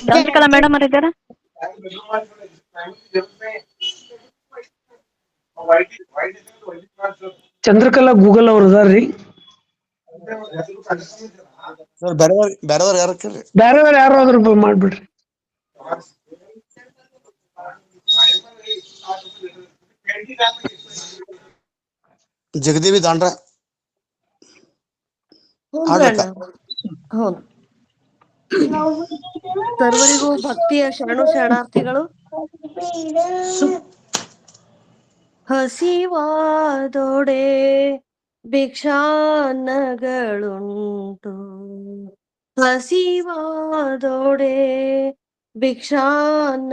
ಚಂದ್ರಕಲಾ ಮೇಡಮ್ ಅವರು ಇದ್ದಾರ? ಚಂದ್ರಕಲಾ ಗೂಗಲ್ ಅವ್ರು ಅದಾರ್ರಿ? ಬೇರೆ ಯಾರಾದ್ರೂ ಮಾಡ್ಬಿಡ್ರಿ. ಜಗದೇವಿ ದಾಂಡ್ರ. ಸರ್ವರಿಗೂ ಭಕ್ತಿಯ ಶರಣಾರ್ಥಿಗಳು. ಹಸಿವಾದೊಡೆ ಭಿಕ್ಷಾನ್ನಗಳುಂಟು. ಹಸಿವಾದೊಡೆ ಭಿಕ್ಷಾನ್ನಗಳುಂಟು.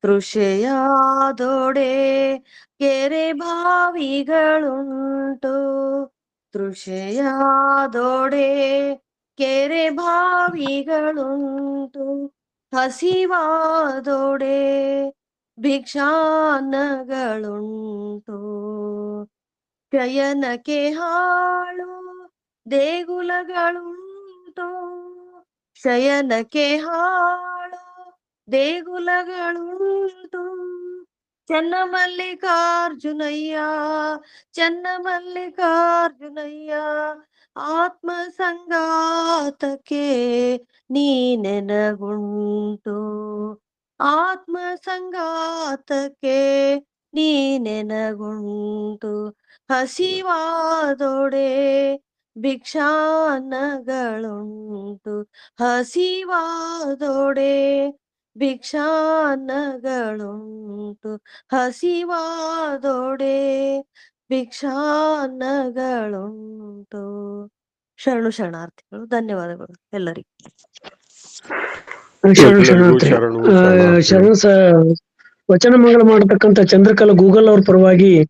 ತೃಷೆಯಾದೊಡೆ ಕೆರೆ ಬಾವಿಗಳುಂಟು. ತೃಷೆಯಾದೊಡೆ ಕೆರೆ ಬಾವಿಗಳುಂಟು. ಹಸಿವಾದೊಡೆ ಭಿಕ್ಷಾನ್ನಗಳುಂಟು. ಶಯನಕ್ಕೆ ಹಾಳು ದೇಗುಲಗಳುಂಟು. ಶಯನಕ್ಕೆ ಹಾಳು ದೇಗುಲಗಳುಂಟು. ಚನ್ನಮಲ್ಲಿಕಾರ್ಜುನಯ್ಯ ಚನ್ನಮಲ್ಲಿಕಾರ್ಜುನಯ್ಯ ಆತ್ಮ ಸಂಗಾತಕ್ಕೆ ನೀನೆನಗುಂಟು. ಆತ್ಮ ಸಂಗಾತಕ್ಕೆ ನೀನೆನಗುಂಟು. ಹಸಿವಾದೊಡೆ ಭಿಕ್ಷಾನ್ನಗಳುಂಟು. ಹಸಿವಾದೊಡೆ ಭಿಕ್ಷಾನ್ನಗಳುಂಟು. ಹಸಿವಾದೊಡೆ ಭಿಕ್ಷಾನ್ನಗಳುಂಟು. ಶರಣು ಶರಣಾರ್ಥಿಗಳು. ಧನ್ಯವಾದಗಳು ಎಲ್ಲರಿಗೂ. ಶರಣು ಎಲ್ಲರಿಗೂ ಶರಣಾರ್ಥಿಗಳು. ಶರಣು ವಚನ ಮಂಗಳ ಮಾಡತಕ್ಕಂತ ಚಂದ್ರಕಲಾ ಗೂಗಲ್ ಅವ್ರ ಪರವಾಗಿ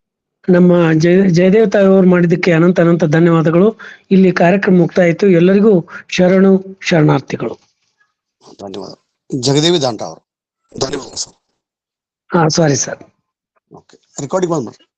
ನಮ್ಮ ಜಯದೇವ್ ತಾಯಿ ಅವರು ಮಾಡಿದ್ದಕ್ಕೆ ಅನಂತ ಅನಂತ ಧನ್ಯವಾದಗಳು. ಇಲ್ಲಿ ಕಾರ್ಯಕ್ರಮ ಮುಕ್ತಾಯ ಆಯಿತು. ಎಲ್ಲರಿಗೂ ಶರಣು ಶರಣಾರ್ಥಿಗಳು. ಧನ್ಯವಾದ. ಜಗದೇವಿ ದಾಂಟ ಅವರು ಧನ್ಯವಾದ sir. Sorry sir. Okay, recording ಬಂದ್ ಮಾಡ್ರಿ.